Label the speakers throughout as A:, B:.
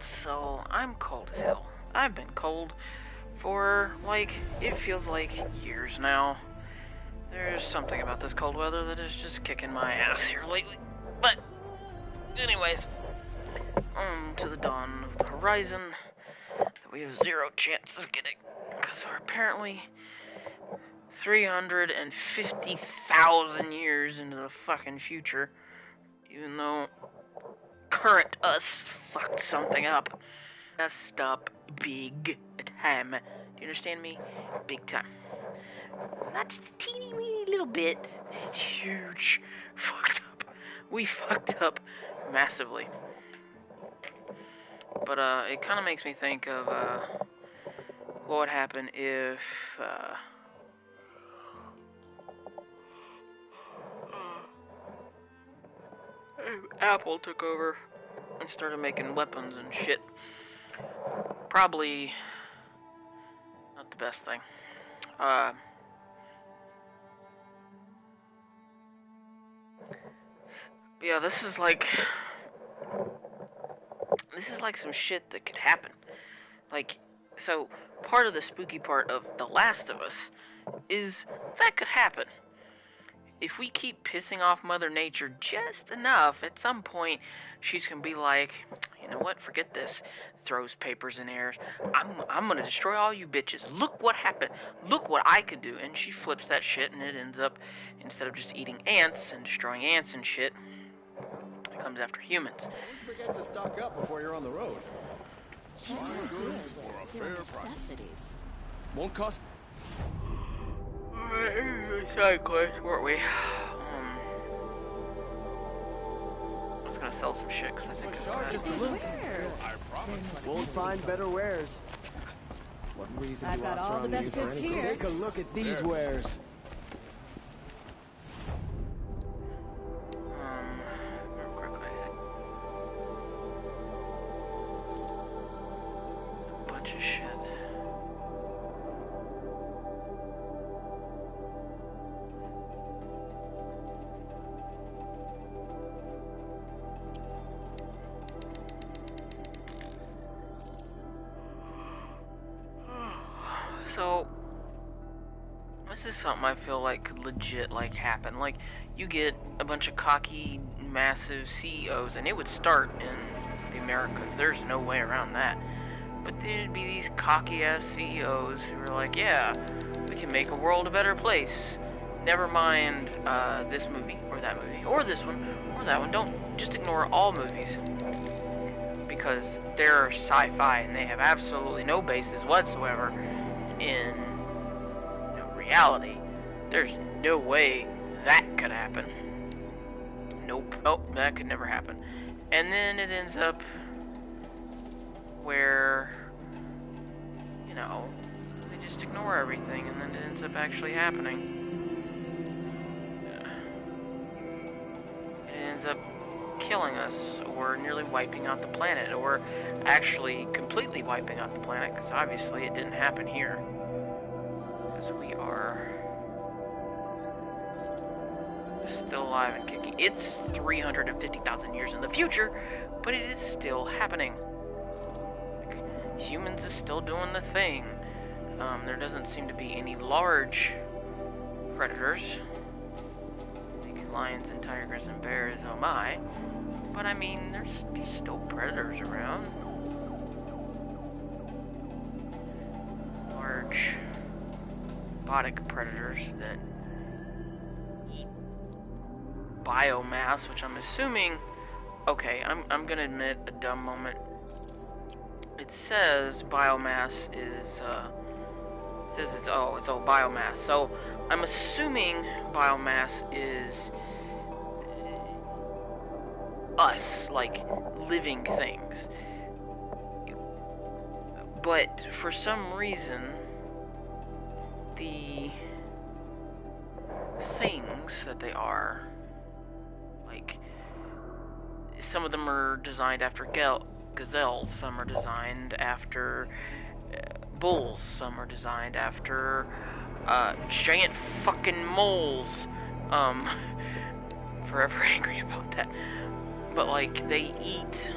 A: So, I'm cold as hell. I've been cold for, like, it feels like years now. There's something about this cold weather that is just kicking my ass here lately. But, anyways, on to the dawn of the horizon that we have zero chance of getting. Because we're apparently 350,000 years into the fucking future. Even though current us fucked something up. Messed up big time. Do you understand me? Big time. Not just a teeny weeny little bit. This is huge. Fucked up. We fucked up massively. But it kind of makes me think of what would happen if Apple took over and started making weapons and shit. Probably not the best thing. Yeah, this is like some shit that could happen. Like, so part of the spooky part of The Last of Us is that could happen. If we keep pissing off Mother Nature just enough, at some point she's gonna be like, you know what, forget this. Throws papers in air. I'm gonna destroy all you bitches. Look what happened. Look what I could do. And she flips that shit, and it ends up, instead of just eating ants and destroying ants and shit, it comes after humans.
B: Don't forget to stock up before you're on the road.
C: She's got goods for a fair necessities.
B: Won't cost.
A: Side quest, weren't we? I was gonna sell some shit because I think
B: Just a little. We'll find better wares. What reason
C: I've got all the best goods here.
B: Take a look at these wares.
A: A bunch of shit. So, this is something I feel like could legit, like, happen. Like, you get a bunch of cocky, massive CEOs, and it would start in the Americas. There's no way around that. But there'd be these cocky-ass CEOs who are like, yeah, we can make a world a better place. Never mind this movie, or that movie, or this one, or that one. Don't just ignore all movies. Because they're sci-fi, and they have absolutely no basis whatsoever in reality. There's no way that could happen. Nope. Oh, that could never happen. And then it ends up where, you know, they just ignore everything, and then it ends up actually happening. And it ends up killing us, or nearly wiping out the planet, or actually completely wiping out the planet, because obviously it didn't happen here. Because we are still alive and kicking. It's 350,000 years in the future, but it is still happening. Humans is still doing the thing. There doesn't seem to be any large predators. Lions and tigers and bears, oh my. But I mean, there's still predators around. Large aquatic predators that eat biomass, which I'm assuming. Okay, I'm gonna admit a dumb moment. It says biomass is it's all biomass. So I'm assuming biomass is us, like living things. But for some reason, the things that they are, like, some of them are designed after gazelles, some are designed after bulls, some are designed after giant fucking moles. Forever angry about that. But like, they eat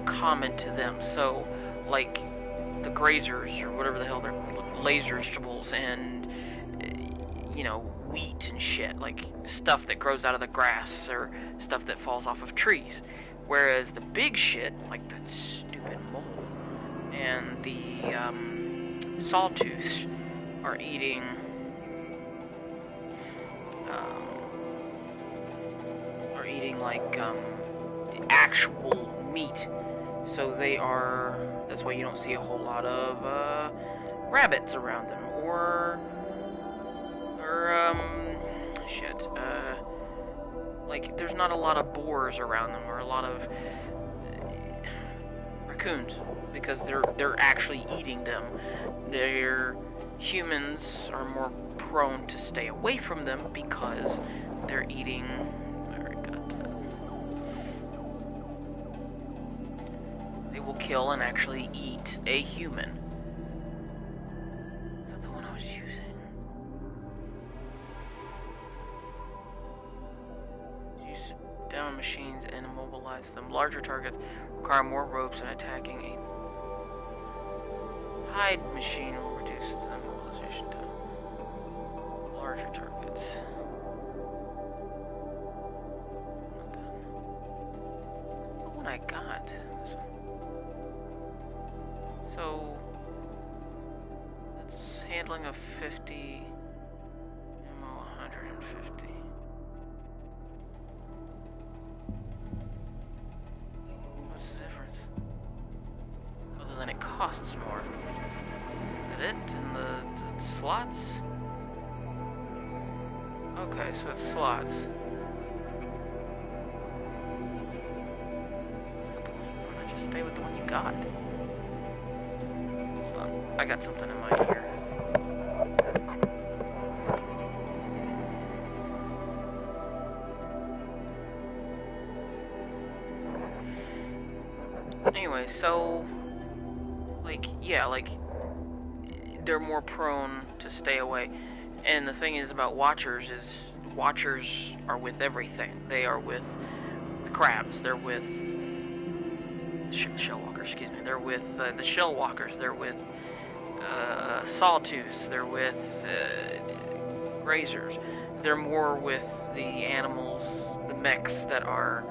A: common to them. So, like the grazers or whatever the hell they're laser vegetables and you know, wheat and shit, like stuff that grows out of the grass or stuff that falls off of trees. Whereas the big shit, like that stupid mole and the sawtooths, are eating like the actual meat. So they are. That's why you don't see a whole lot of rabbits around them, or shit. Like there's not a lot of boars around them, or a lot of raccoons, because they're actually eating them. Their humans are more prone to stay away from them because they're eating. They will kill and actually eat a human. Is that the one I was using? Use down machines and immobilize them. Larger targets require more ropes and attacking a hide machine will reduce the immobilization time. Larger targets. What I got? So that's handling of 50, ammo 150. What's the difference? Other than it costs more. Is that it? And the slots? Okay, so it's slots. Why not just stay with the one you got? I got something in my ear. Anyway, so like yeah, like they're more prone to stay away. And the thing is about watchers is watchers are with everything. They are with the crabs. They're with shell walkers. Excuse me. They're with the shell walkers. They're with sawtooths. They're with grazers. They're more with the animals, the mechs that are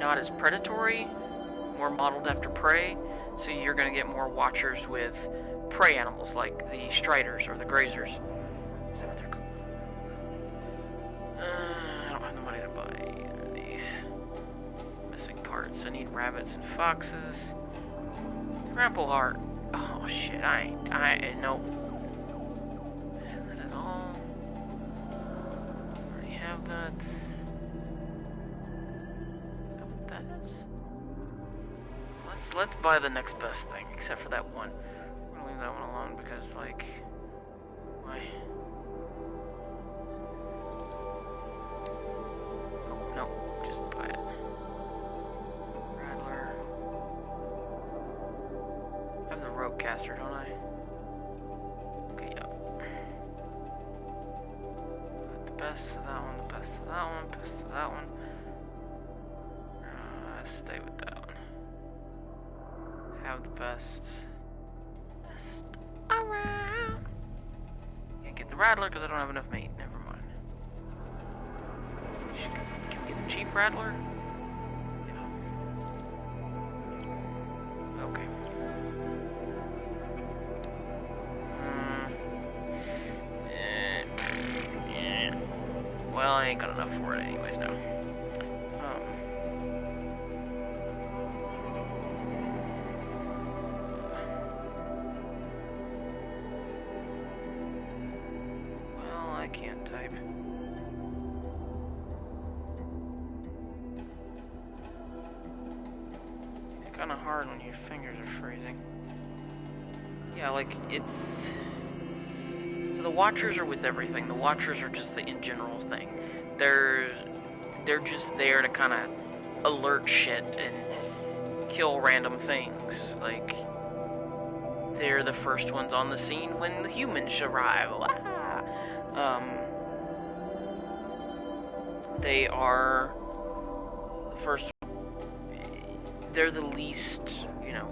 A: not as predatory, more modeled after prey. So you're going to get more watchers with prey animals like the striders or the grazers. Is that what they're called? I don't have the money to buy these missing parts. I need rabbits and foxes. Trample heart. Oh shit! Nope. Not at all. Already have that. Is that what that is? Let's buy the next best thing, except for that one. I'm gonna leave that one alone because, like, why? Oh, no, just buy it. Rattler. I have the rope caster, don't I? Okay, yep. The best of that one, the best of that one, best of that one. Stay with that one. Have the best around. Can't get the rattler because I don't have enough meat. Never mind. Can we get the cheap rattler? Yeah. Okay. Yeah. Well, I ain't got enough for it anyways now. Can't type. It's kind of hard when your fingers are freezing. Yeah, like it's. So the watchers are with everything. The watchers are just the in general thing. They're just there to kind of alert shit and kill random things. Like they're the first ones on the scene when the humans arrive. They are the first. They're the least, you know,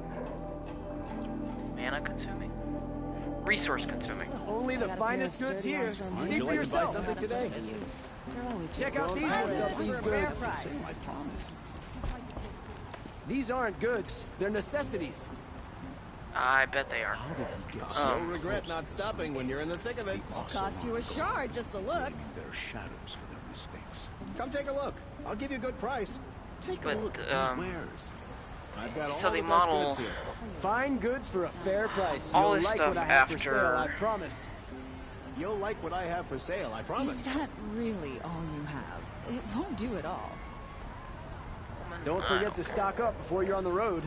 A: mana consuming, resource consuming.
B: Only the finest goods here.
D: Would
B: See
D: you
B: for
D: like to buy
B: yourself.
D: something today?
C: They're always
B: Check out these
C: These
B: goods.
D: I promise.
B: These aren't goods. They're necessities.
A: I bet they are.
D: How did he get
E: You'll regret not stopping when you're in the thick of it.
C: cost you a shard just to look.
D: their shadows for their mistakes?
E: Come take a look. I'll give you a good price.
D: Take
A: But,
D: a look at these wares.
E: I've got all
A: So they
E: the best
A: model-
E: goods here.
B: Fine goods for a fair price.
A: All
B: You'll
A: this
B: like
A: stuff
B: what I have for
A: after-
B: sale, I promise.
E: You'll like what I have for sale, I promise.
C: Is that really all you have? It won't do it all.
B: Don't forget to stock up before you're on the road.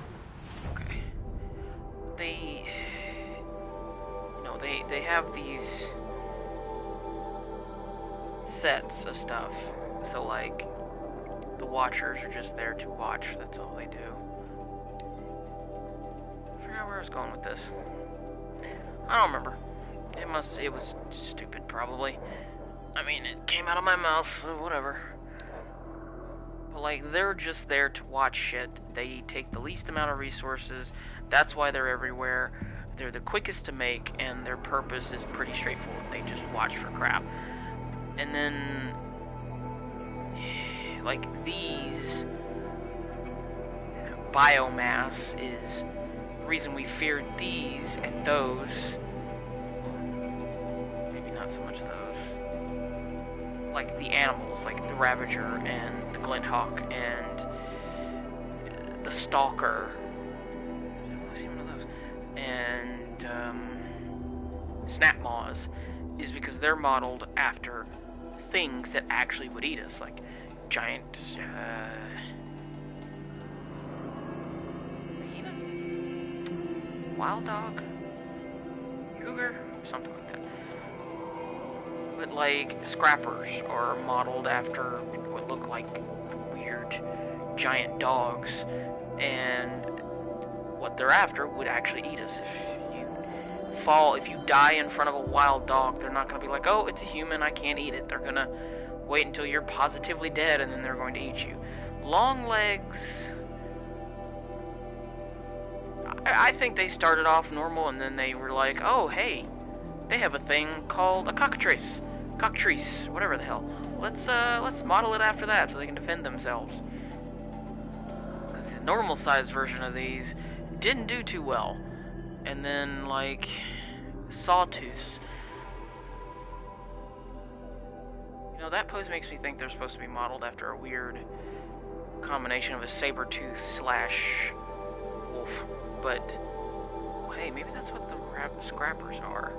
A: Okay. They, no, they have these sets of stuff. So like, the Watchers are just there to watch. That's all they do. I forgot where I was going with this. I don't remember. It was stupid, probably. I mean, it came out of my mouth, so whatever. But, like, they're just there to watch shit. They take the least amount of resources. That's why they're everywhere. They're the quickest to make, and their purpose is pretty straightforward. They just watch for crap. And then, like, these biomass is the reason we feared these and those. Maybe not so much those. Like the animals, like the Ravager and the Glinthawk and the Stalker. I've seen one of those. And Snapmaws is because they're modeled after things that actually would eat us, like giant hyena? Wild dog? Cougar? Something like that. But like scrappers are modeled after what look like weird giant dogs, and what they're after would actually eat us. If you die in front of a wild dog, they're not going to be like, oh, it's a human, I can't eat it. They're going to wait until you're positively dead, and then they're going to eat you. Long legs, I think they started off normal, and then they were like, oh, hey, they have a thing called a cockatrice, whatever the hell. Let's model it after that so they can defend themselves. The normal sized version of these didn't do too well. And then, like, sawtooths. You know, that pose makes me think they're supposed to be modeled after a weird combination of a saber-tooth slash wolf. But, hey, maybe that's what the scrappers are.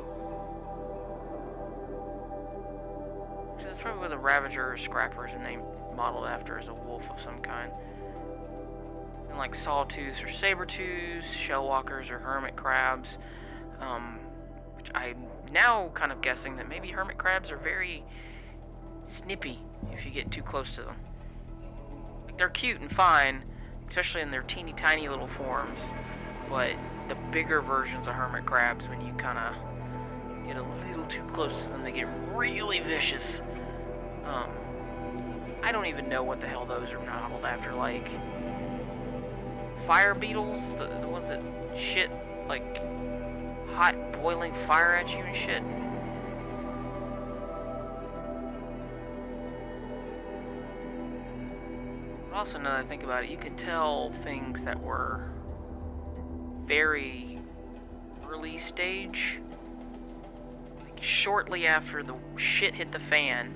A: Actually, that's probably what the Ravager or scrappers are named, modeled after, is a wolf of some kind. And like sawtooths or saber-tooths, shellwalkers or hermit crabs, which I'm now kind of guessing that maybe hermit crabs are very snippy if you get too close to them. Like, they're cute and fine, especially in their teeny tiny little forms, but the bigger versions of hermit crabs, when you kind of get a little too close to them, they get really vicious. I don't even know what the hell those are modeled after, like fire beetles, the ones that shit like hot boiling fire at you and shit. But also, now that I think about it, you could tell things that were very early stage, like shortly after the shit hit the fan,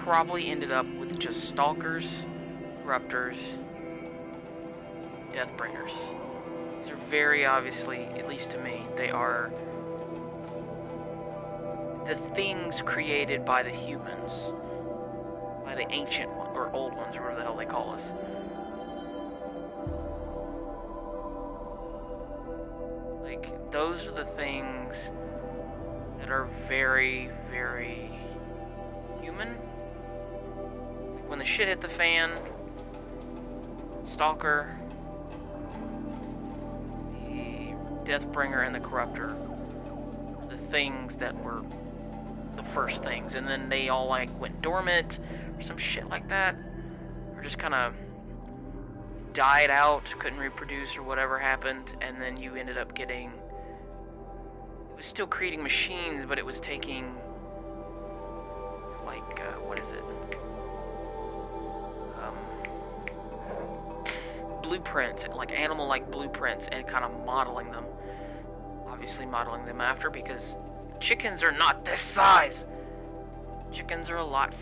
A: probably ended up with just stalkers, corruptors, Deathbringers. These are very obviously, at least to me, they are the things created by the humans, by the ancient or old ones, or whatever the hell they call us. Like, those are the things that are very, very human. When the shit hit the fan, Stalker, Deathbringer, and the Corruptor, the things that were the first things, and then they all like went dormant or some shit like that. just kind of died out, couldn't reproduce or whatever happened, and then you ended up getting... It was still creating machines, but it was taking... like, what is it? Blueprints, like animal-like blueprints, and kind of modeling them. Obviously modeling them after, because chickens are not this size! Chickens are a lot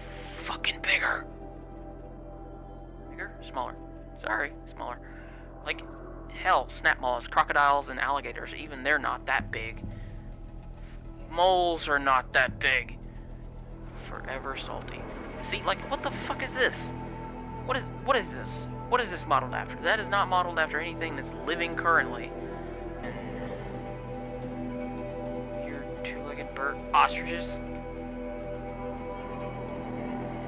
A: fucking bigger. Bigger? Smaller. Sorry, smaller. Like, hell, snap maws, crocodiles, and alligators, even they're not that big. Moles are not that big. Forever salty. See, like, what the fuck is this? What is this? What is this modeled after? That is not modeled after anything that's living currently. And your two-legged bird, ostriches.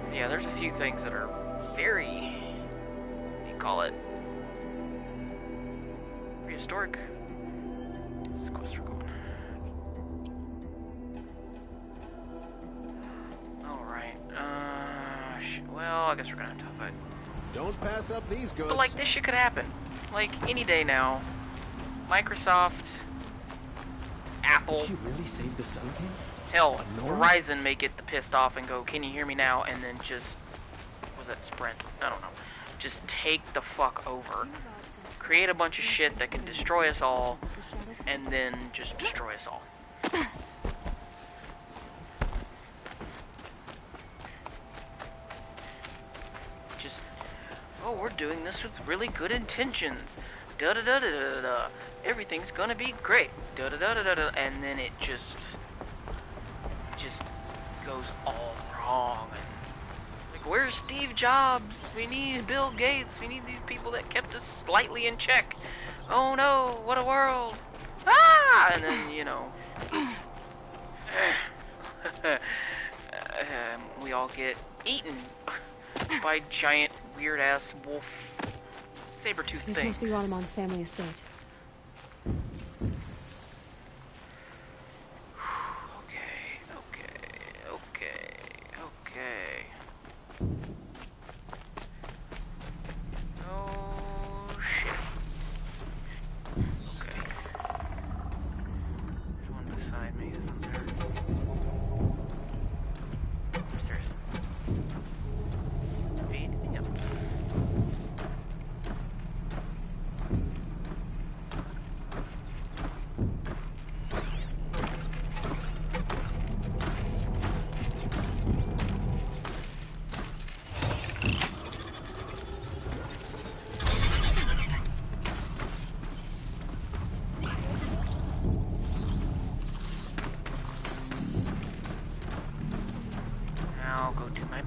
A: So yeah, there's a few things that are very, call it prehistoric. Let's go circle. Alright, well, I guess we're gonna have to fight.
E: Don't pass up these goods.
A: But like, this shit could happen. Like, any day now. Microsoft, Apple.
B: Did she really save the Sun King?
A: Hell, Verizon may get the pissed off and go, "Can you hear me now?" And then just, was that Sprint? I don't know. Just take the fuck over. Create a bunch of shit that can destroy us all, and then just destroy us all. Just, oh, we're doing this with really good intentions. Da da da da da da. Everything's gonna be great. Da da da da da da. And then it just goes all wrong. Where's Steve Jobs? We need Bill Gates. We need these people that kept us slightly in check. Oh no, what a world. Ah! And then, you know, we all get eaten by giant, weird-ass wolf saber-tooth things.
C: This must be Ranamon's family estate.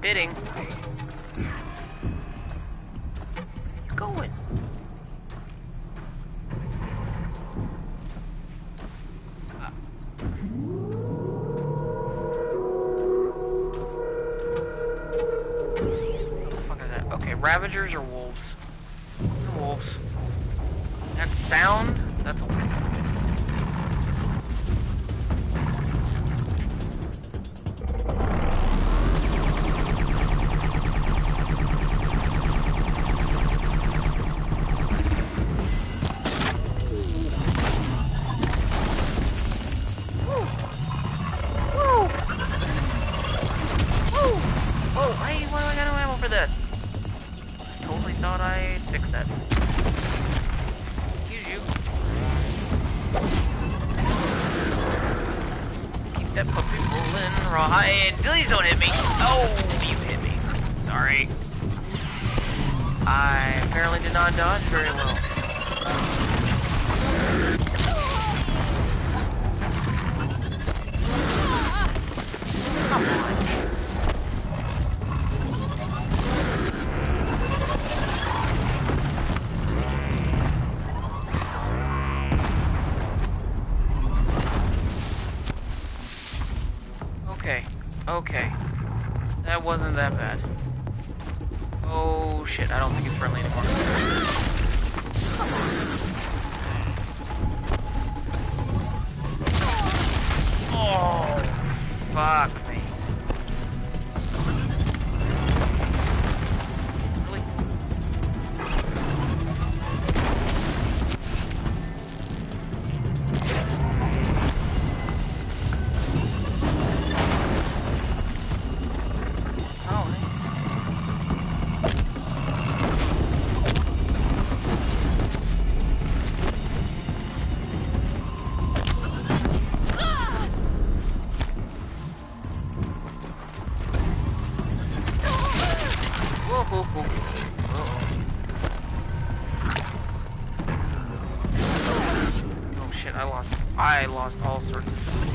A: Bidding. Where you going? What the fuck is that? Okay, Ravagers or wolves? They're wolves. That sound? That's a wolf. Please don't hit me. Oh, you hit me. Sorry. I apparently did not dodge very well. Come on. Okay. That wasn't that bad. Oh shit, I don't think it's friendly anymore. Come on. Oh, fuck me. Really? Oh, ho, ho. Oh shit, I lost all sorts of food.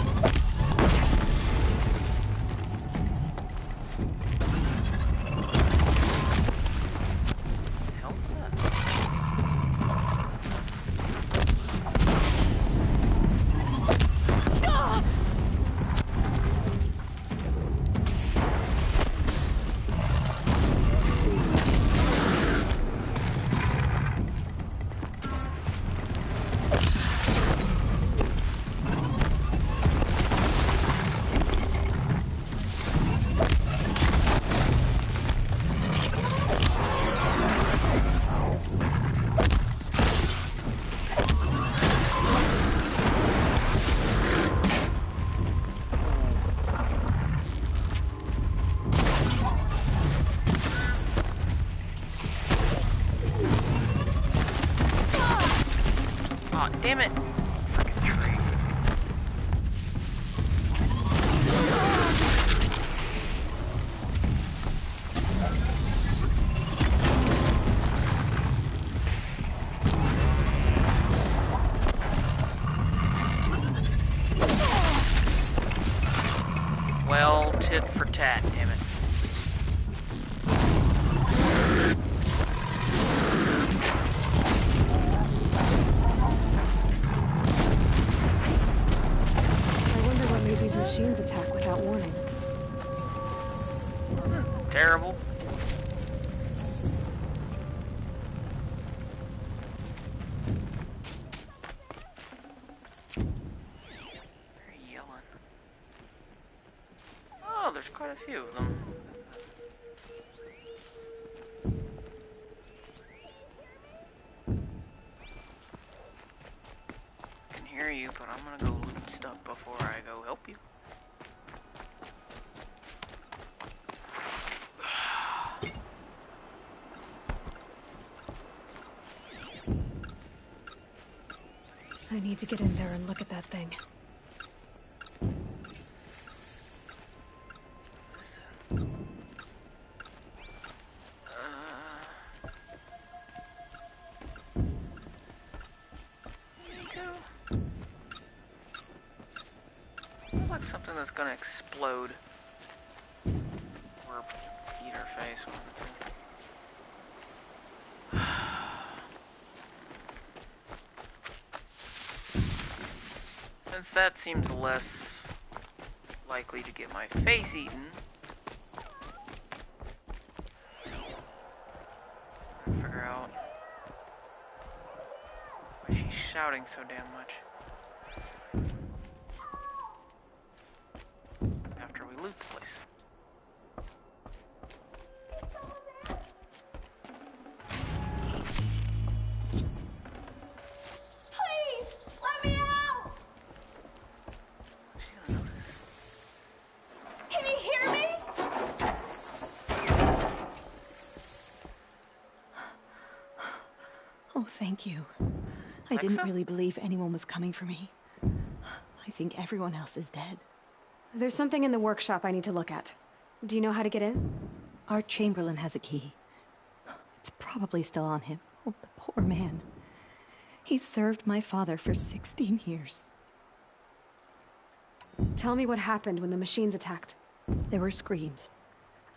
A: Aw, damn it! Fucking tree. Well, tit for tat, damn it.
C: Machines attack without warning.
A: Terrible. They're yelling. Oh, there's quite a few of them. I can hear you, but I'm gonna go loot stuff before I go help you.
C: I need to get in there and look at that thing.
A: Looks like something that's gonna explode. Or eat her face. Since that seems less likely to get my face eaten, I'll figure out why she's shouting so damn much. After we loot the place.
F: Oh, thank you. I didn't really believe anyone was coming for me. I think everyone else is dead.
C: There's something in the workshop I need to look at. Do you know how to get in?
F: Our Chamberlain has a key. It's probably still on him. Oh, the poor man. He served my father for 16 years.
C: Tell me what happened when the machines attacked.
F: There were screams.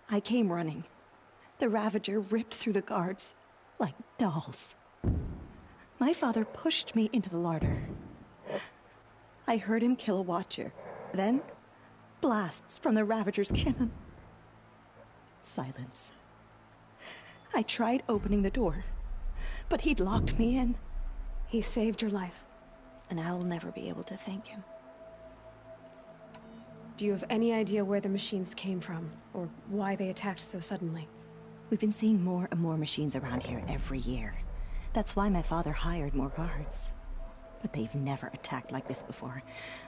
F: I came running. The Ravager ripped through the guards like dolls. My father pushed me into the larder. I heard him kill a watcher. Then, blasts from the Ravager's cannon. Silence. I tried opening the door, but he'd locked me in.
C: He saved your life.
F: And I'll never be able to thank him.
C: Do you have any idea where the machines came from, or why they attacked so suddenly?
F: We've been seeing more and more machines around here every year. That's why my father hired more guards. But they've never attacked like this before.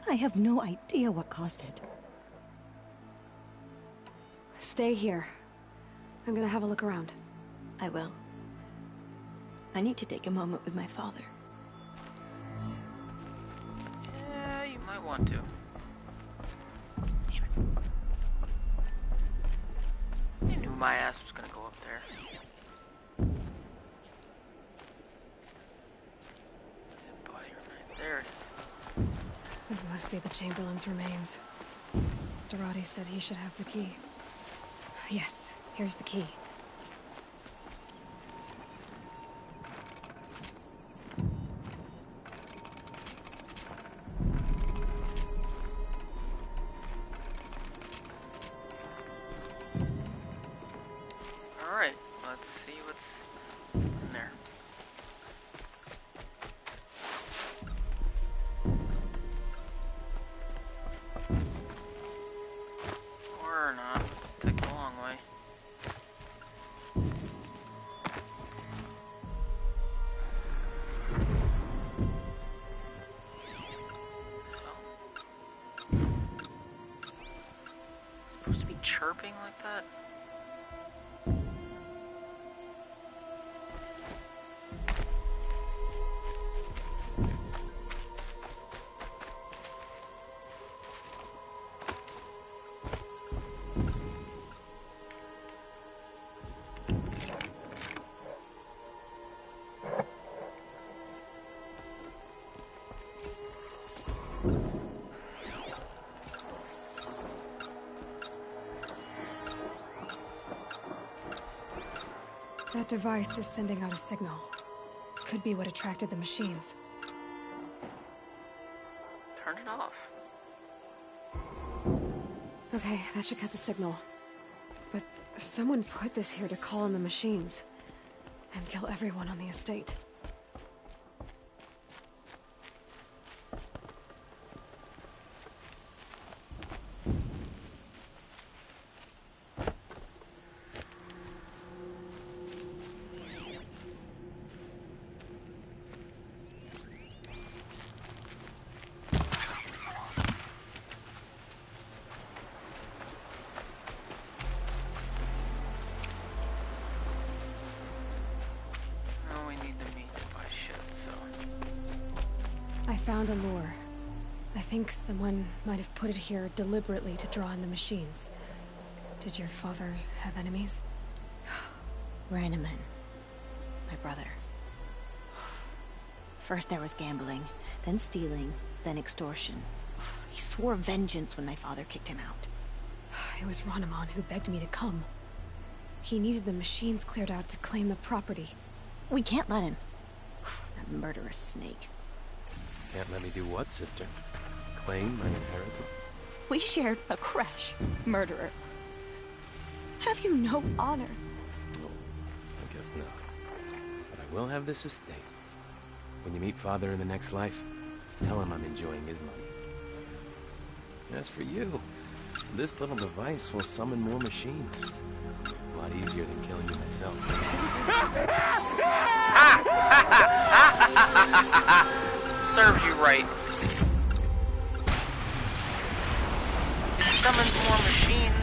F: I have no idea what caused it.
C: Stay here. I'm gonna have a look around.
F: I will. I need to take a moment with my father.
A: Yeah, you might want to. Damn it. I knew my ass was gonna go up there. Dead body remains. There it is.
C: This must be the Chamberlain's remains. Dorati said he should have the key. Yes, here's the key.
A: Alright, let's see what's in there. Or not. Let's take the long way. It's supposed to be chirping like that?
C: That device is sending out a signal. Could be what attracted the machines.
A: Turn it off.
C: Okay, that should cut the signal. But someone put this here to call in the machines. And kill everyone on the estate. I found a lure. I think someone might have put it here deliberately to draw in the machines. Did your father have enemies?
F: Rainaman. My brother. First there was gambling, then stealing, then extortion. He swore vengeance when my father kicked him out.
C: It was Rainaman who begged me to come. He needed the machines cleared out to claim the property.
F: We can't let him. That murderous snake.
G: Can't let me do what, sister? Claim my inheritance?
F: We shared a crash, murderer. Have you no honor?
G: Oh, I guess not. But I will have this estate. When you meet father in the next life, tell him I'm enjoying his money. As for you, this little device will summon more machines. A lot easier than killing you myself.
A: Serves you right. Summons more machines.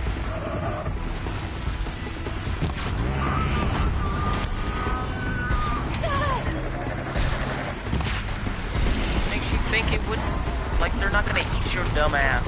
A: Makes you think it would, like they're not gonna eat your dumb ass.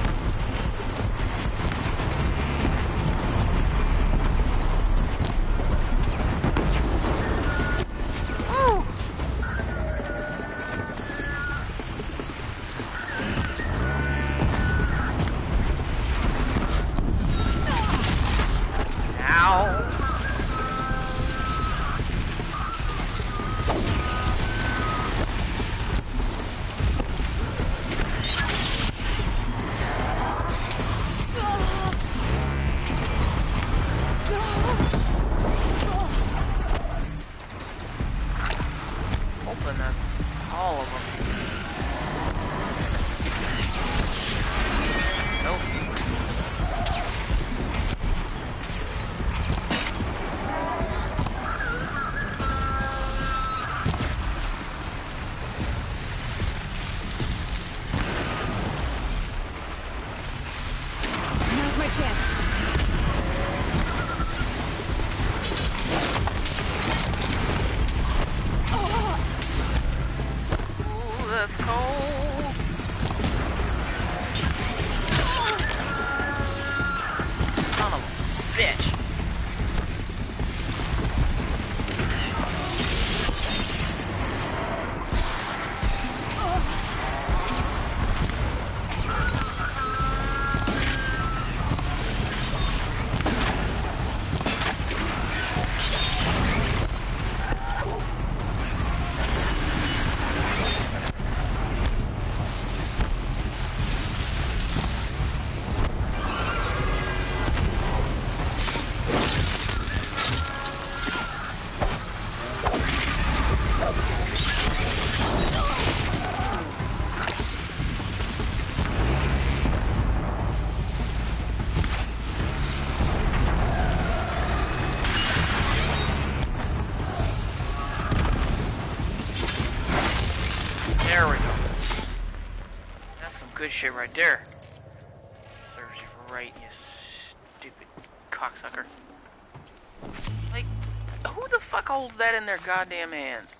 A: good shit right there. Serves you right, you stupid cocksucker. Like, who the fuck holds that in their goddamn hands?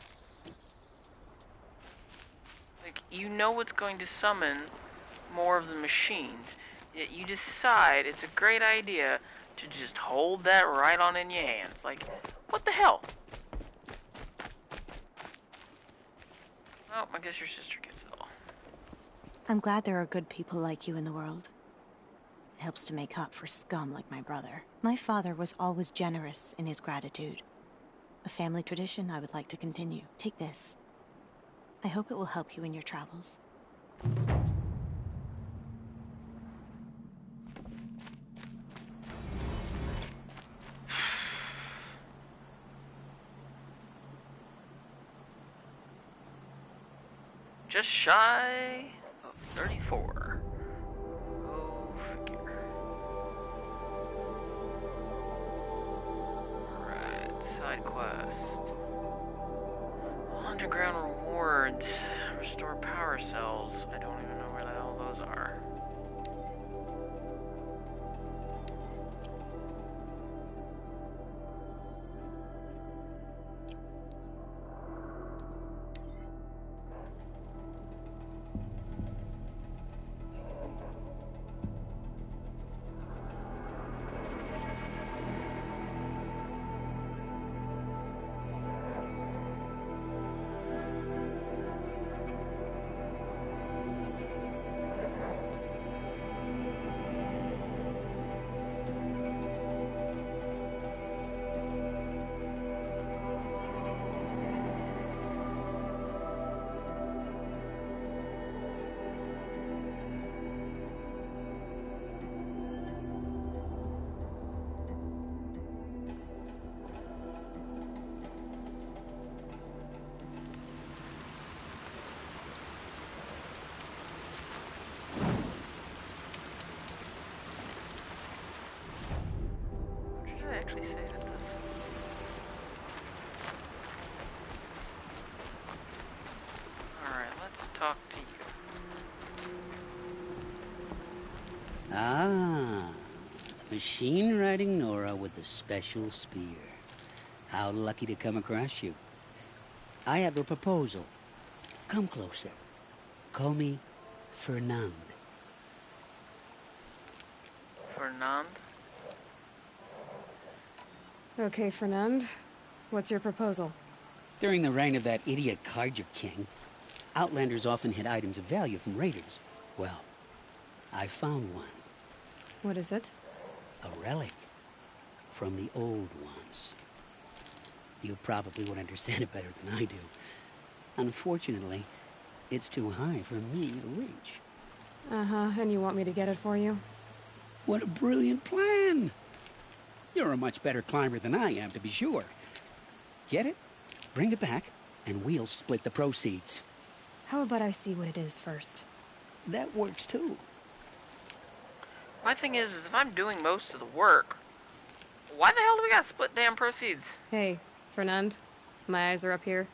A: Like, you know it's going to summon more of the machines, yet you decide it's a great idea to just hold that right on in your hands. Like, what the hell? Oh, I guess your sister gets it all.
F: I'm glad there are good people like you in the world. It helps to make up for scum like my brother. My father was always generous in his gratitude. A family tradition I would like to continue. Take this. I hope it will help you in your travels.
A: Just shy of 34. Oh, figure. Alright, side quest. Underground rewards. Restore power cells. I don't even know where the hell those are. Actually save it this. Alright, let's talk to you.
H: Ah, machine riding Nora with the special spear. How lucky to come across you. I have a proposal. Come closer. Call me Fernand.
A: Fernand?
C: Okay, Fernand. What's your proposal?
H: During the reign of that idiot Carja King, Outlanders often hid items of value from raiders. Well, I found one.
C: What is it?
H: A relic from the old ones. You probably would understand it better than I do. Unfortunately, it's too high for me to reach.
C: Uh-huh, and you want me to get it for you?
H: What a brilliant plan! You're a much better climber than I am, to be sure. Get it, bring it back, and we'll split the proceeds.
C: How about I see what it is first?
H: That works too.
A: My thing is if I'm doing most of the work, why the hell do we gotta split damn proceeds?
C: Hey, Fernand, my eyes are up here.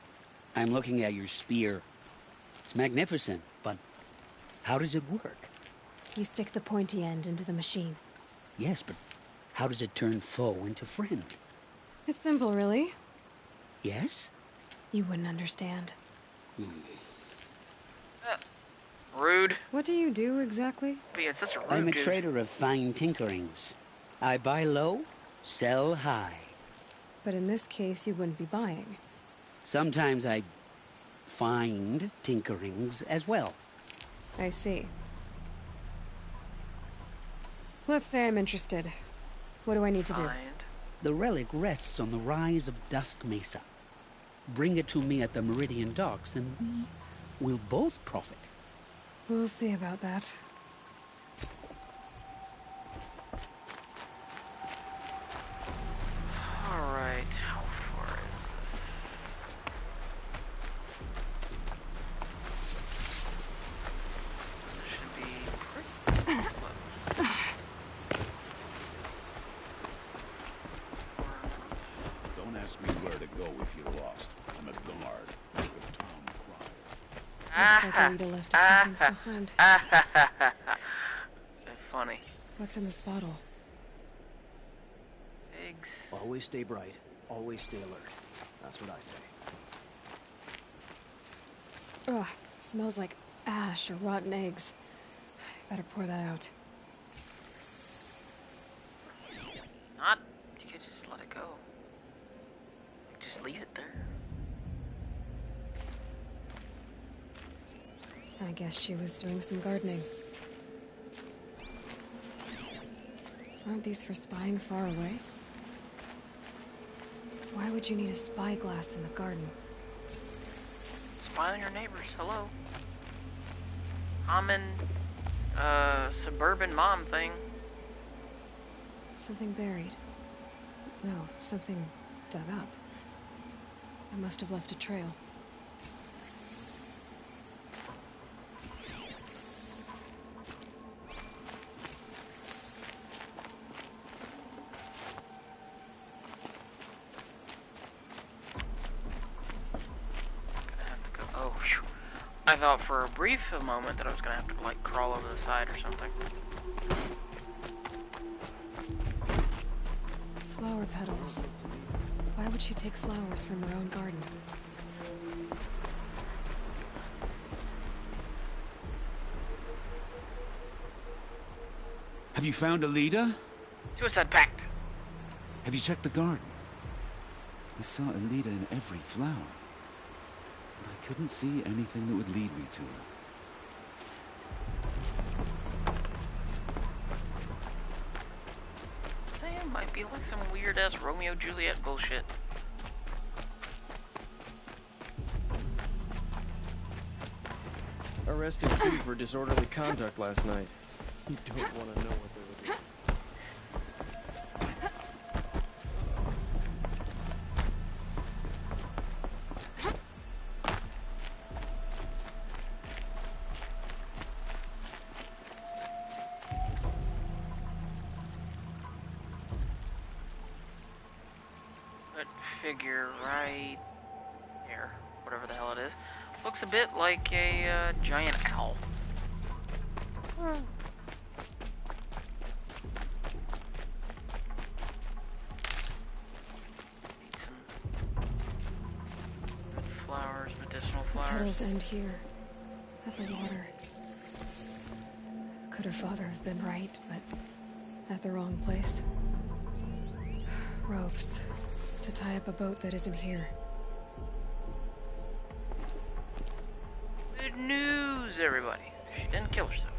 H: I'm looking at your spear. It's magnificent, but how does it work?
C: You stick the pointy end into the machine.
H: Yes, but how does it turn foe into friend?
C: It's simple, really.
H: Yes?
C: You wouldn't understand.
A: Rude.
C: What do you do, exactly?
A: Being such a rude
H: I'm a
A: dude.
H: trader of fine tinkerings. I buy low, sell high.
C: But in this case, you wouldn't be buying.
H: Sometimes I find tinkerings as well.
C: I see. Let's say I'm interested. What do I need to do?
A: Find.
H: The relic rests on the rise of Dusk Mesa. Bring it to me at the Meridian Docks, and we'll both profit.
C: We'll see about that.
A: Alright, how far is this? Should be pretty close.
D: Don't ask me where to go if you're lost. I'm a guard with Tom Pryor.
C: Looks like Alita left a few things behind.
A: That's funny.
C: What's in this bottle?
A: Eggs.
B: Always stay bright. Always stay alert. That's what I say.
C: Ugh, smells like ash or rotten eggs. Better pour that out.
A: Not. You could just let it go. Just leave it there.
C: I guess she was doing some gardening. Aren't these for spying far away? Why would you need a spyglass in the garden?
A: Spy on your neighbors. Hello. Common, suburban mom thing.
C: Something buried. No, something dug up. I must have left a trail.
A: I thought for a brief moment that I was gonna have to like crawl over the side or something.
C: Flower petals. Why would she take flowers from her own garden?
D: Have you found Alita?
A: Suicide pact.
D: Have you checked the garden? I saw Alita in every flower. But I couldn't see anything that would lead me to her.
A: It might be like some weird ass Romeo Juliet bullshit.
I: Arrested 2 for disorderly conduct last night. You don't want to know what they were doing.
A: Figure right here, whatever the hell it is, looks a bit like a giant owl. Need some good flowers, medicinal flowers.
C: Petals end here, at the water. Could her father have been right, but at the wrong place? Ropes. To tie up a boat that isn't here.
A: Good news, everybody. She didn't kill herself.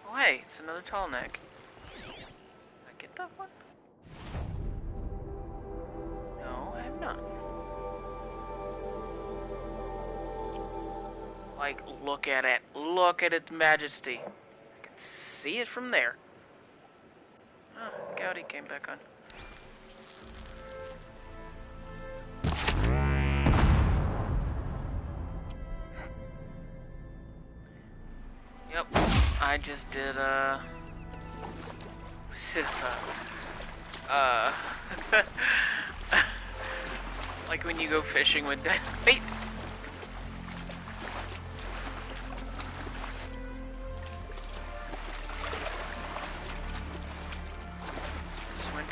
A: Oh, hey, it's another tall neck. Did I get that one? No, I have not. Like, look at it. Look at its majesty. See it from there. Oh, Gowdy came back on. Yep, I just did, like when you go fishing with that bait.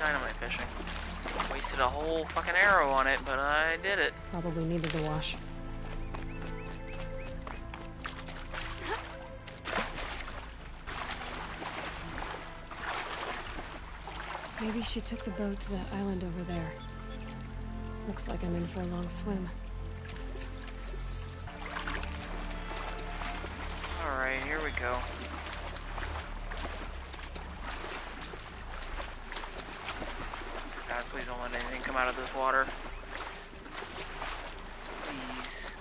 A: Dynamite fishing. Wasted a whole fucking arrow on it, but I did it.
C: Probably needed the wash. Maybe she took the boat to that island over there. Looks like I'm in for a long swim.
A: Alright, here we go. God, please don't let anything come out of this water. Please.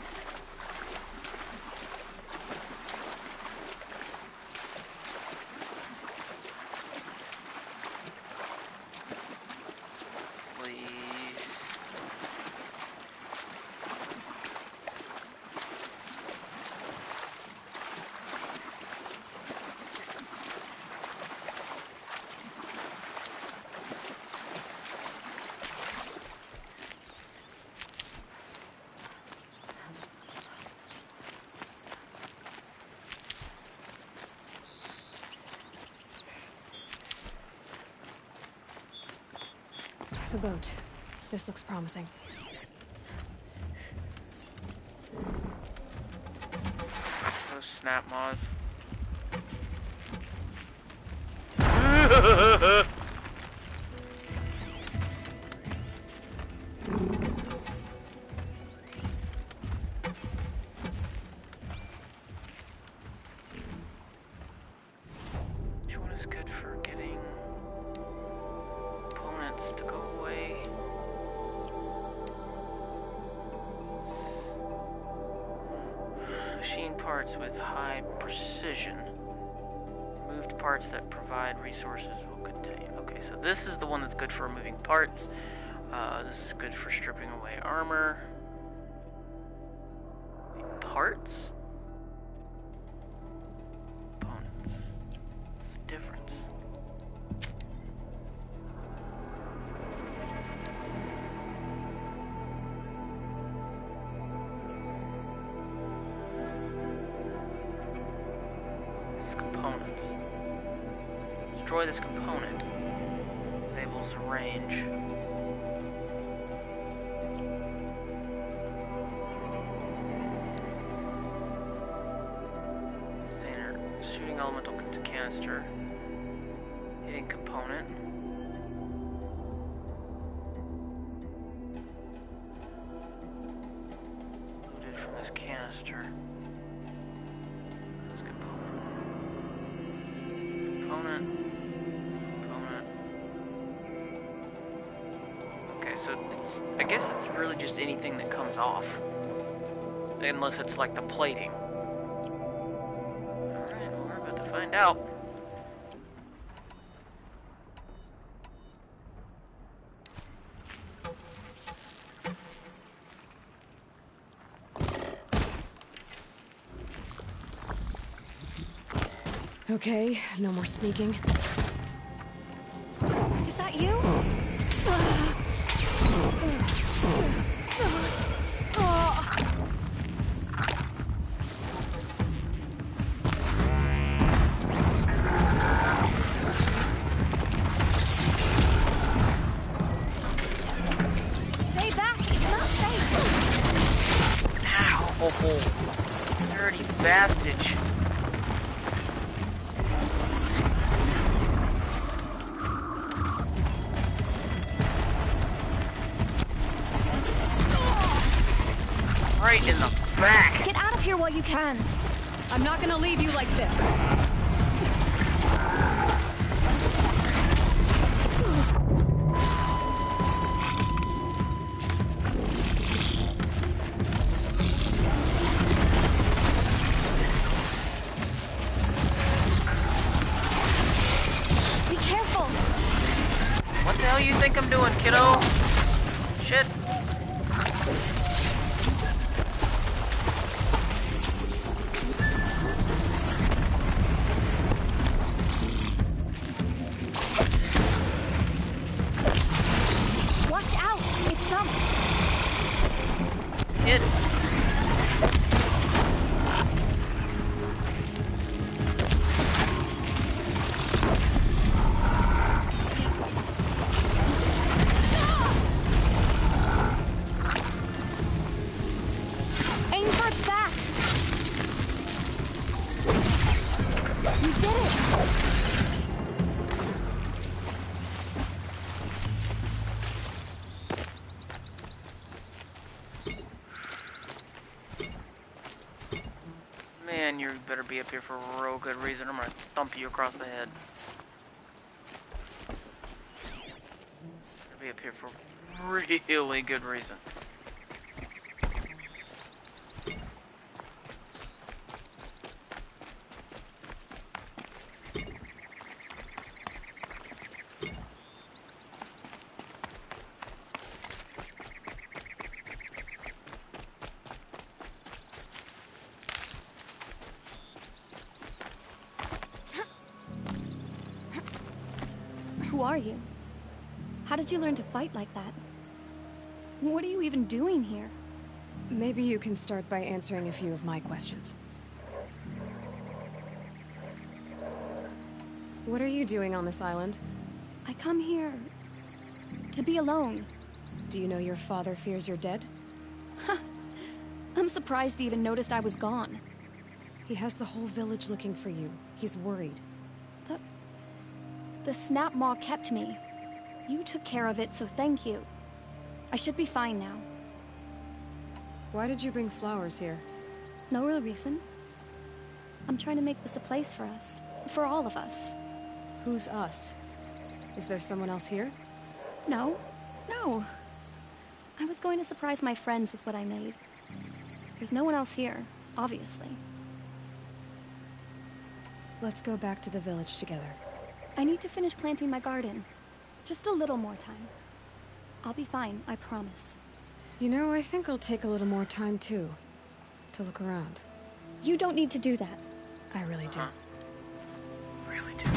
A: Please.
C: the boat. This looks promising.
A: Those snap moths. Which one is good for getting opponents to go away? Machine parts with high precision. Moved parts that provide resources will contain. Okay, so this is the one that's good for removing parts. This is good for stripping away armor. Wait, parts? Opponents. What's the difference? Components. Destroy this component. Disables range. Container. Shooting elemental canister. Hitting component. Looted from this canister. Component. Okay, so I guess it's really just anything that comes off. Unless it's like the plating. Alright, well, we're about to find out.
C: Okay, no more sneaking.
J: Is that you?
C: Stay back! It's not safe!
A: Ow! Dirty bastard! Right in the back.
J: Get out of here while you can.
C: I'm not gonna leave you like this.
J: Be careful.
A: What the hell you think I'm doing, kiddo? Shit.
J: Watch out. It jumps.
A: Hit.
J: Aim for its back. You did it.
A: Man, you better be up here for a real good reason. I'm gonna thump you across the head. Better be up here for really good reason.
J: Who are you? How did you learn to fight like that? What are you even doing here?
C: Maybe you can start by answering a few of my questions. What are you doing on this island?
J: I come here to be alone.
C: Do you know your father fears you're dead?
J: I'm surprised he even noticed I was gone.
C: He has the whole village looking for you. He's worried.
J: The snap maw kept me. You took care of it, so thank you. I should be fine now.
C: Why did you bring flowers here?
J: No real reason. I'm trying to make this a place for us. For all of us.
C: Who's us? Is there someone else here?
J: No. No. I was going to surprise my friends with what I made. There's no one else here, obviously.
C: Let's go back to the village together.
J: I need to finish planting my garden. Just a little more time. I'll be fine, I promise.
C: You know, I think I'll take a little more time too. To look around.
J: You don't need to do that.
C: I really do.
A: Really do.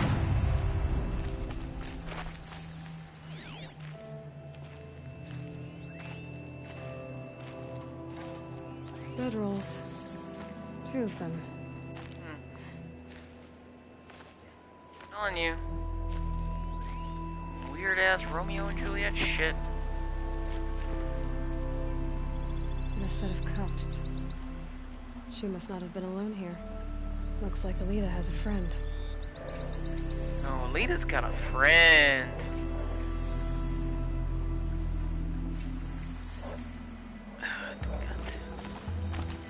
C: Bedrolls. 2 of them.
A: Telling you. Weird ass Romeo and Juliet shit.
C: And a set of cups. She must not have been alone here. Looks like Alita has a friend.
A: Oh, Alita's got a friend.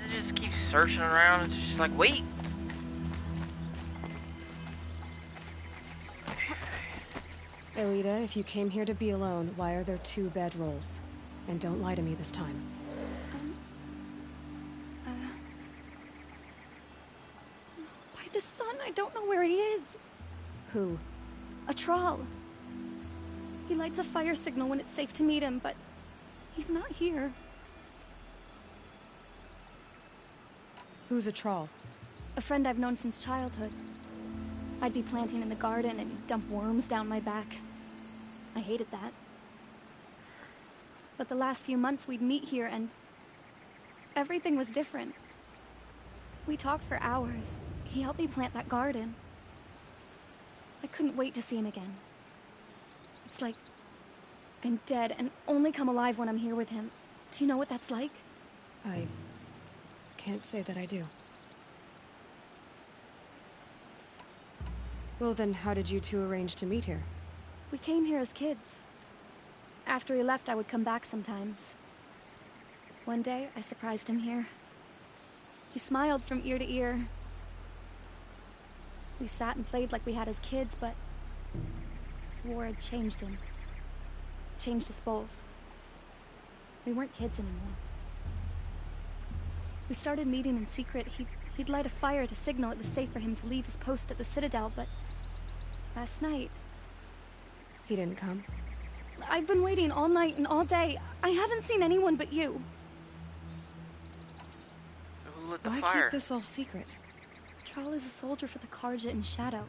A: It just keeps searching around. It's just like, wait.
C: Alita, if you came here to be alone, why are there 2 bedrolls? And don't lie to me this time.
J: By the sun, I don't know where he is.
C: Who?
J: A troll. He lights a fire signal when it's safe to meet him, but he's not here.
C: Who's a troll?
J: A friend I've known since childhood. I'd be planting in the garden and he'd dump worms down my back. I hated that. But the last few months we'd meet here and everything was different. We talked for hours. He helped me plant that garden. I couldn't wait to see him again. It's like I'm dead and only come alive when I'm here with him. Do you know what that's like?
C: I can't say that I do. Well then, how did you 2 arrange to meet here?
J: We came here as kids. After he left, I would come back sometimes. One day, I surprised him here. He smiled from ear to ear. We sat and played like we had as kids, but war had changed him. Changed us both. We weren't kids anymore. We started meeting in secret. He'd light a fire to signal it was safe for him to leave his post at the Citadel, but last night...
C: He didn't come?
J: I've been waiting all night and all day. I haven't seen anyone but you.
A: Who lit the
C: Why
A: fire?
C: keep this all secret?
J: Thrall is a soldier for the Karja in Shadow,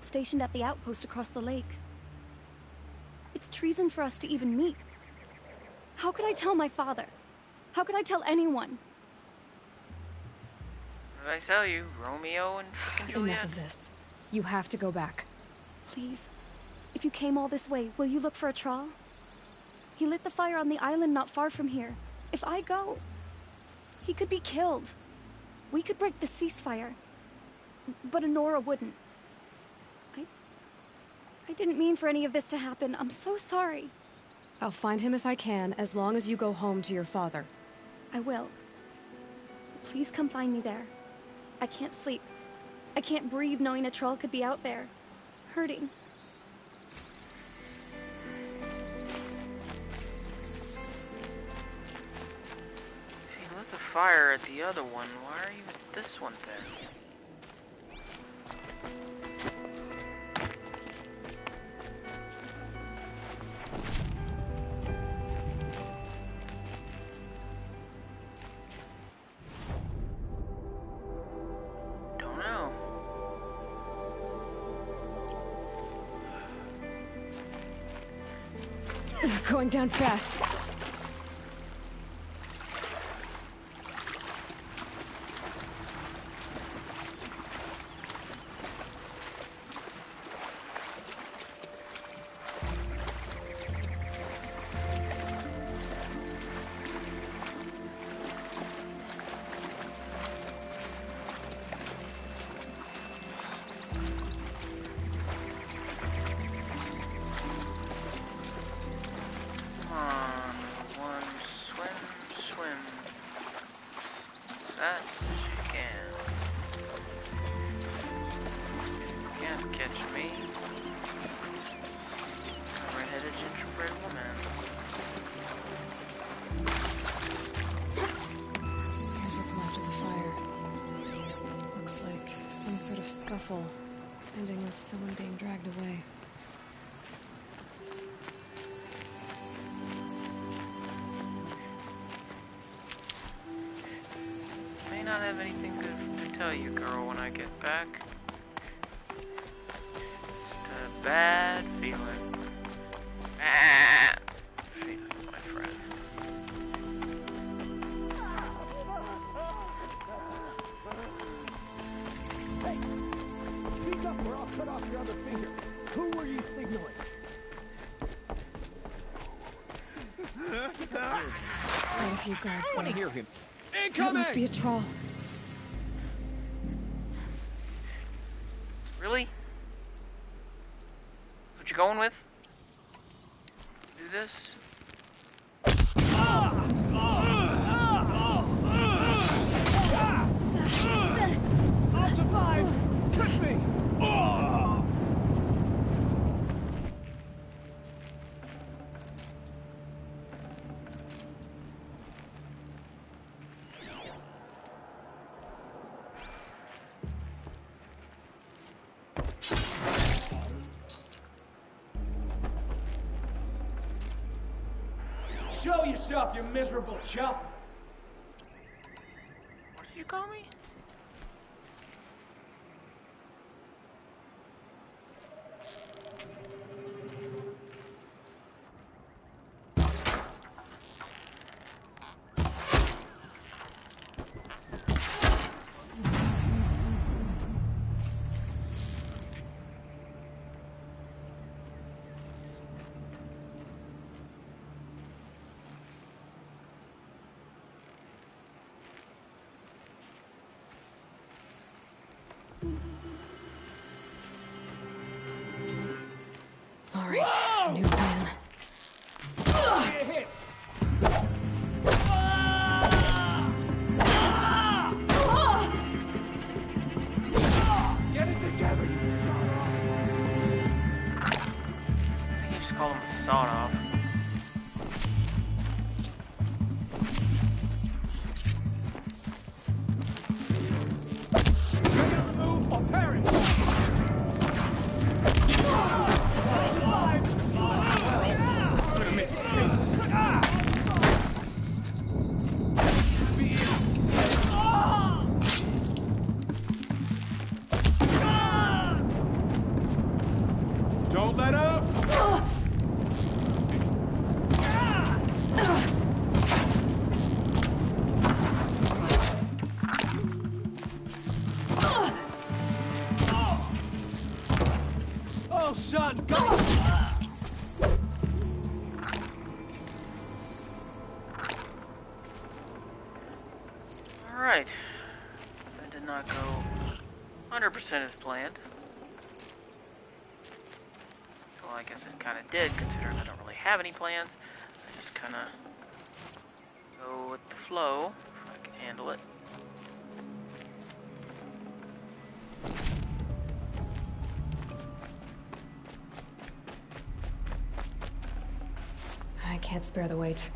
J: stationed at the outpost across the lake. It's treason for us to even meet. How could I tell my father? How could I tell anyone?
A: What did I tell you? Romeo and fucking Juliet.
C: Enough of this. You have to go back.
J: Please, if you came all this way, will you look for a Thrall? He lit the fire on the island not far from here. If I go, he could be killed. We could break the ceasefire, but Honora wouldn't. I didn't mean for any of this to happen. I'm so sorry.
C: I'll find him if I can, as long as you go home to your father.
J: I will. Please come find me there. I can't sleep. I can't breathe knowing a Thrall could be out there, hurting.
A: If you lit the fire at the other one, why are you at this one then?
C: Going down fast.
A: catch me. Red-headed gingerbread woman.
C: Here's what's left of the fire. Looks like some sort of scuffle, ending with someone being dragged away.
A: May not have anything good to tell you, girl, when I get back. Just a bad feeling. Bad feeling, my friend.
B: Speak up or I'll cut off your other finger. Who were you signaling?
C: Quite a few guards
B: I want to
C: there.
B: hear him.
C: That
B: Incoming!
C: must be a troll.
A: Really? That's what you're going with? Do this?
B: I'll survive! Trick me! Show yourself, you miserable chump!
A: What did you call me?
C: All right, new plan.
B: Get hit! Get it together, you
A: I think you just call him a sawed off.
B: move or perish!
E: Don't let up!
B: Oh, son, go!
A: Alright. That did not go 100% as planned. Well, I guess it kind of did, considering I don't really have any plans. I just kind of go with the flow, if I can handle it.
C: I can't spare the weight.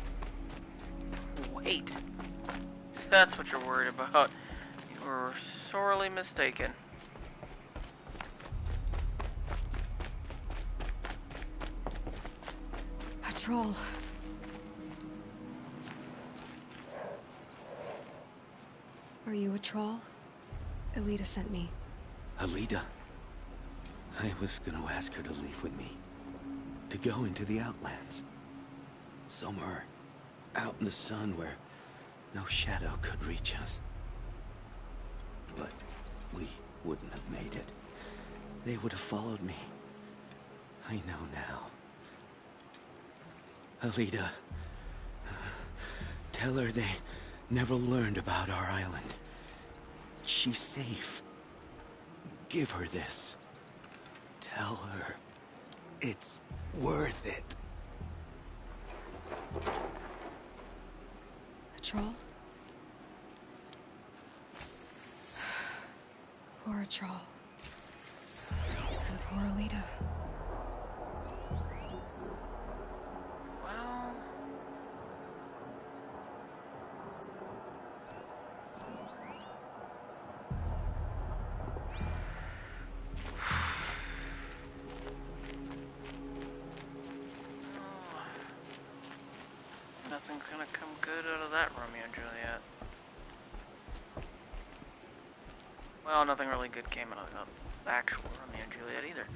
A: Wait. That's what you're worried about. You were sorely mistaken.
C: A troll. Are you a troll? Elita sent me.
G: Alita? I was gonna ask her to leave with me. To go into the Outlands. Somewhere out in the sun where no shadow could reach us. But we wouldn't have made it. They would have followed me. I know now. Alita, tell her they never learned about our island. She's safe. Give her this. Tell her it's worth it.
C: A troll? Or a troll? I'm Poor Alita.
A: Well... Nothing's gonna come good out of that Romeo and Juliet. Well, nothing really good came out of the actual Romeo and Juliet either.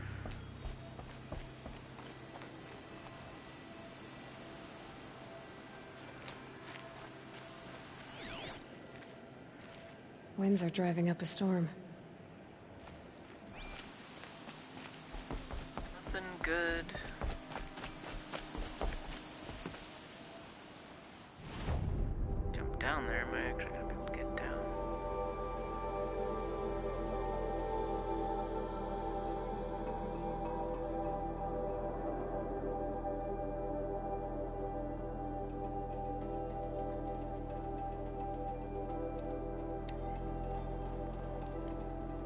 C: Winds are driving up a storm.
A: Nothing good. Jump down there, am I actually gonna be able to get down?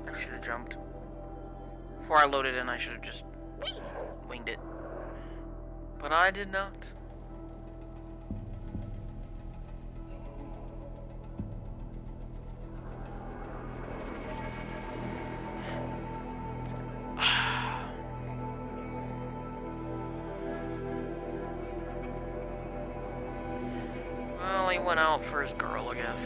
A: I should have jumped. Before I loaded in, I should have just winged it. But I did not. Well, he went out for his girl, I guess.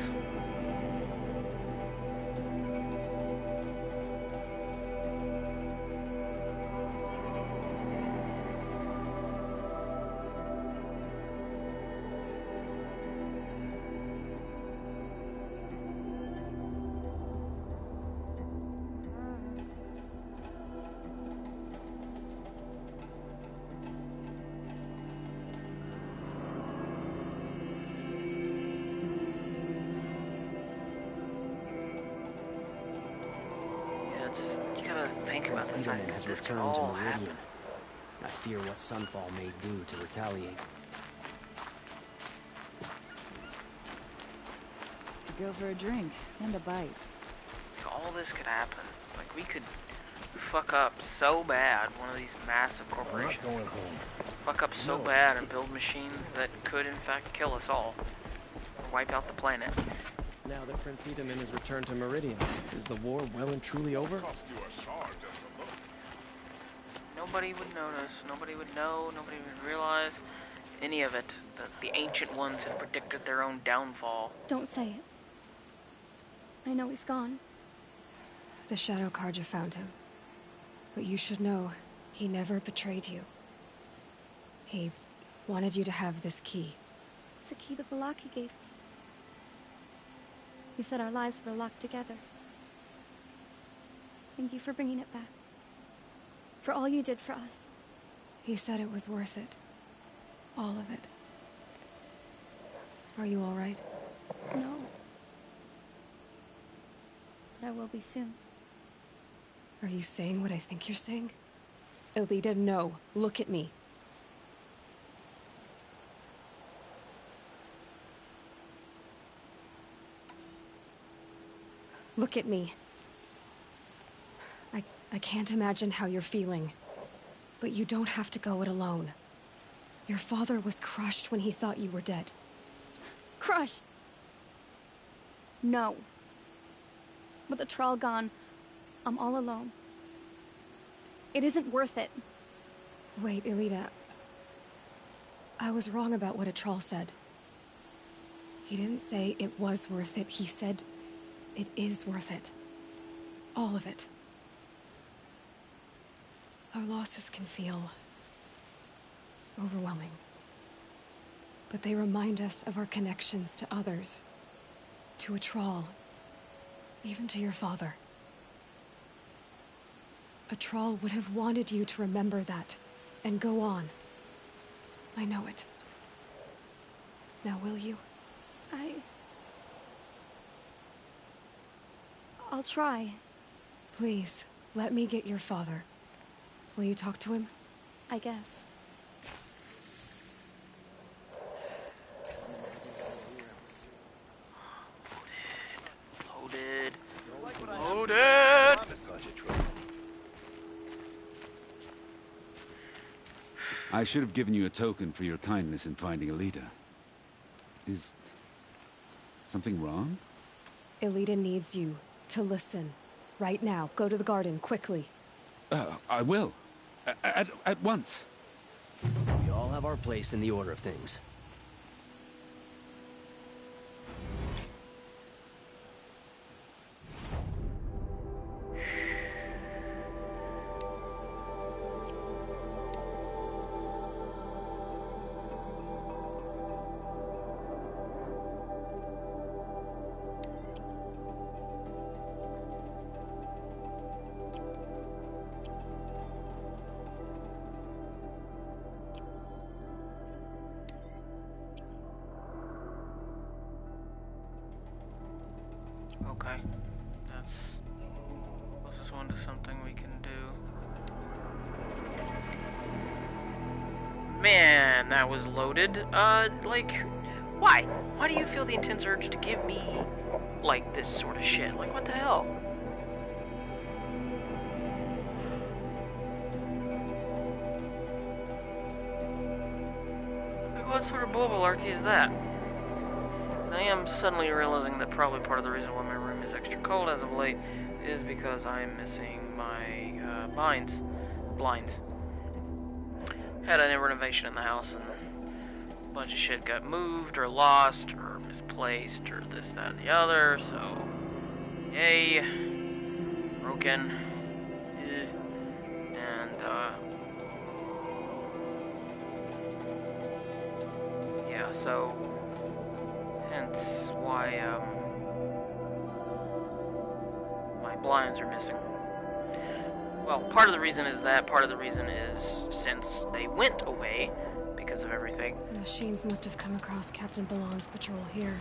A: You gotta think about the fact that
B: has
A: this could
B: returned to
A: all happen.
B: Meridian. I fear what Sunfall may do to retaliate.
K: Go for a drink and a bite.
A: All this could happen. Like, we could fuck up so bad, one of these massive corporations. Fuck up so bad and build machines that could, in fact, kill us all. Or wipe out the planet.
I: Now that Prince Itamen has returned to Meridian, is the war well and truly over?
A: Nobody would notice, nobody would know, nobody would realize any of it. That the ancient ones had predicted their own downfall.
J: Don't say it. I know he's gone.
C: The Shadow Carja found him. But you should know, he never betrayed you. He wanted you to have this key.
J: It's a key that Balaki gave me. He said our lives were locked together. Thank you for bringing it back. For all you did for us.
C: He said it was worth it. All of it. Are you all right?
J: No. But I will be soon.
C: Are you saying what I think you're saying? Elita, no. Look at me. Look at me. I can't imagine how you're feeling. But you don't have to go it alone. Your father was crushed when he thought you were dead.
J: Crushed? No. With the Troll gone, I'm all alone. It isn't worth it.
C: Wait, Elita. I was wrong about what a troll said. He didn't say it was worth it. He said it is worth it. All of it. Our losses can feel overwhelming. But they remind us of our connections to others. To a troll. Even to your father. A troll would have wanted you to remember that, and go on. I know it. Now will you?
J: I'll try.
C: Please, let me get your father. Will you talk to him?
J: I guess.
A: Loaded! Loaded!
D: I should have given you a token for your kindness in finding Alita. Is something wrong?
C: Elita needs you to listen. Right now. Go to the garden, quickly.
D: I will. At once.
B: We all have our place in the order of things.
A: Okay. That's closest one to something we can do. Man, that was loaded. Like, why? Why do you feel the intense urge to give me, like, this sort of shit? Like, what the hell? Like, what sort of bull-malarkey is that? I am suddenly realizing that probably part of the reason why my room is extra cold as of late is because I'm missing my blinds. Had a renovation in the house and a bunch of shit got moved or lost or misplaced or this, that, and the other, so yay, broken, and yeah, so hence why my blinds are missing. Well, part of the reason is that, part of the reason is since they went away because of everything.
C: The machines must have come across Captain Ballon's patrol here.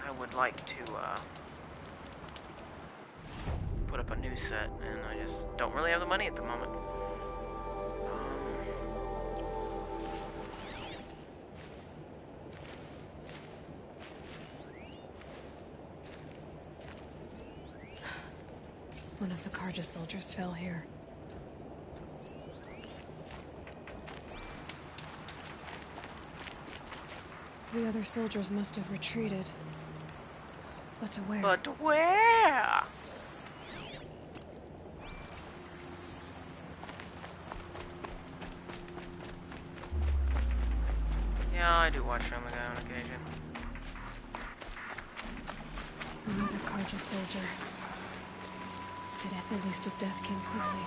A: I would like to put up a new set, and I just don't really have the money at the moment.
C: One of the Carja soldiers fell here. The other soldiers must have retreated. But to where?
A: But where? Yeah, I do watch Family Guy on occasion.
C: Another Carja soldier. At least his death came quickly.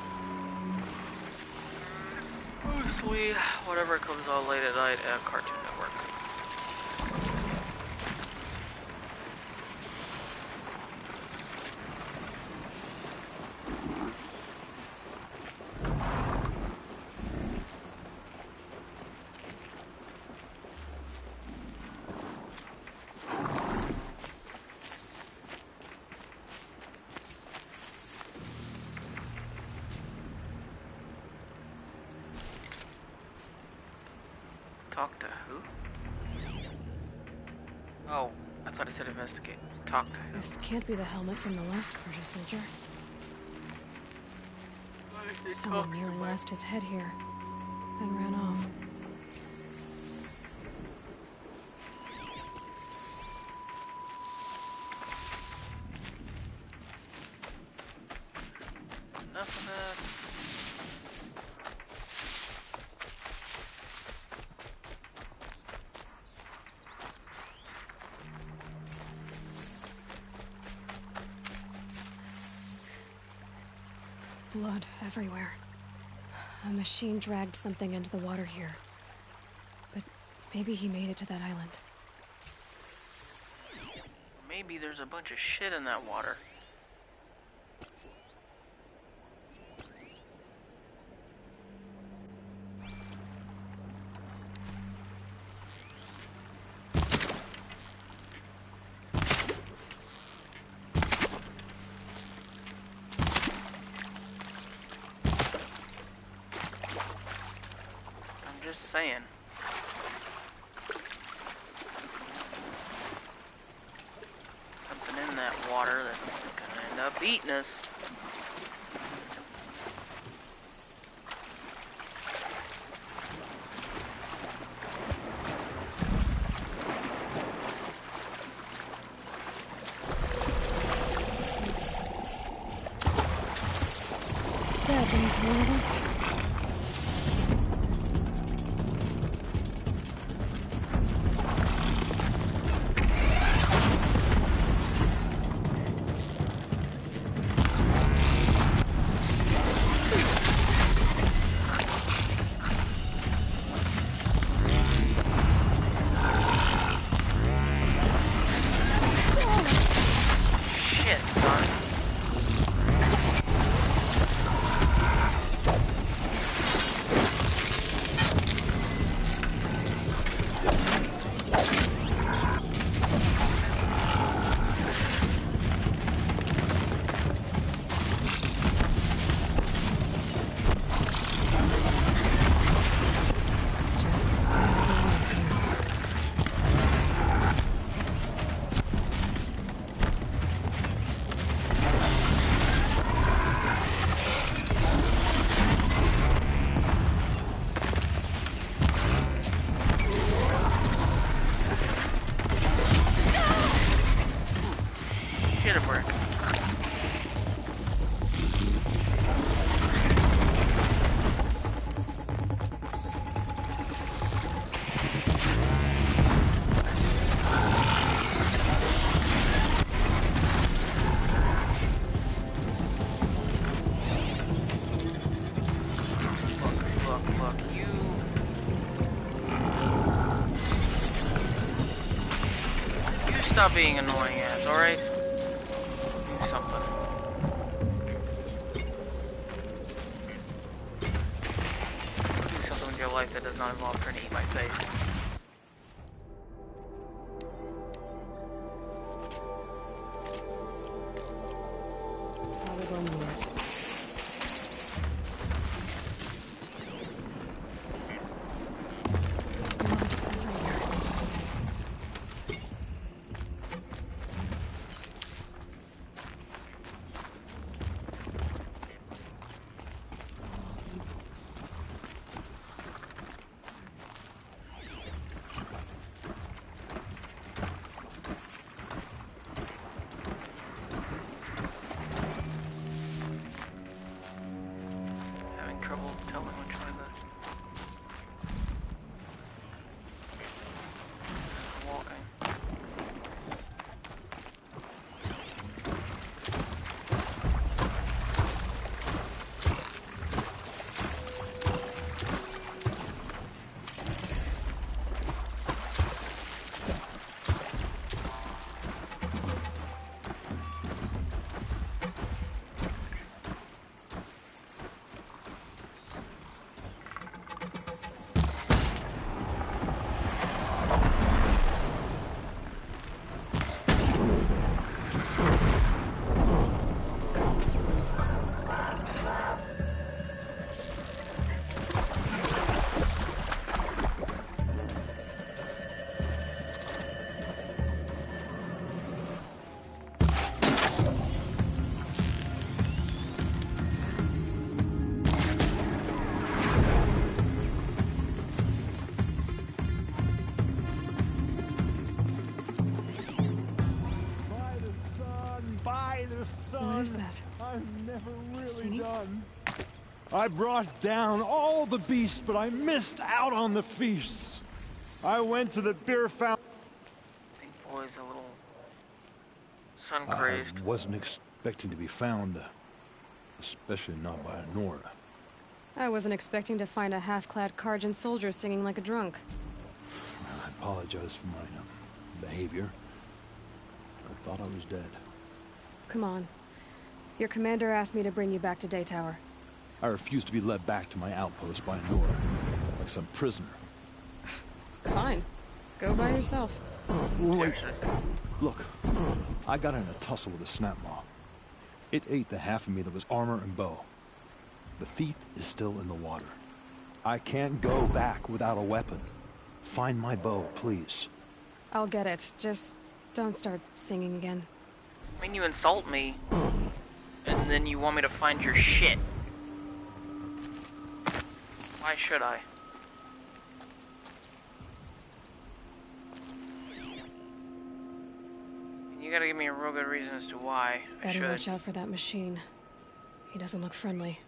A: Mostly, whatever comes on late at night at Cartoon Network. Talk to who? Oh, I thought he said investigate. Talk to who?
C: This can't be the helmet from the last Carja soldier. Someone nearly lost his head here, then ran off.
A: Enough of that.
C: Blood everywhere. A machine dragged something into the water here. But maybe he made it to that island.
A: Maybe there's a bunch of shit in that water. Just saying. Something in that water that's gonna end up eating us.
C: One of us?
A: Shit, son.
C: Just stay alive here.
A: Shit, a brick. Look, you stop being annoying ass, alright? Do something. Do something with your life that does not involve trying to eat my face.
C: Probably going to need it.
A: Having trouble telling which way the walking.
C: What is that?
L: I've never really
C: Singing?
L: done. I brought down all the beasts, but I missed out on the feasts. I went to the beer fountain.
A: I think boy's a little sun crazed.
L: I wasn't expecting to be found, especially not by Nora.
C: I wasn't expecting to find a half-clad Karjan soldier singing like a drunk.
L: I apologize for my behavior. I thought I was dead.
C: Come on. Your commander asked me to bring you back to Daytower.
L: I refused to be led back to my outpost by Nora, like some prisoner.
C: Fine. Go by yourself.
L: Wait. Look, I got in a tussle with a snap moth. It ate the half of me that was armor and bow. The thief is still in the water. I can't go back without a weapon. Find my bow, please.
C: I'll get it. Just don't start singing again.
A: I mean, you insult me, and then you want me to find your shit. Why should I? You gotta give me a real good reason as to why I
C: Better
A: should.
C: watch out for that machine. He doesn't look friendly.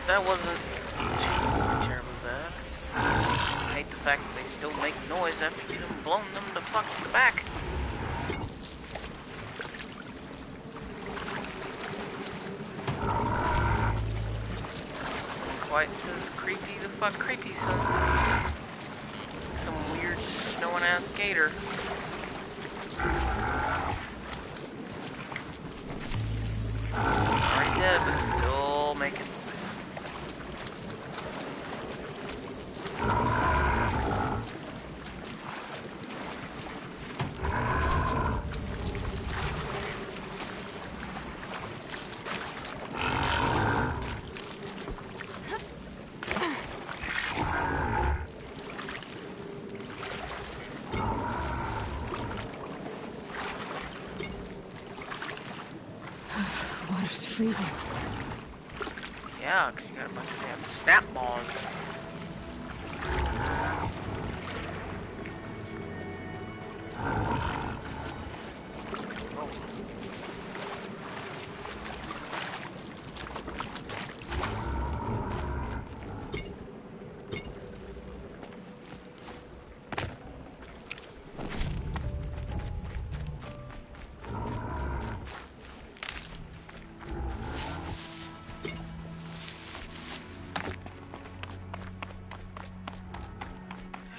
A: That wasn't too terribly bad. I hate the fact that they still make noise after you've blown them the fuck in the back. Quite as creepy the fuck creepy, son. Some weird snowing ass gator. Already dead, but still making noise.
C: Water's freezing.
A: Yeah, 'cause you got a bunch of damn snap balls.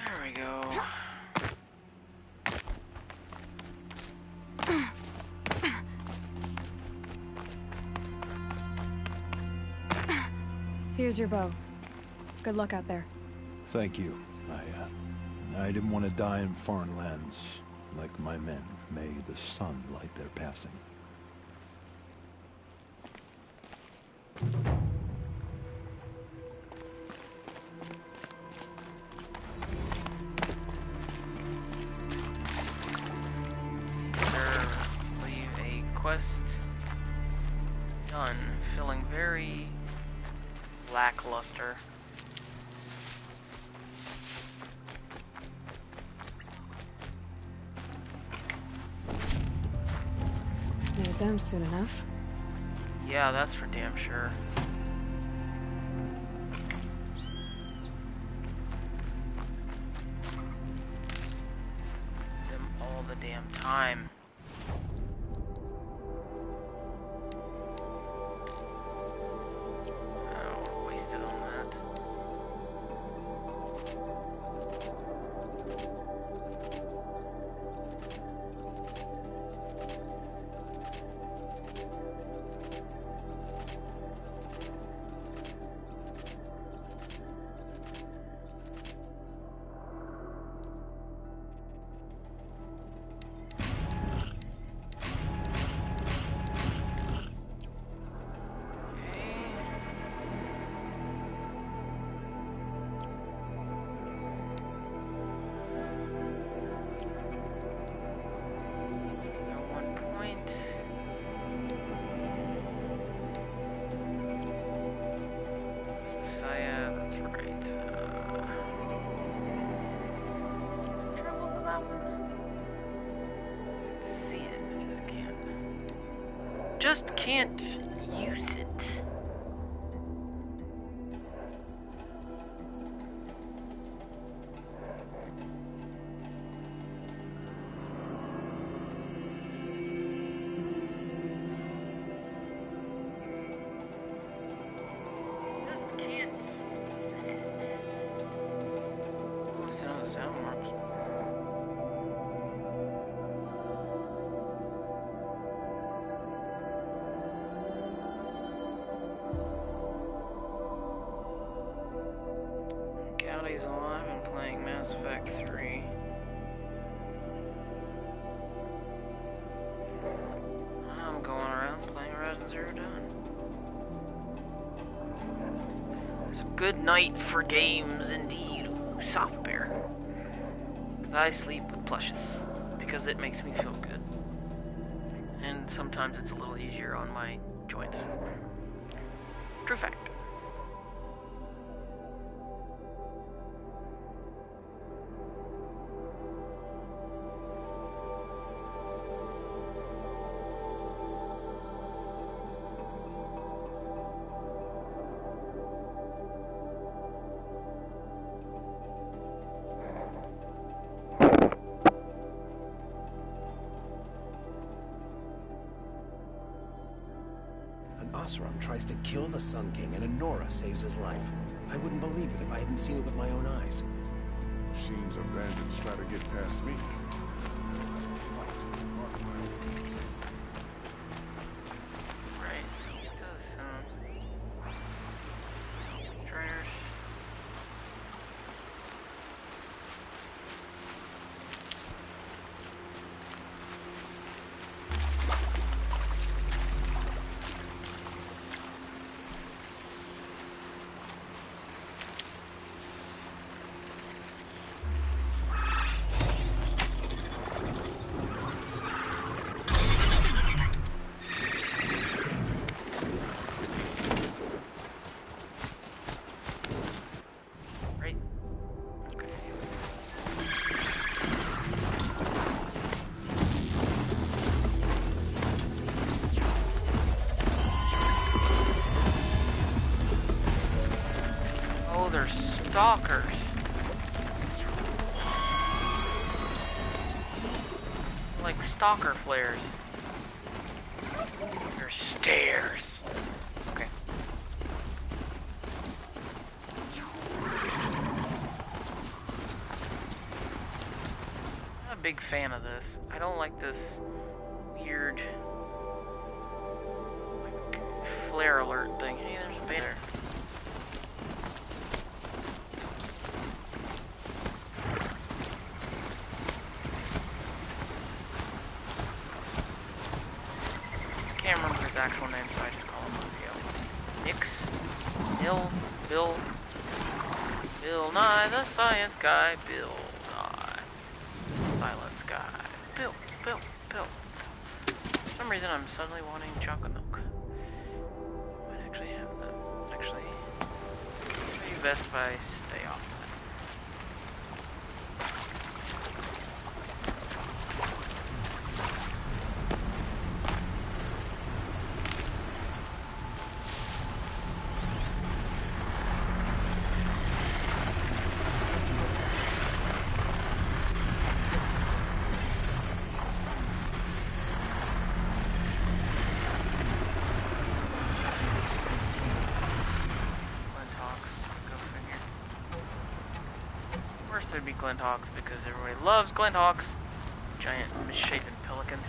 A: There we go.
C: Here's your bow. Good luck out there.
L: Thank you. I didn't want to die in foreign lands. Like my men, may the sun light their passing.
A: Sir, leave a quest done. Feeling very lackluster.
C: Need them soon enough.
A: Yeah, that's for damn sure. Them all the damn time. Oh, wasted on that. Just can't use it. Let's see how the sound works. Cowdy's alive and playing Mass Effect 3. I'm going around playing Horizon Zero Dawn. It's a good night for games indeed, soft bear. 'Cause I sleep with plushes because it makes me feel good. And sometimes it's a little easier on my joints. True fact.
E: kill the Sun King and Honora saves his life. I wouldn't believe it if I hadn't seen it with my own eyes.
M: Machines or bandits try to get past me.
A: Stalkers. Like stalker flares. Your stairs. Okay. I'm not a big fan of this. I don't like this weird like flare alert thing. Hey, there's a banner. Actual name, so I just call him Rufio. Nix, Nil, Bill Nye, the science guy, Bill Nye, silence guy, Bill. For some reason, I'm suddenly wanting chocolate milk. Might actually have that. Actually, maybe best if I stay off that. There'd be Glinthawks because everybody loves Glinthawks. Giant misshapen pelicans.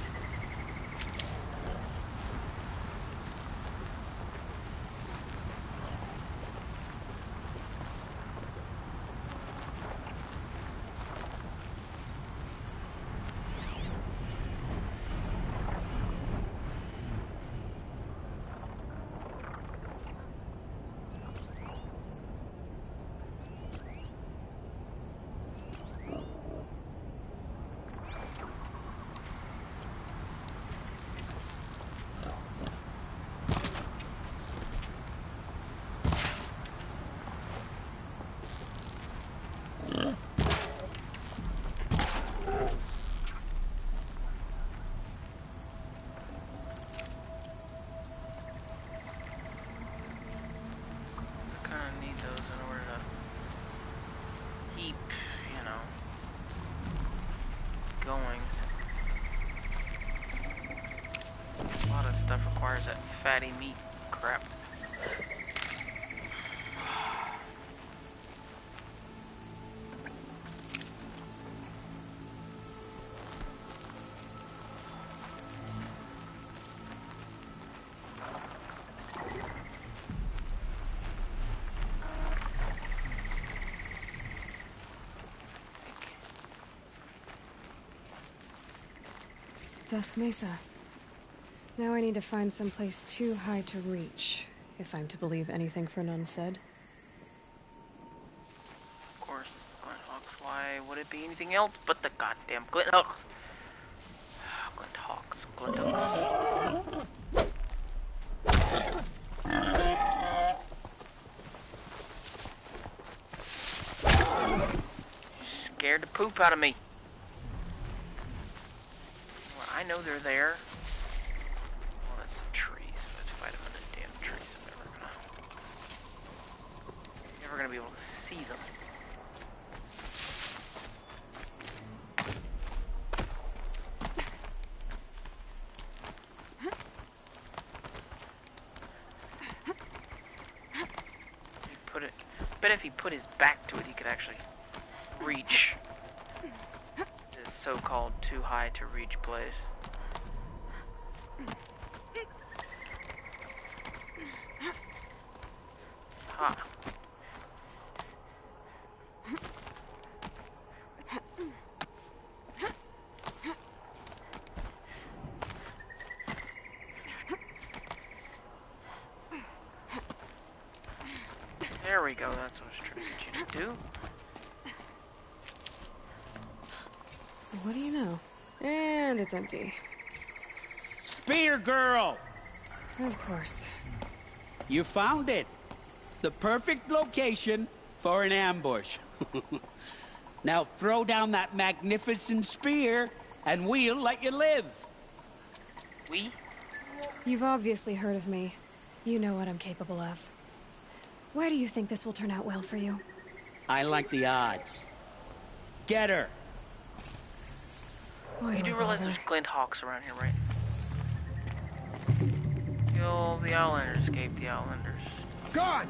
A: Stuff requires that fatty meat crap.
C: Dusk Mesa. Now I need to find someplace too high to reach, if I'm to believe anything Fernand said.
A: Of course, Glinthawks. Why would it be anything else but the goddamn Glinthawks? Glinthawks. Scared the poop out of me. Well, I know they're there. Gonna be able to see them. Bet if he put his back to it, he could actually reach this so-called too high to reach place. Ha. There we go, that's what I was trying to get you to do.
C: What do you know? And it's empty.
H: Spear girl!
C: Of course.
H: You found it. The perfect location for an ambush. Now throw down that magnificent spear, and we'll let you live.
A: We?
C: You've obviously heard of me. You know what I'm capable of. Why do you think this will turn out well for you?
H: I like the odds. Get her.
A: You do realize there's glint hawks around here, right? Kill the Outlanders, escape the Outlanders.
E: Gone!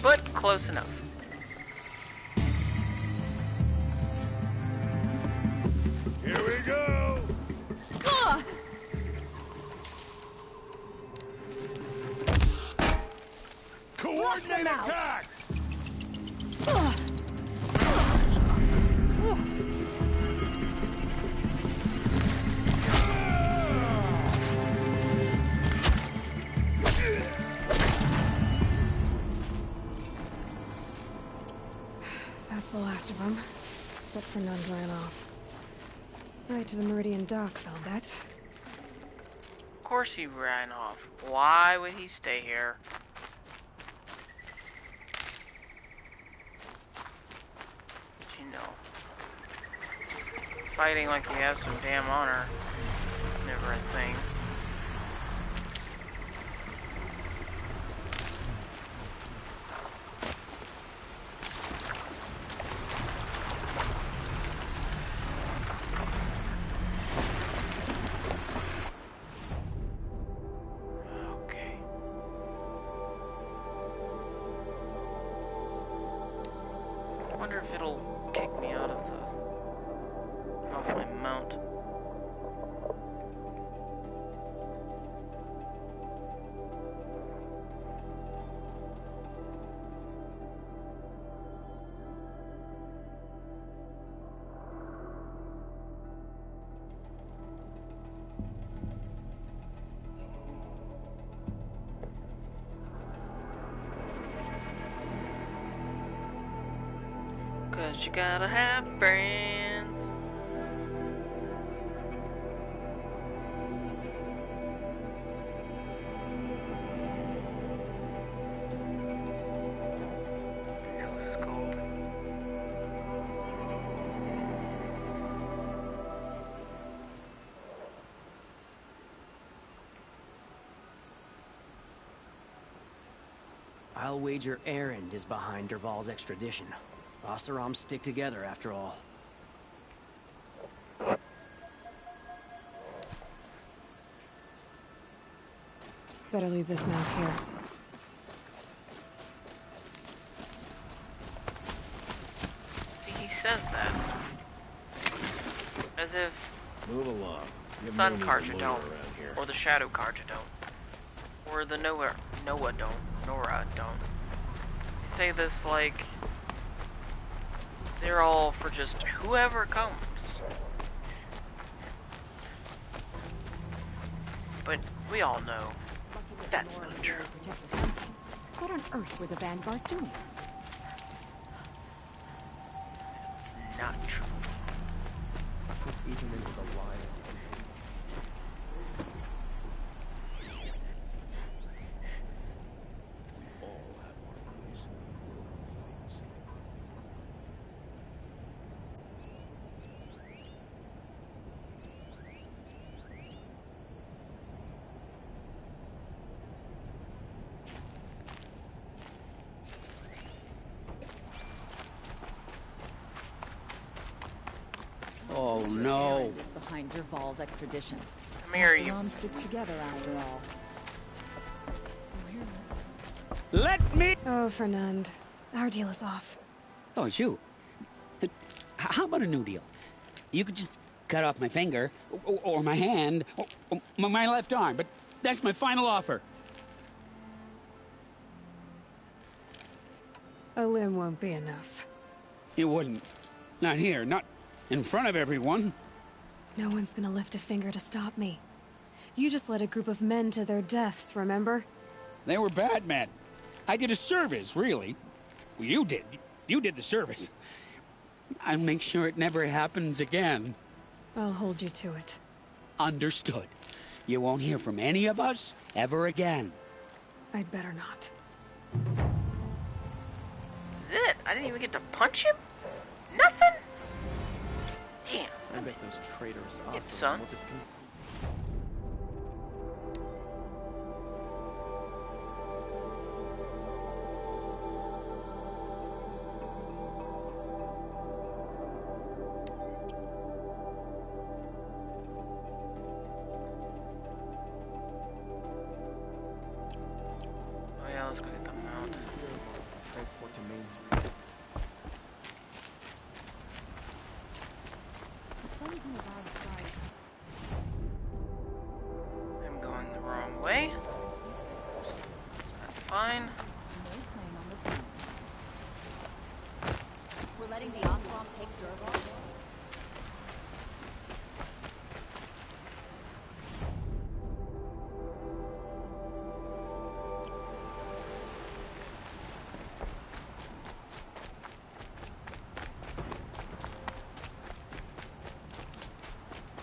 A: But close enough.
M: Here we go! Coordinate attacks!
C: That's the last of them. But Fernand ran off. Right to the Meridian docks, I'll bet.
A: Of course he ran off. Why would he stay here? But you know. Fighting like you have some damn honor. Never a thing. I wonder if it'll kick me out of off my mount. Cause you gotta have friends. Nose is cold.
B: I'll wager Erend is behind Derval's extradition. Osirams stick together after all.
C: Better leave this mount here.
A: See, he says that. As if
E: Move along.
A: Sun Karja don't. Or the Shadow Karja don't. Or the Noah don't. Nora don't. They say this like they're all for just whoever comes. But we all know that's not true.
K: What on earth were the Vanguard doing?
A: It's not true.
E: What's even in his alliance?
H: Oh, no.
K: Is behind Derval's extradition.
A: Come here, you.
K: Moms stick together after all.
H: Let me...
C: Oh, Fernand. Our deal is off.
H: Oh, it's you. How about a new deal? You could just cut off my finger, or my hand, or my left arm, but that's my final offer.
C: A limb won't be enough.
H: It wouldn't. Not here, not in front of everyone.
C: No one's gonna lift a finger to stop me. You just led a group of men to their deaths, remember?
H: They were bad men. I did a service, really. Well, you did. You did the service. I'll make sure it never happens again.
C: I'll hold you to it.
H: Understood. You won't hear from any of us ever again.
C: I'd better not.
A: Is it? I didn't even get to punch him? Nothing? Damn.
I: I bet those traitors
A: Get son.
I: will just
A: Oh yeah, let's go get them out.
I: transport to Main Street.
A: I'm going the wrong way. That's fine.
K: We're letting the Oswald take Derval?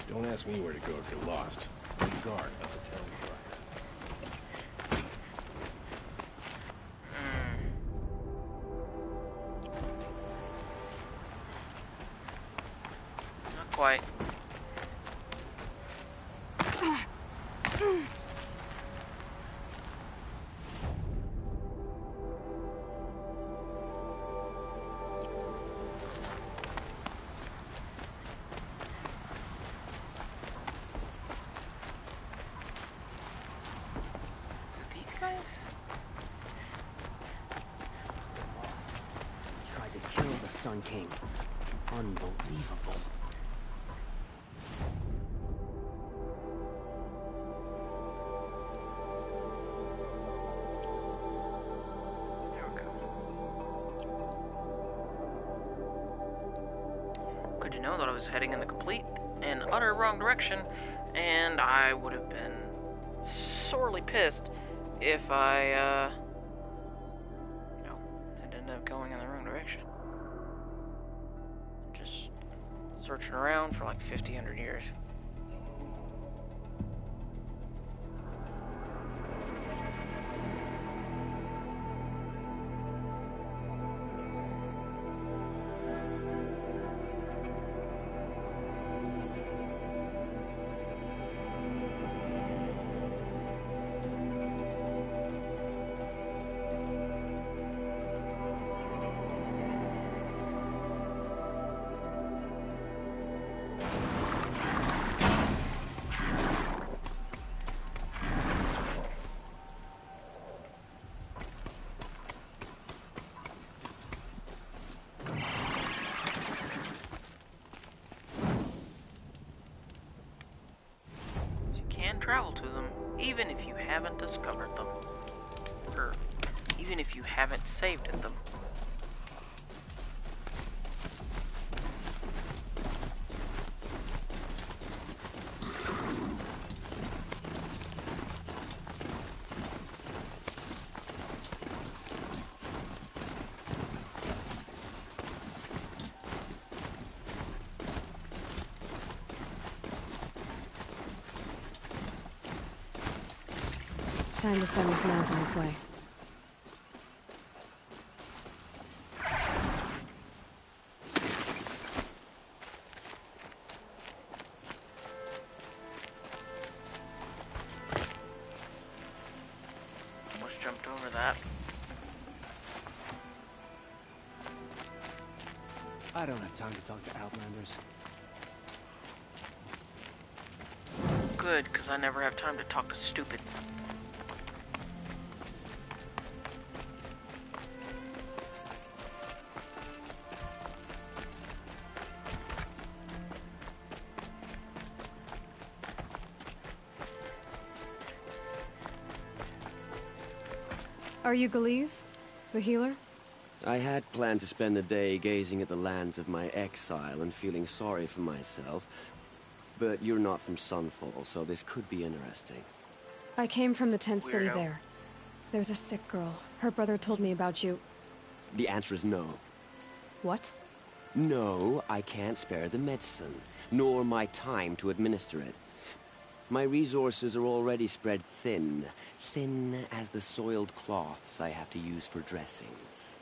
E: Don't ask me where to go if you're lost. I'm the guard of the town crier.
A: Not quite. These guys?
B: Tried to kill the Sun King. Unbelievable.
A: There we go. Good to know that I was heading in the complete and utter wrong direction, and I would have been sorely pissed if I, had ended up going in the wrong direction. Just searching around for like 50, 100 years. Travel to them, even if you haven't discovered them, or even if you haven't saved at them.
C: Time to send this mount on its way.
A: Almost jumped over that.
B: I don't have time to talk to Outlanders.
A: good, because I never have time to talk to stupid.
C: Are you Galeev? The healer?
N: I had planned to spend the day gazing at the lands of my exile and feeling sorry for myself. But you're not from Sunfall, so this could be interesting.
C: I came from the tent city
A: Weirdo.
C: there. There's a sick girl. Her brother told me about you.
N: The answer is no.
C: What?
N: No, I can't spare the medicine, nor my time to administer it. My resources are already spread thin. Thin as the soiled cloths I have to use for dressings.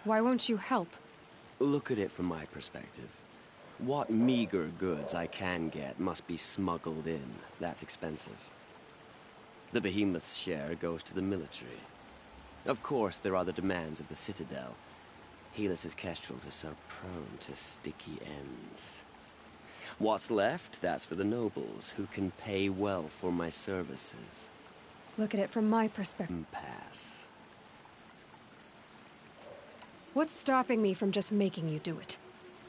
C: Why won't you help?
N: Look at it from my perspective. What meager goods I can get must be smuggled in. That's expensive. The behemoth's share goes to the military. Of course, there are the demands of the Citadel. Helis's kestrels are so prone to sticky ends. What's left, that's for the nobles, who can pay well for my services.
C: Look at it from my perspective.
N: Pass.
C: What's stopping me from just making you do it?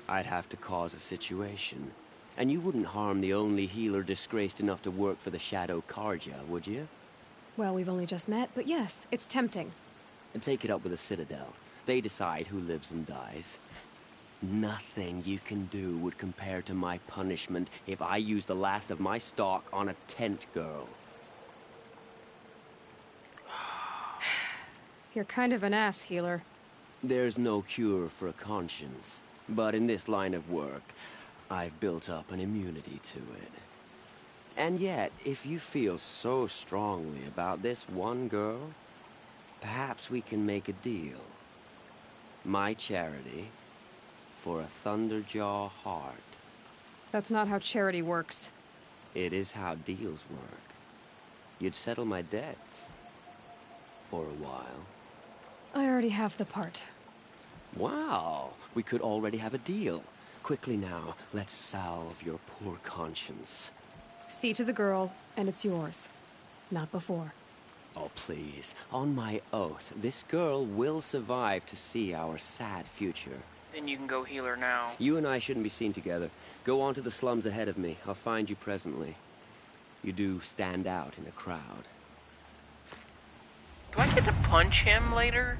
N: I'd have to cause a situation. And you wouldn't harm the only healer disgraced enough to work for the Shadow Karja, would you?
C: Well, we've only just met, but yes, it's tempting.
N: And take it up with the Citadel. They decide who lives and dies. Nothing you can do would compare to my punishment if I used the last of my stock on a tent girl.
C: You're kind of an ass, healer.
N: There's no cure for a conscience, but in this line of work, I've built up an immunity to it. And yet, if you feel so strongly about this one girl, perhaps we can make a deal. My charity for a Thunderjaw heart.
C: That's not how charity works.
N: It is how deals work. You'd settle my debts. For a while.
C: I already have the part.
N: Wow, we could already have a deal. Quickly now, let's salve your poor conscience.
C: See to the girl, and it's yours. Not before.
N: Oh, please. On my oath, this girl will survive to see our sad future.
A: Then you can go heal her now.
N: You and I shouldn't be seen together. Go on to the slums ahead of me. I'll find you presently. You do stand out in a crowd.
A: Do I get to punch him later?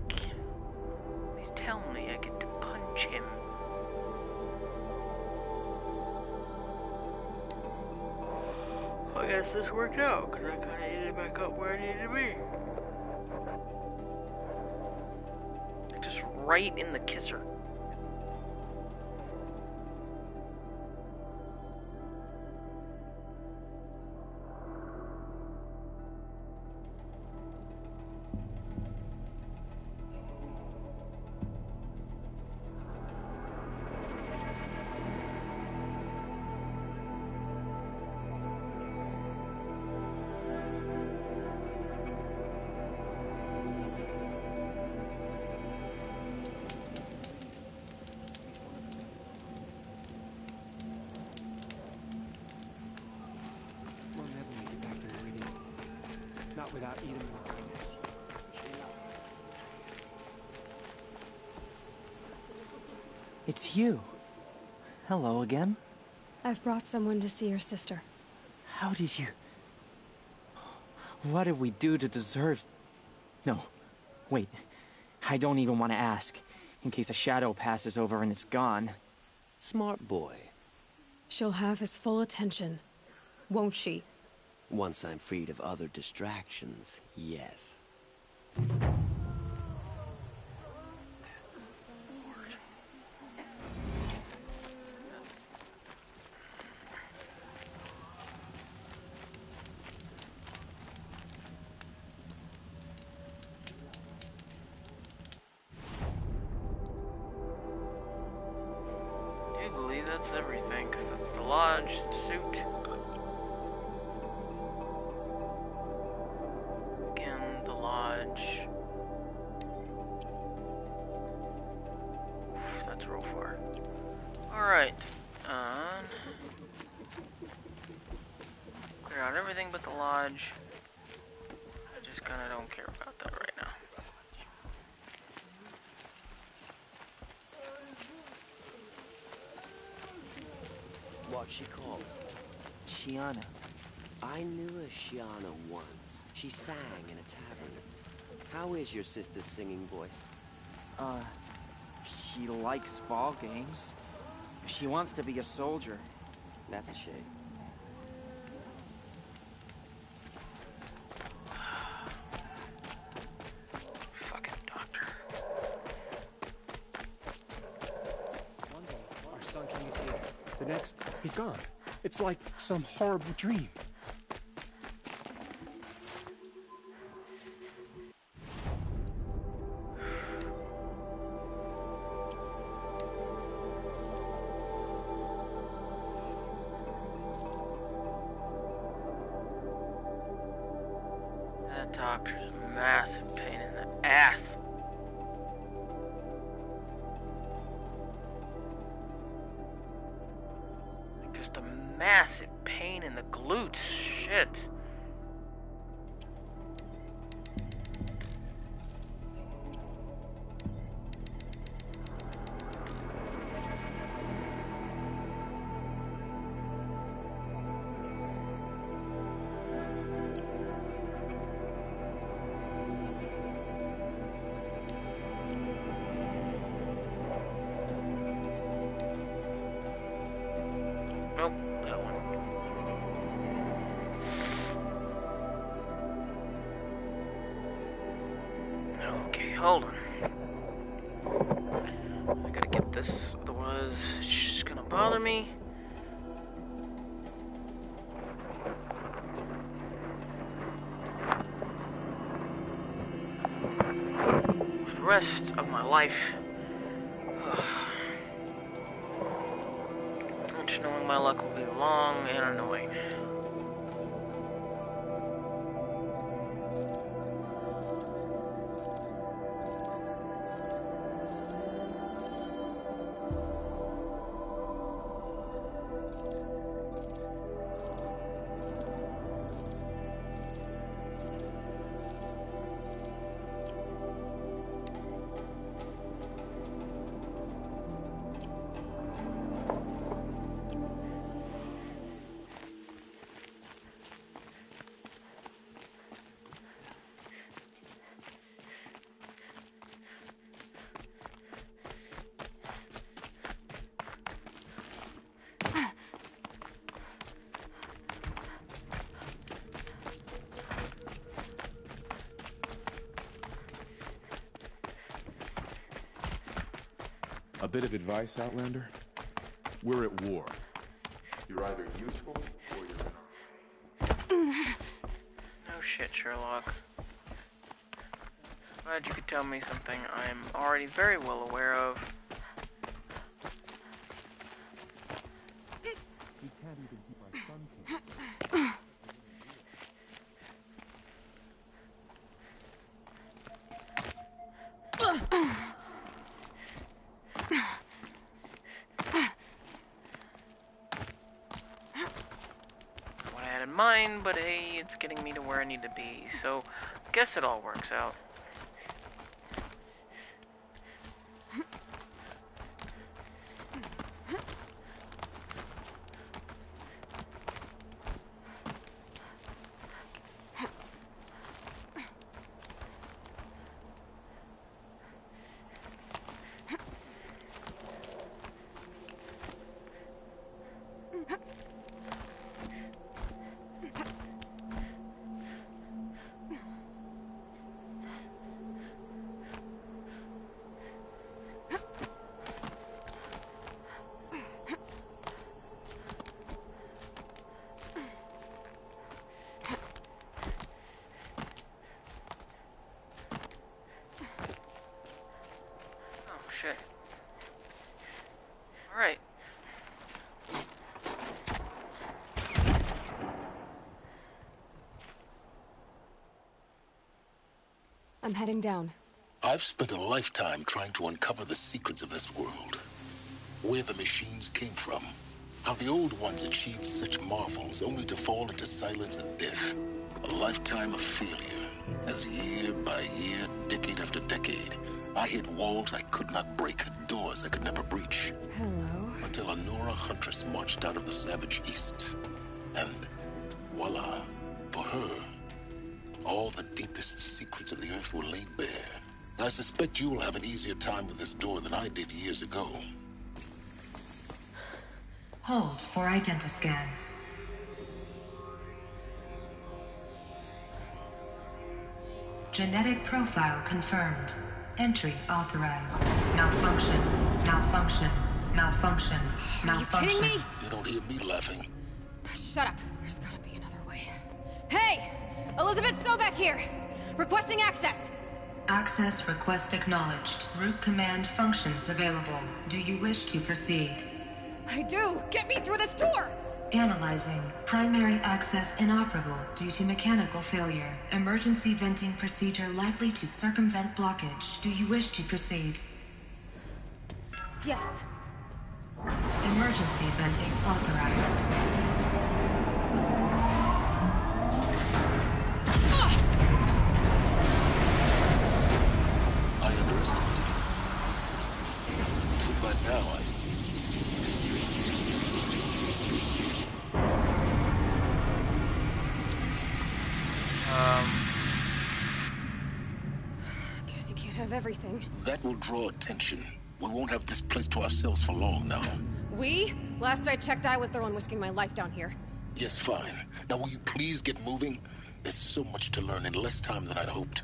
A: Please tell me I get to punch him. I guess this worked out, because I kind of ended back up where I needed to be. Just right in the kisser.
B: Not without eating my things.
O: It's you. Hello again.
C: I've brought someone to see your sister.
O: How did you... What did we do to deserve... No. Wait. I don't even want to ask. In case a shadow passes over and it's gone.
N: Smart boy.
C: She'll have his full attention. Won't she?
N: Once I'm freed of other distractions, yes.
A: Do you believe that's everything? Because that's the lodge, the suit. Again, the lodge. Alright. Clear out everything but the lodge. I just kinda don't care about that right now.
N: What's she called?
O: Shiana.
N: I knew a Shiana once. She sang in a tavern. How is your sister's singing voice?
O: She likes ball games. She wants to be a soldier.
N: That's a shame.
A: Fucking doctor.
P: One day, our son King's here. The next, he's gone. It's like some horrible dream.
A: That doctor's a massive pain in the ass. Like just a massive pain in the glutes. Shit. Nope, that one. Okay, hold on. I gotta get this, otherwise it's just gonna bother me. For the rest of my life. Just knowing my luck will be long and annoying.
M: A bit of advice, Outlander? We're at war. You're either useful or you're not.
A: No shit, Sherlock. Glad you could tell me something I'm already very well aware of.
M: We can't even keep our son safe.
A: What I had in mind, but hey, it's getting me to where I need to be, so I guess it all works out. Shit. Alright.
C: I'm heading down.
Q: I've spent a lifetime trying to uncover the secrets of this world. where the machines came from. How the old ones achieved such marvels only to fall into silence and death. A lifetime of failure, as year by year, decade after decade, I hit walls I could not break, doors I could never breach.
C: Hello.
Q: Until a Nora huntress marched out of the savage east. And voila, for her, all the deepest secrets of the earth were laid bare. I suspect you will have an easier time with this door than I did years ago.
R: Hold for identiscan. Genetic profile confirmed. Entry authorized. Malfunction. Malfunction. Malfunction. Malfunction.
J: Are you kidding me?
Q: You don't hear me laughing.
J: Shut up. There's gotta be another way. Hey! Elizabeth Sobeck here! Requesting access!
R: Access request acknowledged. Root command functions available. Do you wish to proceed?
J: I do! Get me through this door!
R: Analyzing. Primary access inoperable due to mechanical failure. Emergency venting procedure likely to circumvent blockage. Do you wish to proceed?
J: Yes.
R: Emergency venting authorized.
Q: I underestimated you. So by now
J: Guess you can't have everything.
Q: that will draw attention. We won't have this place to ourselves for long now.
J: We? Last I checked, I was the one risking my life down here.
Q: Yes, fine. Now will you please get moving? There's so much to learn in less time than I'd hoped.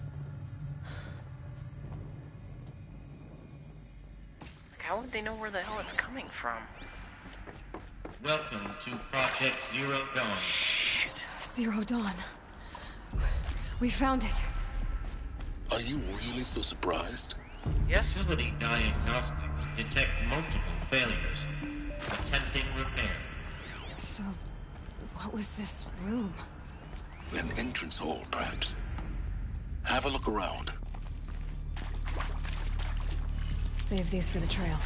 A: How would they know where the hell it's coming from?
S: Welcome to Project Zero Dawn.
C: Zero Dawn. We found it.
Q: Are you really so surprised?
A: Yes.
S: Facility diagnostics detect multiple failures. Attempting repair.
C: So, what was this room?
Q: An entrance hall, perhaps. Have a look around.
C: Save these for the trail.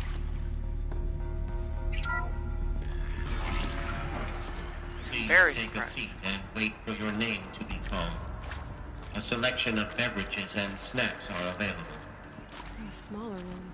S: Please
A: Very
S: take
A: surprised.
S: a seat and wait for your name to be called. A selection of beverages and snacks are available.
C: A smaller room.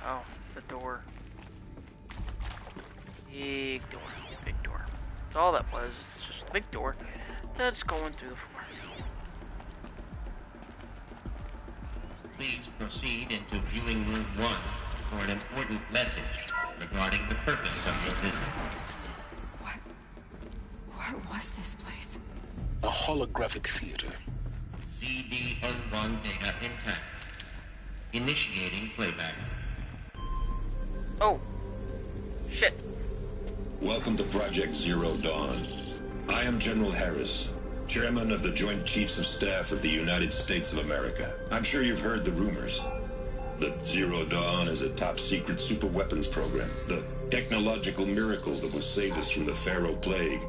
A: Oh, it's the door. Big door. Big door. That's all that was. It's just a big door that's going through the floor.
S: Please proceed into viewing room 1 for an important message regarding the purpose of your visit.
C: What was this place?
Q: A holographic theater.
S: CD01 data intact. Initiating playback.
A: Oh. Shit.
T: Welcome to Project Zero Dawn. I am General Harris, Chairman of the Joint Chiefs of Staff of the United States of America. I'm sure you've heard the rumors. That Zero Dawn is a top-secret super-weapons program. The technological miracle that will save us from the Pharaoh Plague,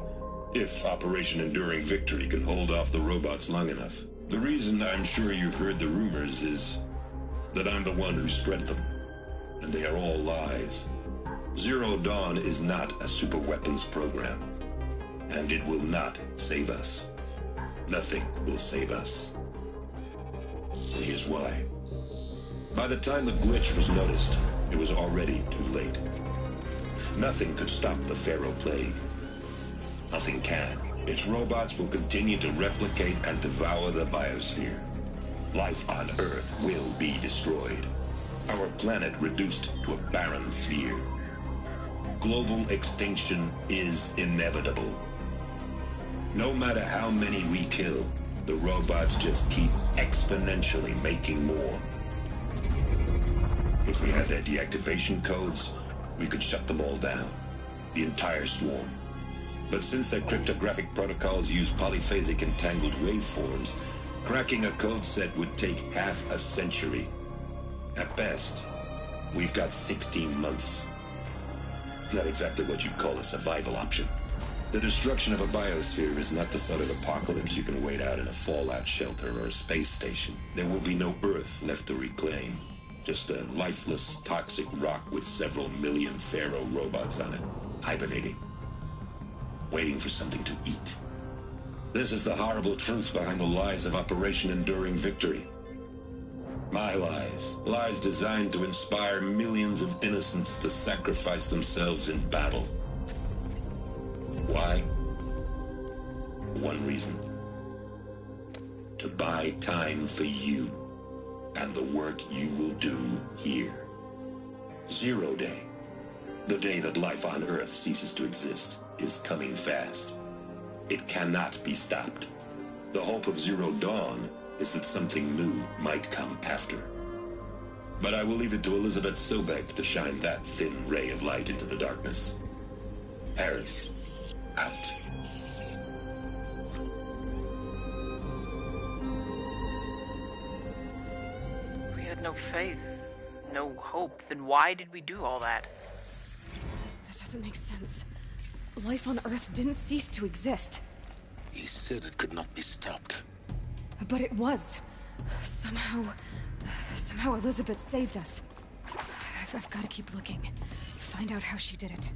T: if Operation Enduring Victory can hold off the robots long enough. The reason I'm sure you've heard the rumors is that I'm the one who spread them. And they are all lies. Zero Dawn is not a super-weapons program. And it will not save us. Nothing will save us. Here's why. By the time the glitch was noticed, it was already too late. Nothing could stop the Pharaoh Plague. Nothing can. Its robots will continue to replicate and devour the biosphere. Life on Earth will be destroyed. Our planet reduced to a barren sphere. Global extinction is inevitable. No matter how many we kill, the robots just keep exponentially making more. If we had their deactivation codes, we could shut them all down. The entire swarm. But since their cryptographic protocols use polyphasic entangled waveforms, cracking a code set would take half a century. At best, we've got 16 months. Not exactly what you'd call a survival option. The destruction of a biosphere is not the sort of apocalypse you can wait out in a fallout shelter or a space station. There will be no Earth left to reclaim. Just a lifeless, toxic rock with several million Pharaoh robots on it, hibernating, waiting for something to eat. This is the horrible truth behind the lies of Operation Enduring Victory. My lies. Lies designed to inspire millions of innocents to sacrifice themselves in battle. Why? One reason. To buy time for you and the work you will do here. 0 Day, the day that life on Earth ceases to exist, is coming fast. It cannot be stopped. The hope of Zero Dawn is that something new might come after. But I will leave it to Elizabeth Sobek to shine that thin ray of light into the darkness. Harris, out.
A: We had no faith, no hope. Then why did we do all that?
C: That doesn't make sense. Life on Earth didn't cease to exist.
Q: He said it could not be stopped.
C: But it was. Somehow Elizabeth saved us. I've got to keep looking. Find out how she did it.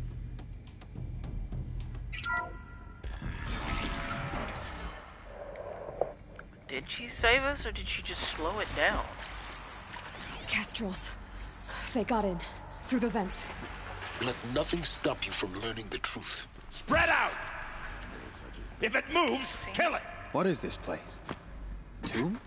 A: Did she save us, or did she just slow it down?
C: Kestrels. They got in. Through the vents.
Q: Let nothing stop you from learning the truth.
U: Spread out! If it moves, kill it!
G: What is this place? Tomb?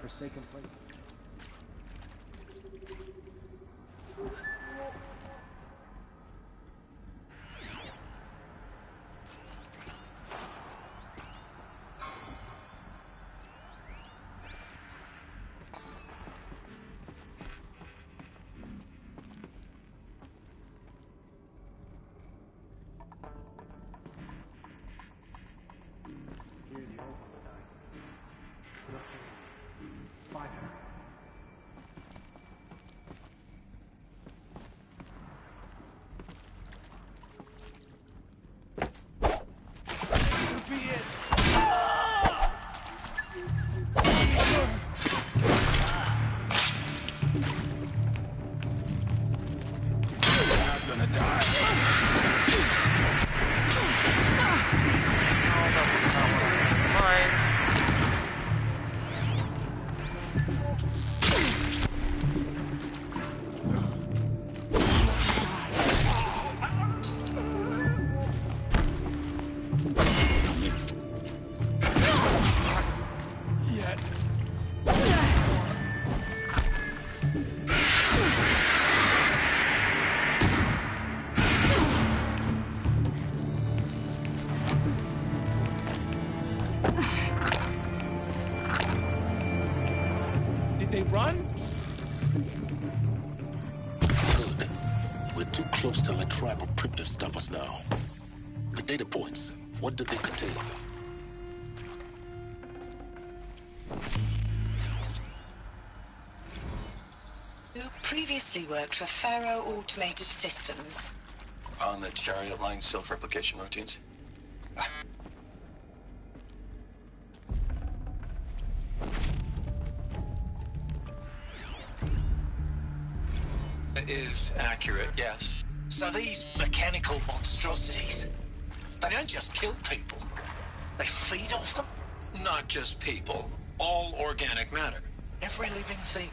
P: Forsaken place.
Q: Close to let tribal primitives stop us now. The data points, what did they contain?
V: You previously worked for Pharaoh Automated Systems.
W: On the chariot line self-replication routines? Is accurate, yes.
D: So these mechanical monstrosities, they don't just kill people. They feed off them?
W: Not just people. All organic matter.
D: Every living thing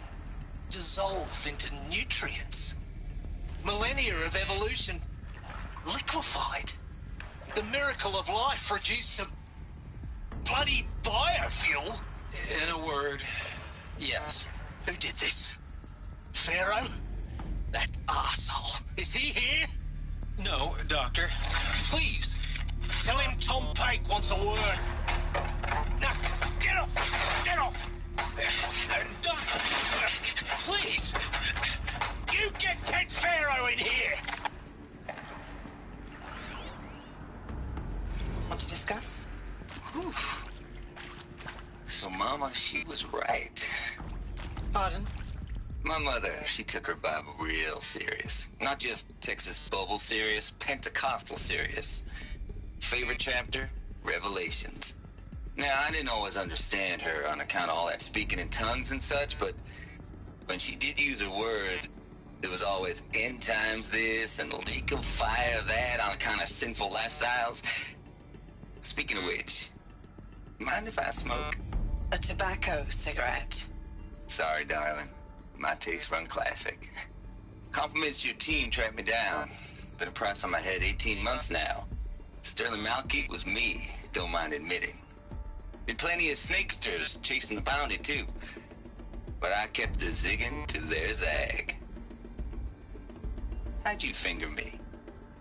D: dissolved into nutrients. Millennia of evolution liquefied. The miracle of life reduced some bloody biofuel.
W: In a word, yes.
D: Who did this? Pharaoh? That arsehole. Is he here?
W: No, Doctor.
D: Please, tell him Tom Pike wants a word. Now, get off! Get off! Doctor, please! You get Ted Pharaoh in here!
V: Want to discuss?
W: Whew. So, Mama, she was right.
D: Pardon?
W: My mother, she took her Bible real serious. Not just Texas Bible serious, Pentecostal serious. Favorite chapter? Revelations. Now, I didn't always understand her on account of all that speaking in tongues and such, but when she did use her words, it was always end times this and lake of fire that on account of sinful lifestyles. Speaking of which, mind if I smoke?
V: A tobacco cigarette.
W: Sorry, darling. My taste run classic. Compliments to your team tracked me down. Been a price on my head 18 months now. Sterling Malkeith was me, don't mind admitting. Been plenty of snakesters chasing the bounty, too. But I kept the zigging to their zag. How'd you finger me?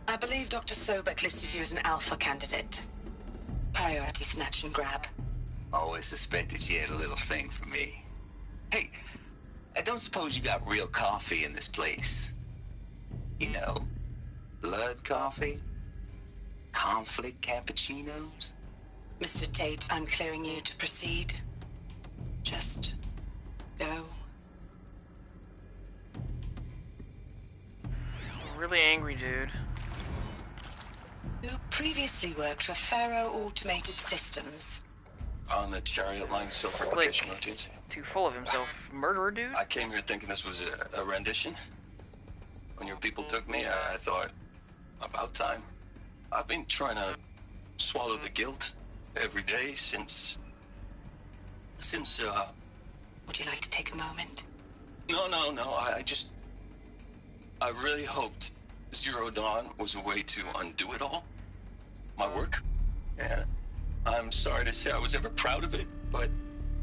V: I believe Dr. Sobek listed you as an alpha candidate. Priority snatch and grab.
W: Always suspected she had a little thing for me. Hey, I don't suppose you got real coffee in this place. You know, blood coffee? Conflict cappuccinos?
V: Mr. Tate, I'm clearing you to proceed. Just go.
A: Really angry, dude.
V: You previously worked for Faro Automated Systems.
W: On the chariot line self-replication routines.
A: Too full of himself. Murderer, dude?
W: I came here thinking this was a rendition. When your people took me, I thought, about time. I've been trying to swallow the guilt every day since...
V: Would you like to take a moment?
W: No, I really hoped Zero Dawn was a way to undo it all. My work. And I'm sorry to say I was ever proud of it, but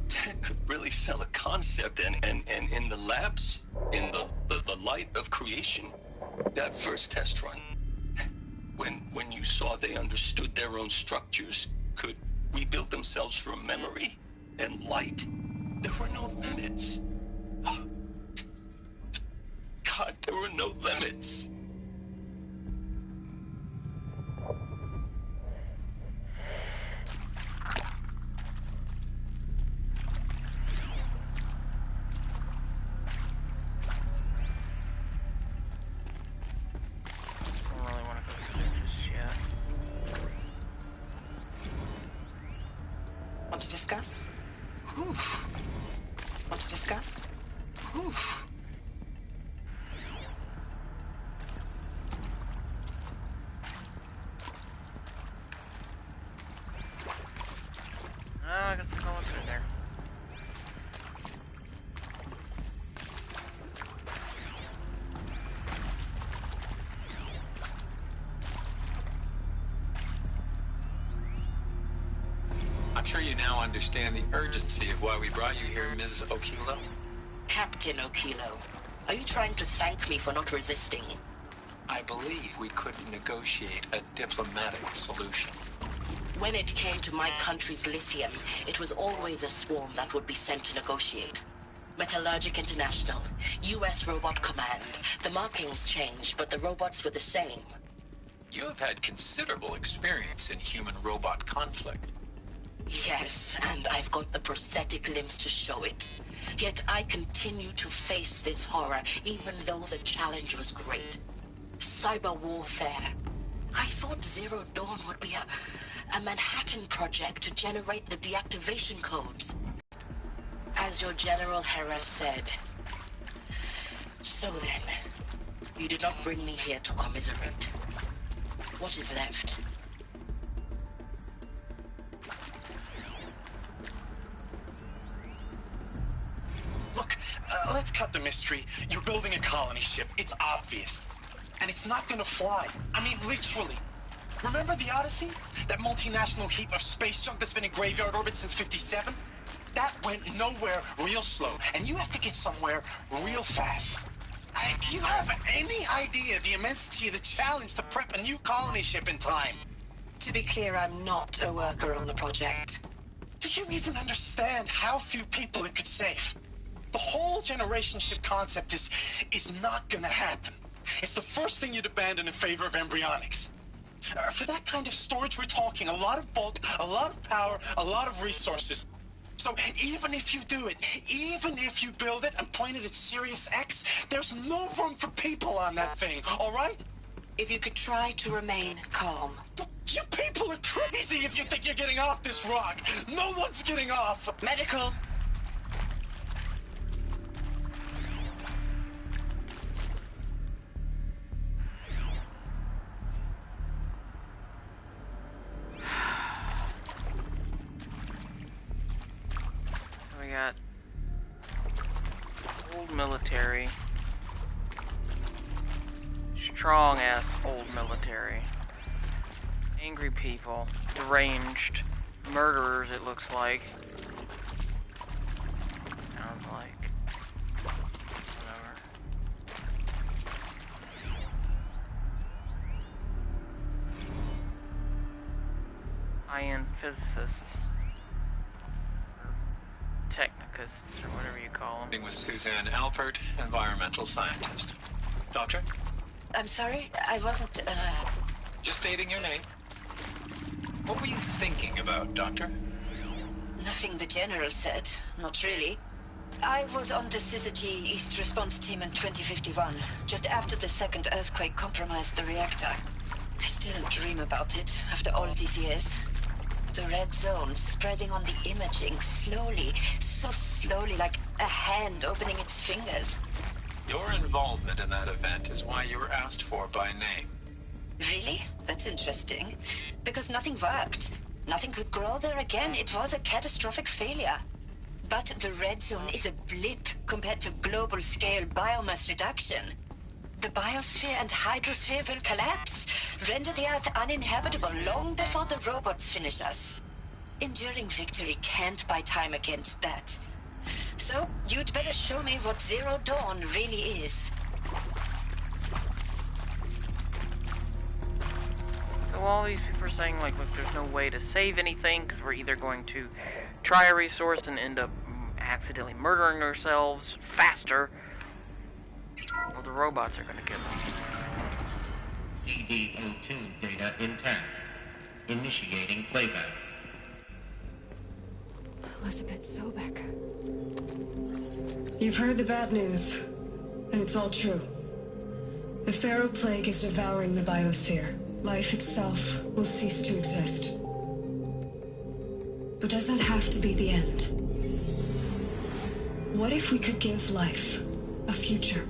W: Ted could really sell a concept, and in the labs, in the light of creation, that first test run, when you saw they understood their own structures, could rebuild themselves from memory and light, there were no limits. God, there were no limits.
V: Want to discuss? Want to discuss?
A: I guess I'll call it through there.
F: I'm sure you now understand the urgency of why we brought you here, Ms. Okilo.
V: Captain Okilo, are you trying to thank me for not resisting?
F: I believe we couldn't negotiate a diplomatic solution.
V: When it came to my country's lithium, it was always a swarm that would be sent to negotiate. Metallurgic International, U.S. Robot Command. The markings changed, but the robots were the same.
F: You have had considerable experience in human-robot conflict.
V: Yes, and I've got the prosthetic limbs to show it. Yet I continue to face this horror, even though the challenge was great. Cyber warfare. I thought Zero Dawn would be a Manhattan project to generate the deactivation codes. As your General Hera said. So then, You did not bring me here to commiserate. What is left?
D: Look, let's cut the mystery. You're building a colony ship. It's obvious. And it's not gonna fly. I mean, literally. Remember the Odyssey? That multinational heap of space junk that's been in graveyard orbit since '57? That went nowhere real slow. And you have to get somewhere real fast. Do you have any idea the immensity of the challenge to prep a new colony ship in time?
V: To be clear, I'm not a worker on the project.
D: Do you even understand how few people it could save? The whole generation ship concept is not gonna happen. It's the first thing you'd abandon in favor of embryonics. For that kind of storage, we're talking a lot of bulk, a lot of power, a lot of resources. So even if you do it, even if you build it and point it at Sirius X, there's no room for people on that thing, all right?
V: If you could try to remain calm.
D: You people are crazy if you think you're getting off this rock. No one's getting off.
V: Medical.
A: We got old military. Strong ass old military. Angry people. Deranged. Murderers, it looks like. Sounds like. Whatever. High-end physicists. Technicists, or whatever you call them.
F: With Suzanne Alpert, environmental scientist. Doctor?
V: I'm sorry, I wasn't,
F: Just stating your name. What were you thinking about, Doctor?
V: Nothing the General said. Not really. I was on the Syzygy East Response Team in 2051, just after the second earthquake compromised the reactor. I still dream about it, after all these years. The red zone spreading on the imaging, slowly, so slowly, like a hand opening its fingers.
F: Your involvement in that event is why you were asked for by name.
V: Really? That's interesting. Because nothing worked. Nothing could grow there again. It was a catastrophic failure. But the red zone is a blip compared to global-scale biomass reduction. The biosphere and hydrosphere will collapse, render the Earth uninhabitable long before the robots finish us. Enduring victory can't buy time against that. So, you'd better show me what Zero Dawn really is.
A: So all these people are saying, like, look, there's no way to save anything, because we're either going to try a resource and end up accidentally murdering ourselves faster, or the robots are going to get us.
S: CD02 data intact. Initiating playback.
C: Elizabeth Sobek. You've heard the bad news, and it's all true. The Pharaoh Plague is devouring the biosphere. Life itself will cease to exist. But does that have to be the end? What if we could give life a future?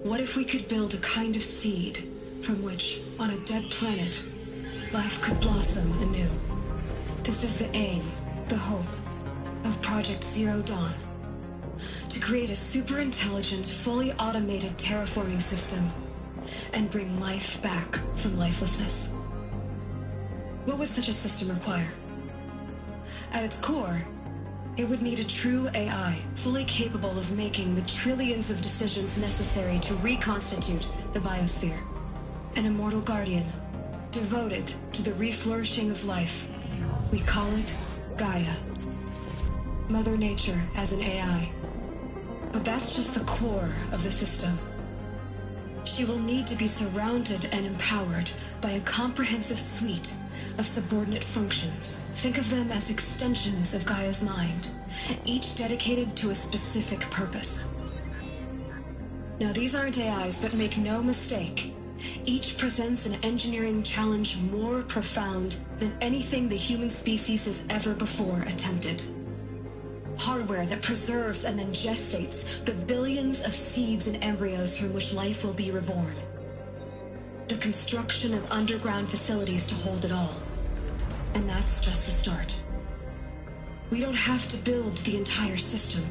C: What if we could build a kind of seed from which, on a dead planet, life could blossom anew? This is the aim, the hope, of Project Zero Dawn. To create a super-intelligent, fully automated terraforming system and bring life back from lifelessness. What would such a system require? At its core, it would need a true AI, fully capable of making the trillions of decisions necessary to reconstitute the biosphere. An immortal guardian, devoted to the reflourishing of life. We call it Gaia. Mother Nature as an AI. But that's just the core of the system. She will need to be surrounded and empowered by a comprehensive suite of subordinate functions. Think of them as extensions of Gaia's mind, each dedicated to a specific purpose. Now, these aren't AIs, but make no mistake, each presents an engineering challenge more profound than anything the human species has ever before attempted. Hardware that preserves and then gestates the billions of seeds and embryos from which life will be reborn. The construction of underground facilities to hold it all. And that's just the start. We don't have to build the entire system.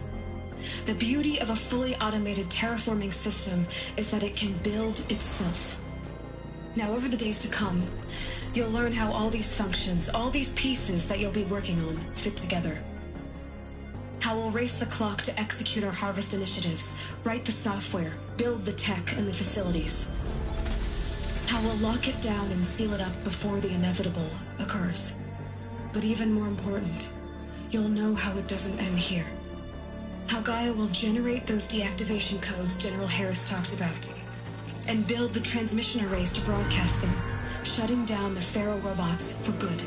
C: The beauty of a fully automated terraforming system is that it can build itself. Now, over the days to come, you'll learn how all these functions, all these pieces that you'll be working on, fit together. How we'll race the clock to execute our harvest initiatives, write the software, build the tech and the facilities. How we'll lock it down and seal it up before the inevitable occurs. But even more important, you'll know how it doesn't end here. How Gaia will generate those deactivation codes General Harris talked about, and build the transmission arrays to broadcast them, shutting down the Pharaoh robots for good.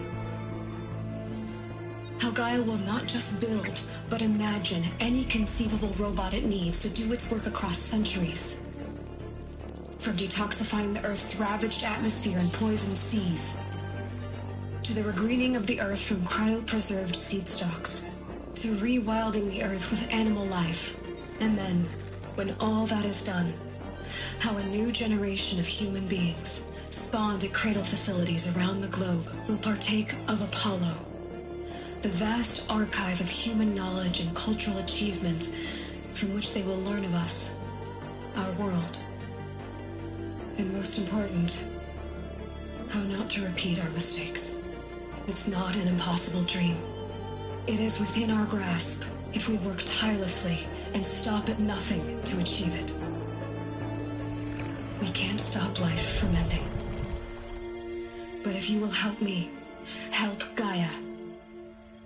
C: How Gaia will not just build, but imagine any conceivable robot it needs to do its work across centuries. From detoxifying the Earth's ravaged atmosphere and poisoned seas, to the regreening of the Earth from cryopreserved seed stalks, to rewilding the Earth with animal life. And then, when all that is done, how a new generation of human beings, spawned at cradle facilities around the globe, will partake of Apollo, the vast archive of human knowledge and cultural achievement from which they will learn of us, our world. And most important, how not to repeat our mistakes. It's not an impossible dream. It is within our grasp if we work tirelessly and stop at nothing to achieve it. We can't stop life from ending. But if you will help me, help Gaia,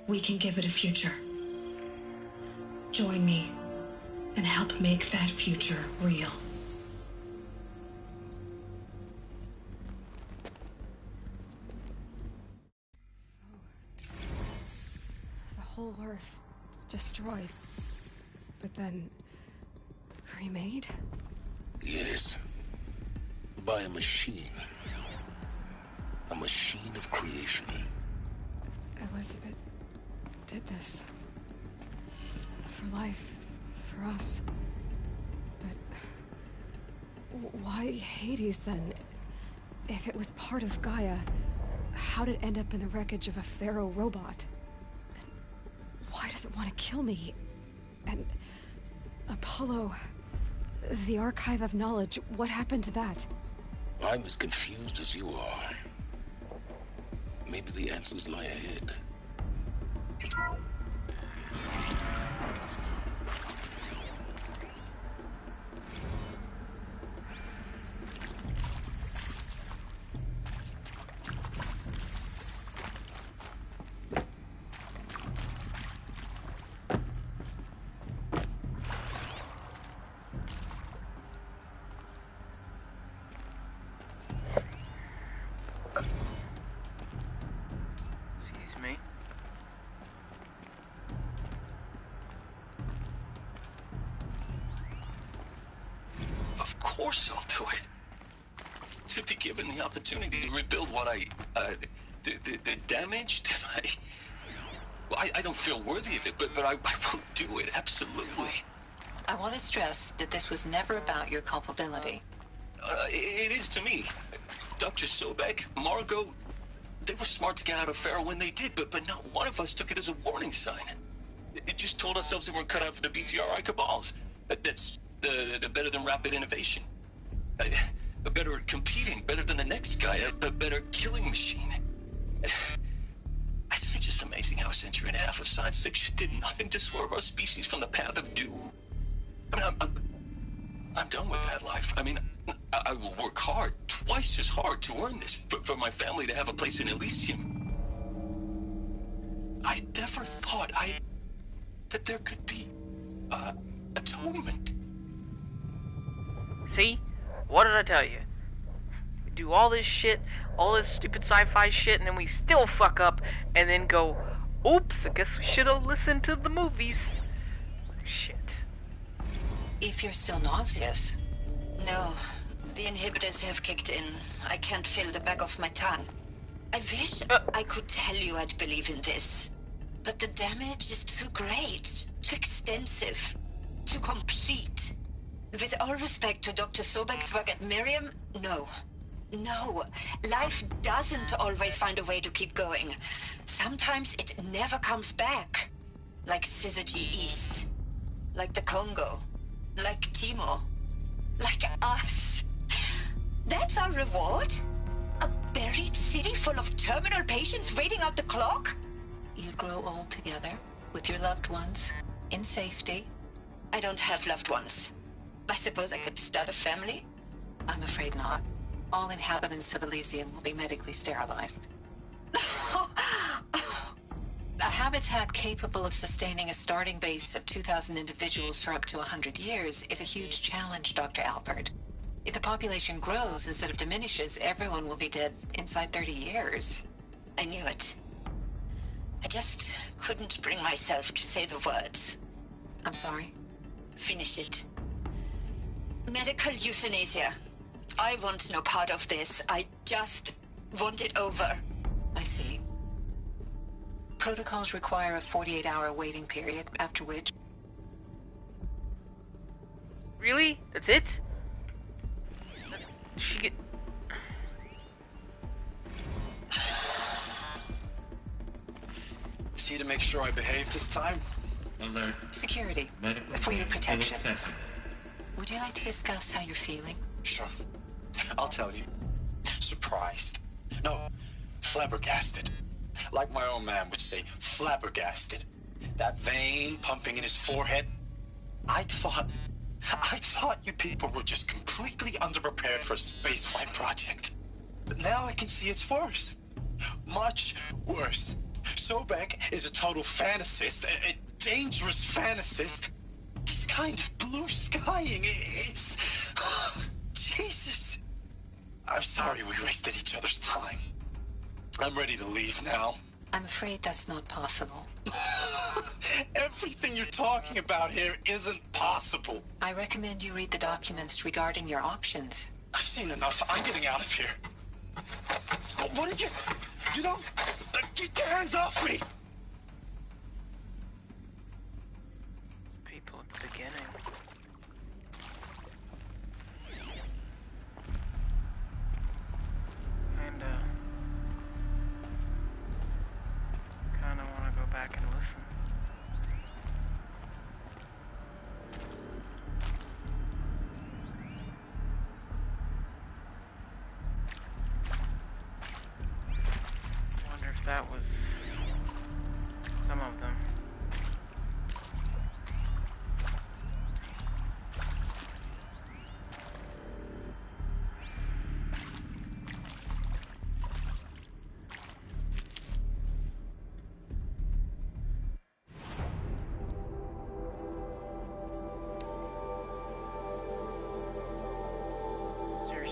C: we can give it a future. Join me and help make that future real. The whole Earth destroyed, but then remade?
Q: Yes. By a machine. A machine of creation.
C: Elizabeth did this. For life. For us. But why Hades then? If it was part of Gaia, how'd it end up in the wreckage of a Pharaoh robot? Why does it want to kill me? And Apollo, the archive of knowledge, what happened to that?
Q: I'm as confused as you are. Maybe the answers lie ahead.
W: Of course I'll do it. To be given the opportunity to rebuild what the damage that I don't feel worthy of it, but I will do it, absolutely.
V: I want to stress that this was never about your culpability.
W: It is to me. Dr. Sobek, Margot, they were smart to get out of Pharaoh when they did, but not one of us took it as a warning sign. It just told ourselves that we're cut out for the BTRI cabals. That's the better than rapid innovation. Better at competing, better than the next guy, a better killing machine. It's just amazing how a century and a half of science fiction did nothing to swerve our species from the path of doom. I mean, I'm done with that life. I mean, I will work hard, twice as hard to earn this, for my family to have a place in Elysium. I never thought that there could be, atonement.
A: See? What did I tell you? We do all this shit, all this stupid sci-fi shit, and then we still fuck up, and then go, oops, I guess we should have listened to the movies. Shit.
V: If you're still nauseous. No, the inhibitors have kicked in. I can't feel the back of my tongue. I wish I could tell you I'd believe in this. But the damage is too great, too extensive, too complete. With all respect to Dr. Sobek's work at Miriam, no. No, life doesn't always find a way to keep going. Sometimes it never comes back. Like Syzygy East. Like the Congo. Like Timo. Like us. That's our reward? A buried city full of terminal patients waiting out the clock? You grow old together, with your loved ones, in safety. I don't have loved ones. I suppose I could start a family? I'm afraid not. All inhabitants of Elysium will be medically sterilized. A habitat capable of sustaining a starting base of 2,000 individuals for up to 100 years is a huge challenge, Dr. Albert. If the population grows instead of diminishes, everyone will be dead inside 30 years. I knew it. I just couldn't bring myself to say the words. I'm sorry. Finish it. Medical euthanasia. I want no part of this. I just want it over. I see. Protocols require a 48-hour waiting period, after which...
A: Really? That's it? She get...
H: See to make sure I behave this time?
S: Alert.
V: Security.
S: Medical
V: For your protection.
S: inaccessible.
V: Would you like to discuss how you're feeling?
H: Sure. I'll tell you. Surprised. No, flabbergasted. Like my own man would say, flabbergasted. That vein pumping in his forehead. I thought you people were just completely underprepared for a spaceflight project. But now I can see it's worse. Much worse. Sobek is a total fantasist, a dangerous fantasist. This kind of blue skying, it's... Jesus. I'm sorry we wasted each other's time. I'm ready to leave now.
V: I'm afraid that's not possible.
H: Everything you're talking about here isn't possible.
V: I recommend you read the documents regarding your options.
H: I've seen enough. I'm getting out of here. What are you... You don't... Get your hands off me!
A: People at the beginning. Kinda wanna go back and listen. Wonder if that was some of them.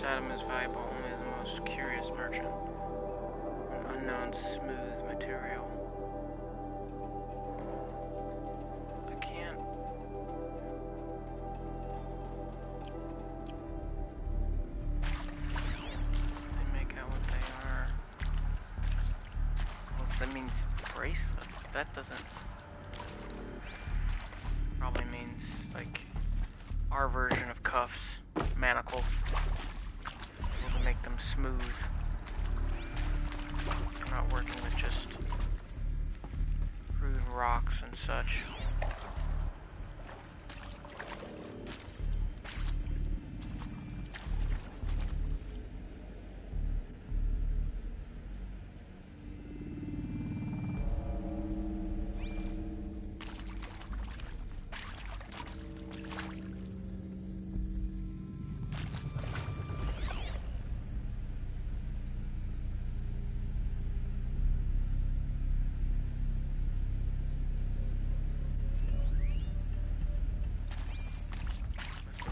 A: Item is valuable only to the most curious merchant. An unknown smooth material. I can't... They make out what they are. Unless that means bracelet. That doesn't... Probably means, like, our version of cuffs. Manacles. To make them smooth. I'm not working with just crude rocks and such.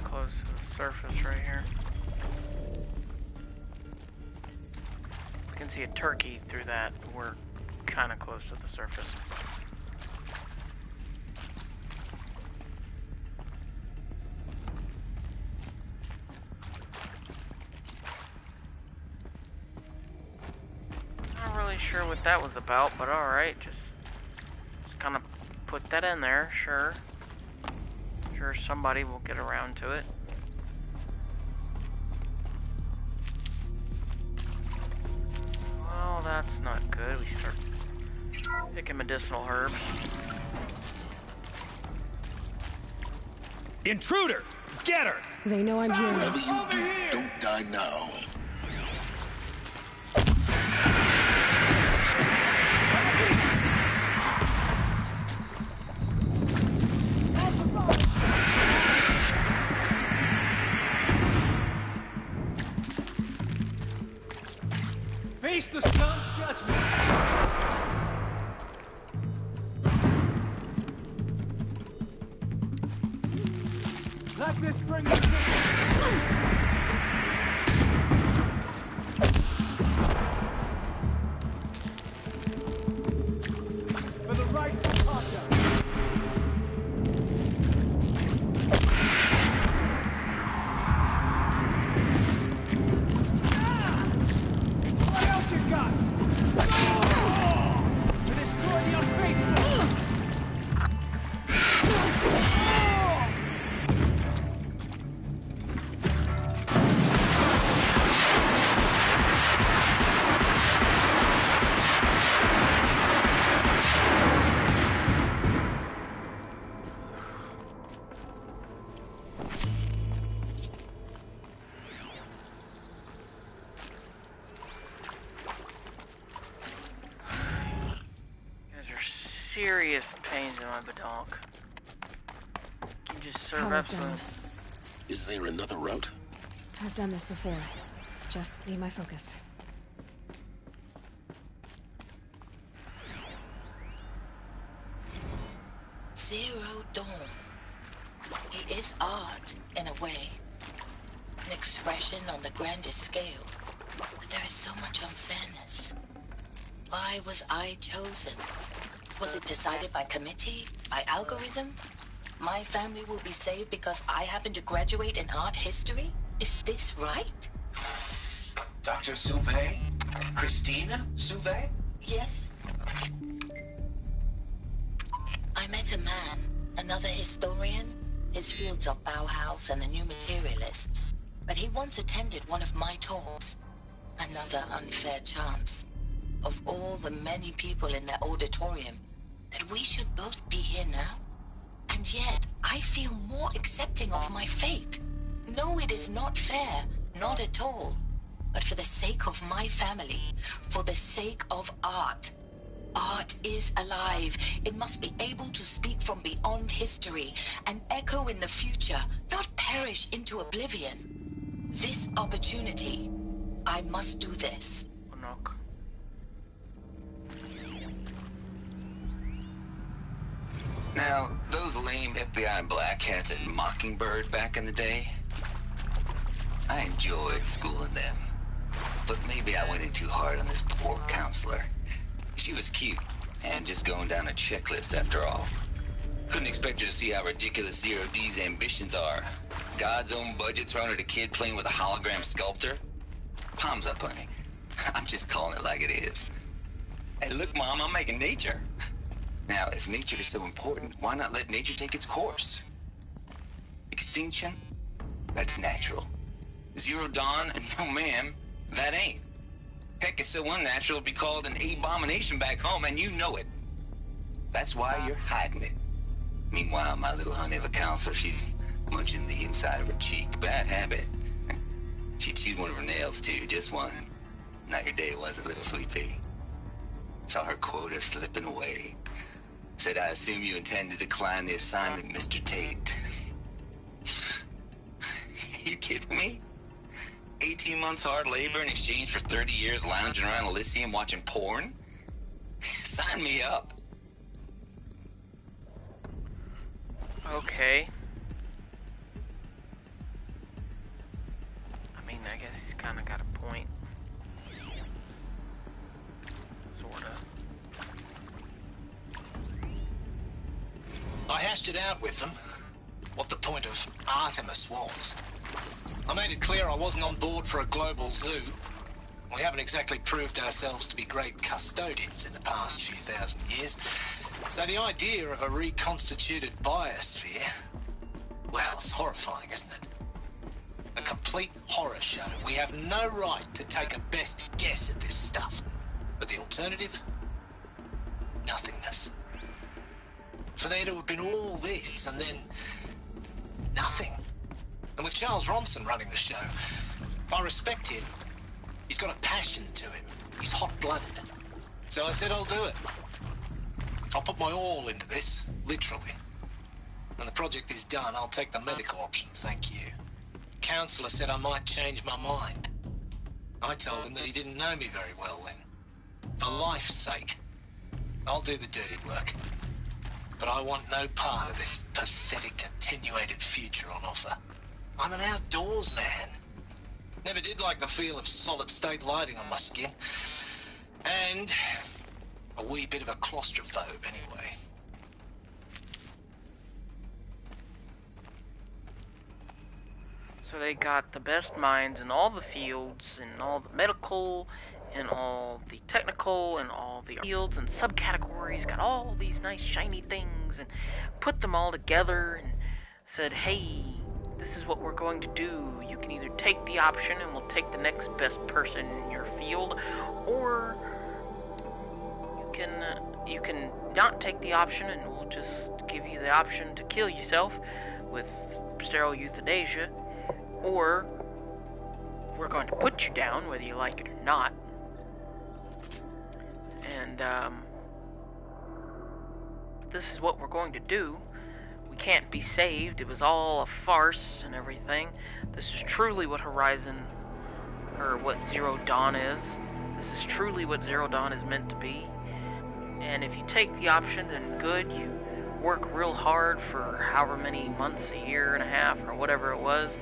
A: Close to the surface right here. We can see a turkey through that. We're kind of close to the surface. Not really sure what that was about, but alright, just just kind of put that in there, sure. Sure, somebody will get around to it. Well, that's not good. We start picking medicinal herbs.
U: Intruder! Get her!
C: They know I'm here.
Q: Whatever you do, don't die now.
U: Face the sun's judgment! Let this bring you for the right to contact. What else you got? To destroy the unfaithful!
A: Serious pains in my badonk. Can just serve
C: Power's
A: up some.
C: down.
Q: Is there another route?
C: I've done this before. Just need my focus.
V: Zero Dawn. It is art, in a way. An expression on the grandest scale. But there is so much unfairness. Why was I chosen? Was it decided by committee? By algorithm? My family will be saved because I happen to graduate in art history? Is this right?
D: Dr. Sauvé? Christina Sauvé?
V: Yes. I met a man, another historian. His fields are Bauhaus and the New Materialists. But he once attended one of my talks. Another unfair chance. Of all the many people in that auditorium, that we should both be here now? And yet, I feel more accepting of my fate. No, it is not fair. Not at all. But for the sake of my family, for the sake of art. Art is alive. It must be able to speak from beyond history and echo in the future, not perish into oblivion. This opportunity, I must do this.
F: Now, those lame FBI black hats at Mockingbird back in the day, I enjoyed schooling them. But maybe I went in too hard on this poor counselor. She was cute, and just going down a checklist after all. Couldn't expect her to see how ridiculous Zero D's ambitions are. God's own budget thrown at a kid playing with a hologram sculptor? Palms up, honey. I'm just calling it like it is. Hey, look, Mom, I'm making nature. Now, if nature is so important, why not let nature take its course? Extinction? That's natural. Zero Dawn? No, ma'am, that ain't. Heck, it's so unnatural to be called an abomination back home, and you know it. That's why you're hiding it. Meanwhile, my little honey of a counselor, she's munching the inside of her cheek. Bad habit. She chewed one of her nails, too, just one. Not your day, was it, little sweet pea? Saw her quota slipping away. Said, I assume you intend to decline the assignment, Mr. Tate. You kidding me? 18 months hard labor in exchange for 30 years lounging around Elysium watching porn? Sign me up.
A: Okay. I mean, I guess he's kind of got a point. Sorta.
D: I hashed it out with them, what the point of Artemis was. I made it clear I wasn't on board for a global zoo. We haven't exactly proved ourselves to be great custodians in the past few thousand years.
H: So the idea of a reconstituted biosphere, well, it's horrifying, isn't it? A complete horror show. We have no right to take a best guess at this stuff. But the alternative? Nothingness. For there to have been all this and then nothing. And with Charles Ronson running the show, I respect him. He's got a passion to him. He's hot-blooded. So I said I'll do it. I'll put my all into this, literally. When the project is done, I'll take the medical option, thank you. Counselor said I might change my mind. I told him that he didn't know me very well then. For life's sake, I'll do the dirty work. But I want no part of this pathetic, attenuated future on offer. I'm an outdoors man. Never did like the feel of solid-state lighting on my skin. And a wee bit of a claustrophobe, anyway.
A: So they got the best minds in all the fields, in all the medical, in all the technical, in all the fields and subcategories, got all these nice shiny things, and put them all together and said, hey, this is what we're going to do. You can either take the option and we'll take the next best person in your field, or you can not take the option and we'll just give you the option to kill yourself with sterile euthanasia, or we're going to put you down whether you like it or not. And this is what we're going to do. We can't be saved. It was all a farce and everything. This is truly what Horizon, or what Zero Dawn is. This is truly what Zero Dawn is meant to be. And if you take the option, then good. You work real hard for however many months, a year and a half, or whatever it was,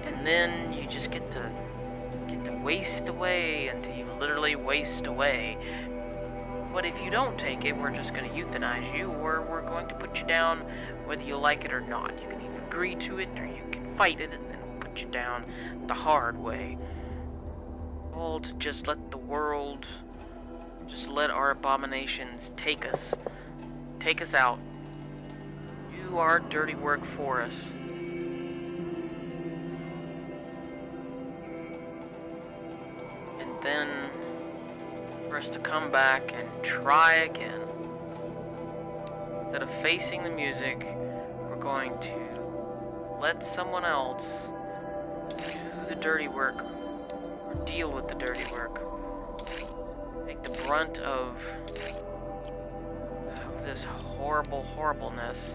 A: and then you just get to waste away until you literally waste away. But if you don't take it, we're just going to euthanize you, or we're going to put you down whether you like it or not. You can either agree to it, or you can fight it, and then we'll put you down the hard way. All to just let the world, just let our abominations take us out. Do our dirty work for us. And then for us to come back and try again. Instead of facing the music, we're going to let someone else do the dirty work, or deal with the dirty work. Take the brunt of this horrible horribleness.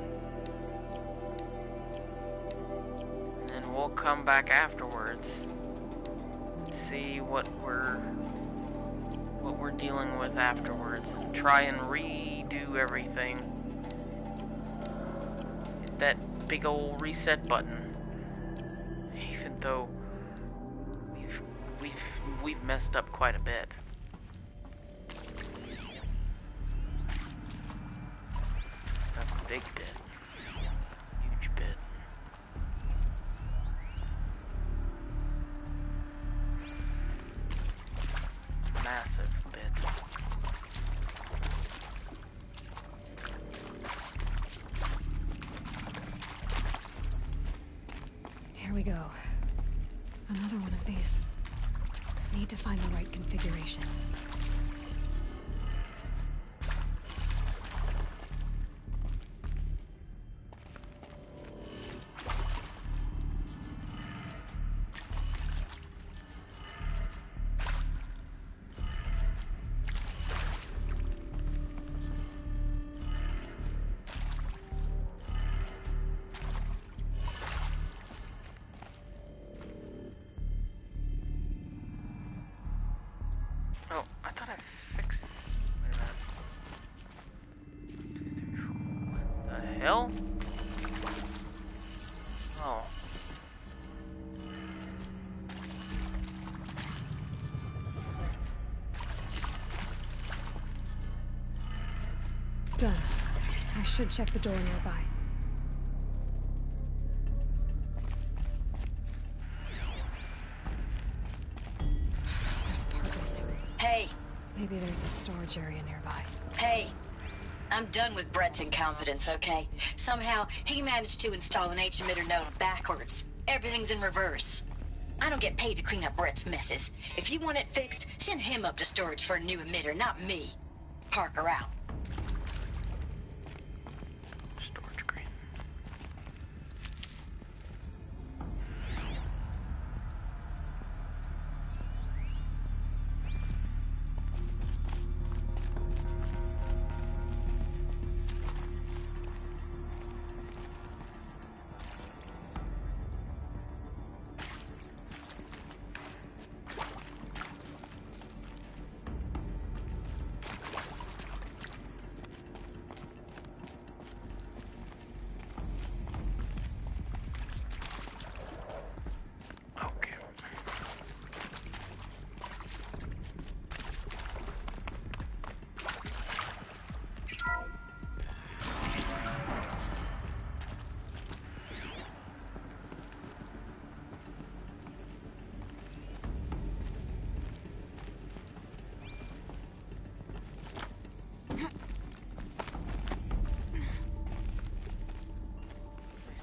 A: And then we'll come back afterwards and see what we're dealing with afterwards, and try and redo everything. Hit that big old reset button. Even though we've messed up quite a bit. Messed up a big bit. Huge bit. Massive bit.
C: Here we go. Another one of these. Need to find the right configuration.
A: Oh, I thought I fixed... Wait a minute. 2, 3, 4. What the hell? Oh.
C: Done. I should check the door nearby.
V: Hey.
C: Maybe there's a storage area nearby.
V: Hey. I'm done with Brett's incompetence, okay? Somehow, he managed to install an H-emitter node backwards. Everything's in reverse. I don't get paid to clean up Brett's messes. If you want it fixed, send him up to storage for a new emitter, not me. Parker out.
A: Storage green.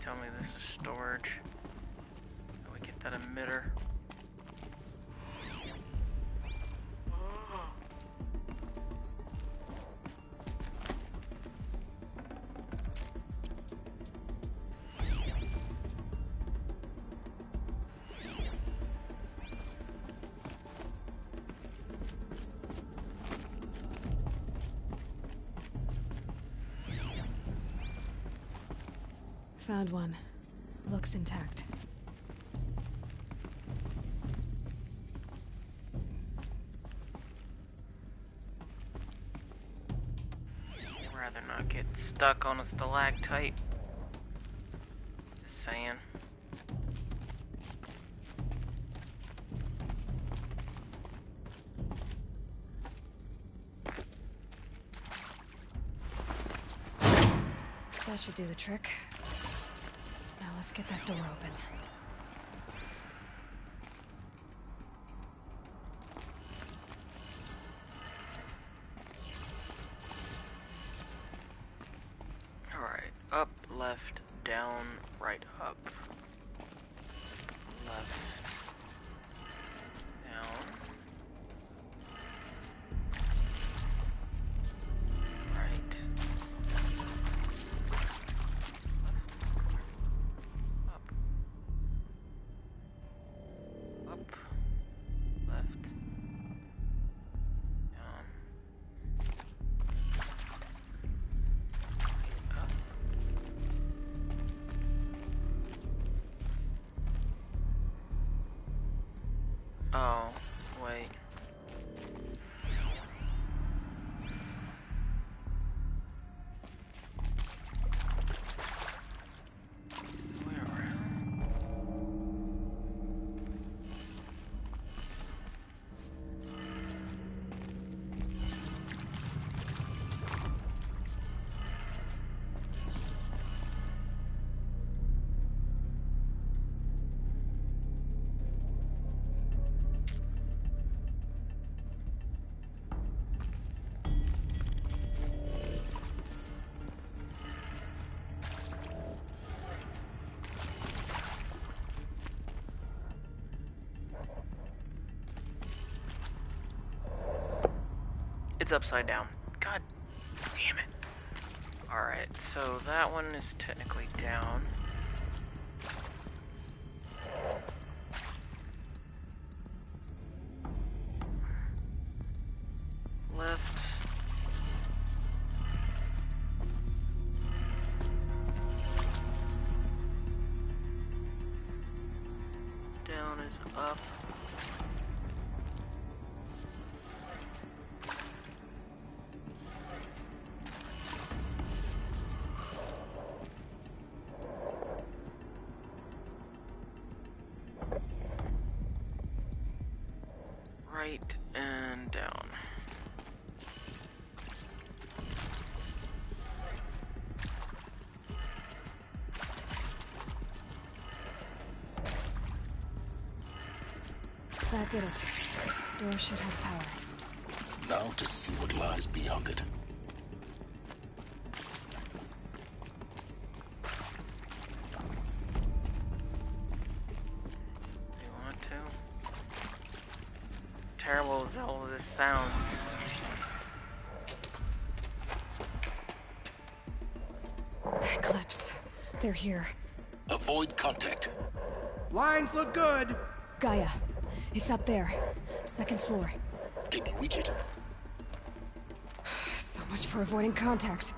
A: Tell me this is storage. How do we get that emitter?
C: Found one. Looks intact.
A: I'd rather not get stuck on a stalactite. Just saying.
C: That should do the trick. Now let's get that door open.
A: Alright, up, left, down, right, up. Left, down. Right. Oh, wait. It's upside down. God damn it. Alright, so that one is technically down. Left. Down is up. Right and down.
C: That did it. Door should have power.
Q: Now to see what lies beyond it.
A: terrible as all of this sounds.
C: Eclipse. They're here.
Q: Avoid contact.
P: Lines look good.
C: Gaia. It's up there. Second floor.
Q: Can you reach it?
C: So much for avoiding contact.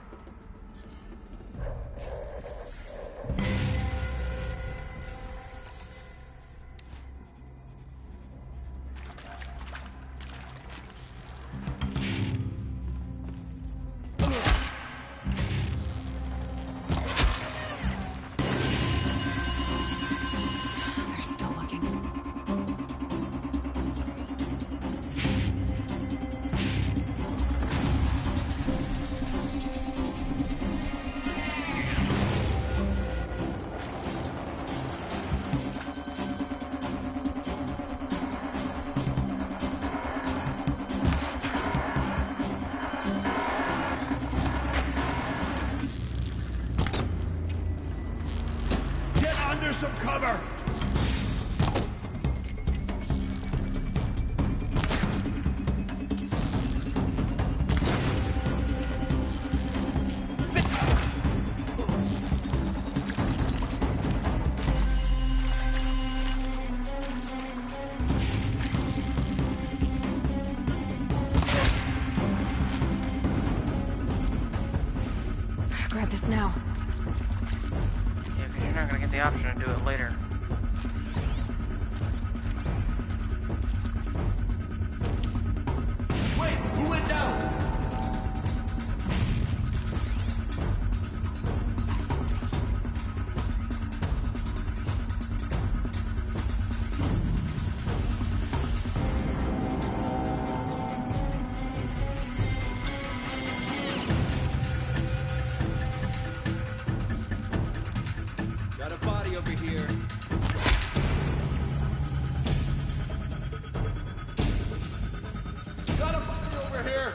U: Some cover!
C: Grab this now.
A: Yeah, because you're not gonna get the option to do it later.
U: Wait, who went down? Got a body over here. Got a body over here.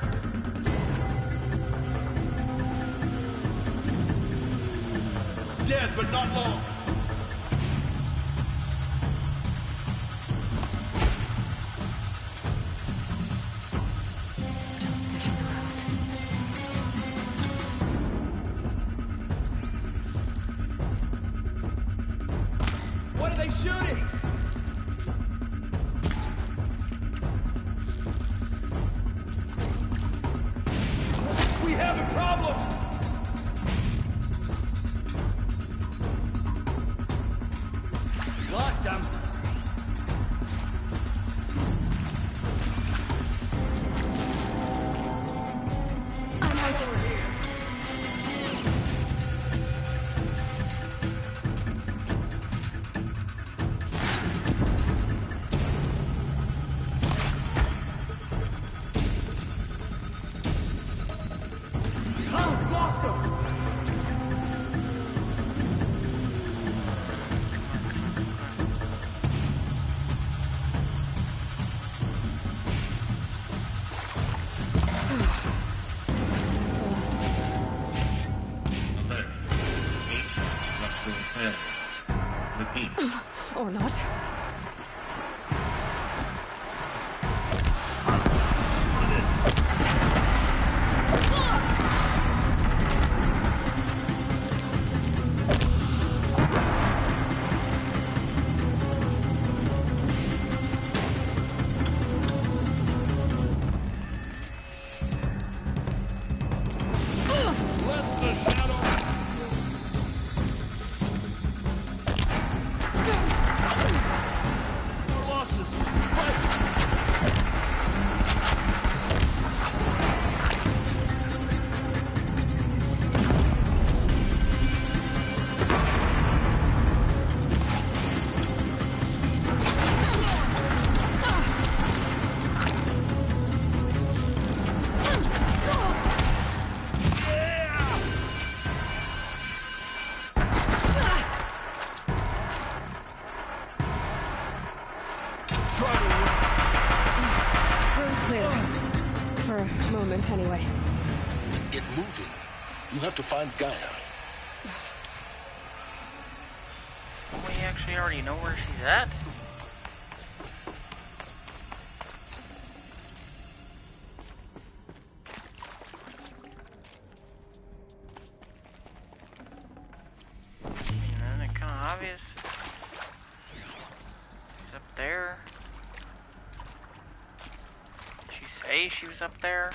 U: Dead, but not long.
C: Still sniffing around.
U: What are they shooting? We have a problem! Lost him.
C: I'm out.
U: Over here. Oh, lost him!
C: That's the last of it.
S: Alert. H structural failure. Repeat.
C: Or not.
U: Bless the shadow! No losses. Fight!
C: Room's clear. For a moment, anyway.
Q: Get moving. You have to find Gaia.
A: We actually already know where she's at. day she was up there.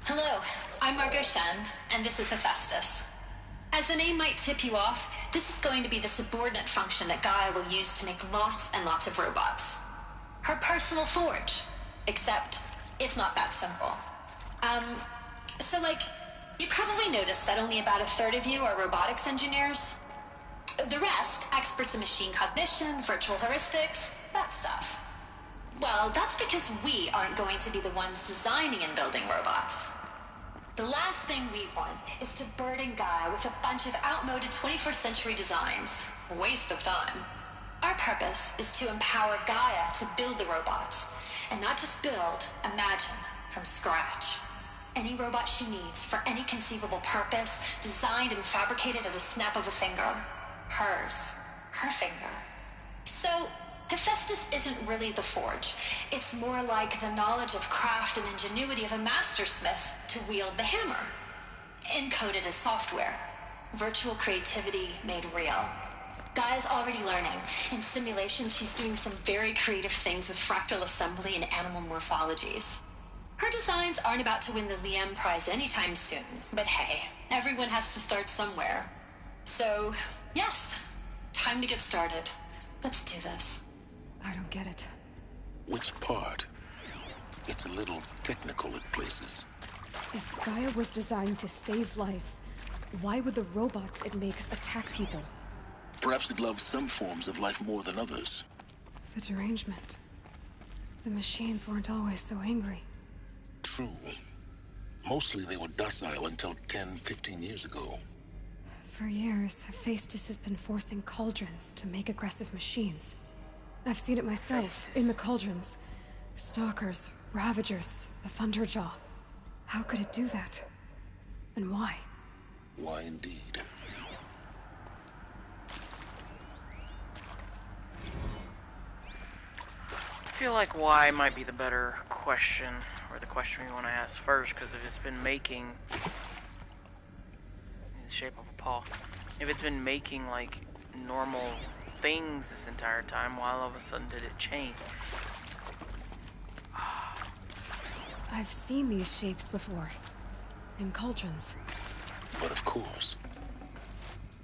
I: Hello, I'm Margot Shen, and this is Hephaestus. As the name might tip you off, this is going to be the subordinate function that Gaia will use to make lots and lots of robots. Her personal forge. Except, it's not that simple. So you probably noticed that only about a third of you are robotics engineers. The rest, experts in machine cognition, virtual heuristics, that stuff. Well, that's because we aren't going to be the ones designing and building robots. The last thing we want is to burden Gaia with a bunch of outmoded 21st century designs. Waste of time. Our purpose is to empower Gaia to build the robots, and not just build, imagine, from scratch. Any robot she needs for any conceivable purpose, designed and fabricated at a snap of a finger. Hers. Her finger. So, Hephaestus isn't really the forge. It's more like the knowledge of craft and ingenuity of a mastersmith to wield the hammer. Encoded as software. Virtual creativity made real. Gaia's already learning. In simulations, she's doing some very creative things with fractal assembly and animal morphologies. Her designs aren't about to win the Liam Prize anytime soon, but hey, everyone has to start somewhere. So, yes, time to get started. Let's do this.
C: I don't get it.
Q: Which part? It's a little technical at places.
C: If Gaia was designed to save life, why would the robots it makes attack people?
Q: Perhaps it loves some forms of life more than others.
C: The derangement. The machines weren't always so angry.
Q: True. Mostly they were docile until 10, 15 years ago.
C: For years, Hephaestus has been forcing cauldrons to make aggressive machines. I've seen it myself, in the cauldrons. Stalkers, Ravagers, the Thunderjaw. How could it do that? And why?
Q: Why indeed?
A: I feel like why might be the better question, or the question we want to ask first, because if it's been making, in the shape of a paw, if it's been making like normal things this entire time, why all of a sudden did it change?
C: I've seen these shapes before, in cauldrons.
Q: But of course,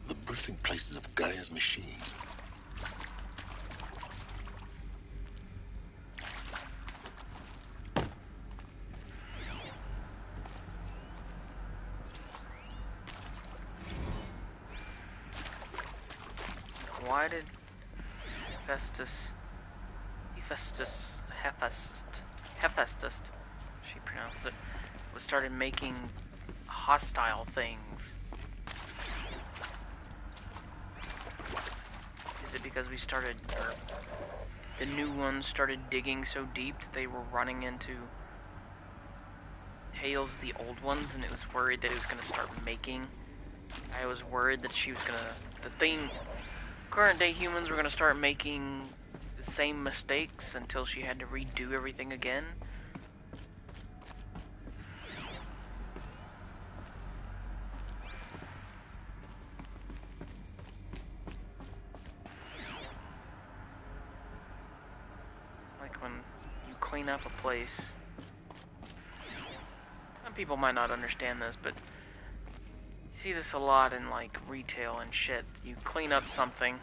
Q: the birthing places of Gaia's machines.
A: Why did Hephaestus, she pronounced it, started making hostile things? Is it because we started, or the new ones started digging so deep that they were running into tails of the old ones, and it was worried that it was going to start making? I was worried that she was going to, current day humans were going to start making the same mistakes until she had to redo everything again. Like when you clean up a place, some people might not understand this, but see this a lot in like retail and shit. You clean up something,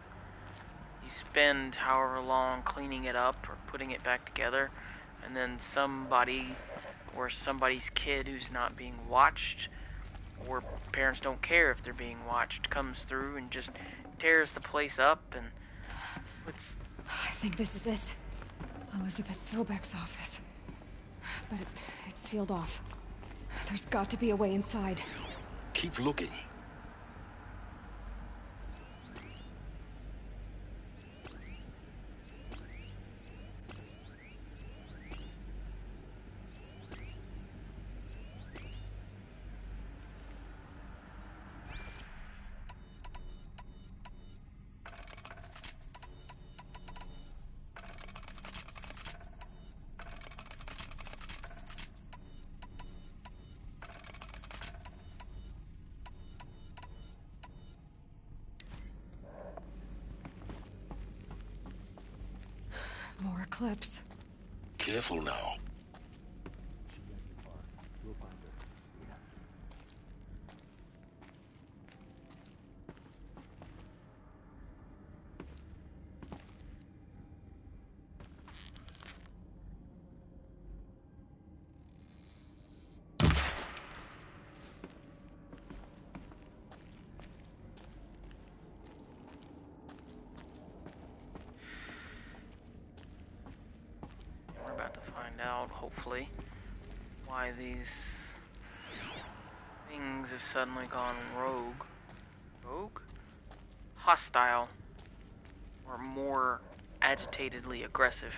A: you spend however long cleaning it up or putting it back together, and then somebody or somebody's kid who's not being watched, or parents don't care if they're being watched, comes through and just tears the place up. And
C: I think this is it. Elizabeth Sobek's office. But it's sealed off. There's got to be a way inside.
Q: Keep looking.
C: Eclipse.
Q: Careful now.
A: We're about to find out, hopefully, why these things have suddenly gone rogue. Rogue? Hostile. Or more agitatedly aggressive.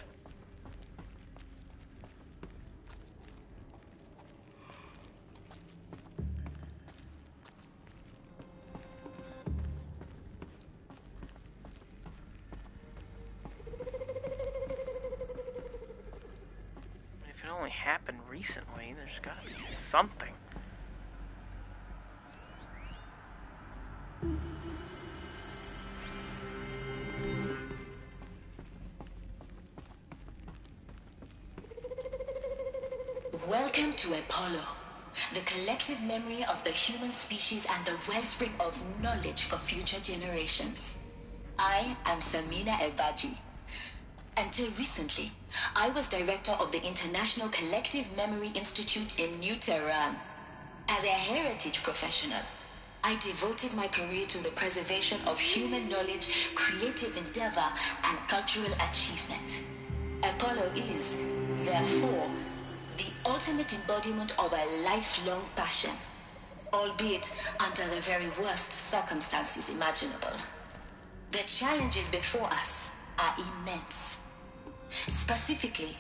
A: If it only happened recently, there's gotta be something.
V: Welcome to Apollo, the collective memory of the human species and the wellspring of knowledge for future generations. I am Samina Ebaji. Until recently, I was director of the International Collective Memory Institute in New Tehran. As a heritage professional, I devoted my career to the preservation of human knowledge, creative endeavor, and cultural achievement. Apollo is, therefore, the ultimate embodiment of a lifelong passion, albeit under the very worst circumstances imaginable. The challenges before us are immense. Specifically,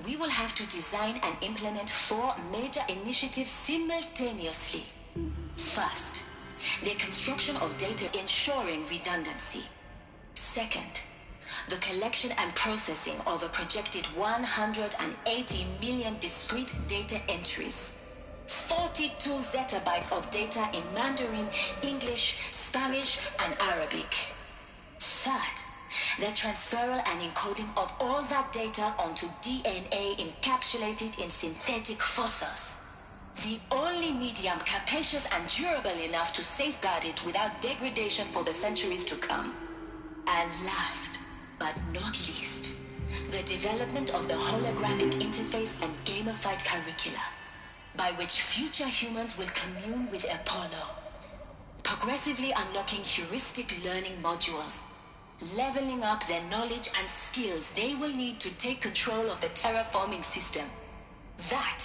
V: we will have to design and implement 4 major initiatives simultaneously. First, the construction of data ensuring redundancy. Second, the collection and processing of a projected 180 million discrete data entries. 42 zettabytes of data in Mandarin, English, Spanish, and Arabic. Third, the transferal and encoding of all that data onto DNA encapsulated in synthetic fossils. The only medium capacious and durable enough to safeguard it without degradation for the centuries to come. And last, but not least, the development of the holographic interface and gamified curricula, by which future humans will commune with Apollo, progressively unlocking heuristic learning modules, leveling up their knowledge and skills they will need to take control of the terraforming system. That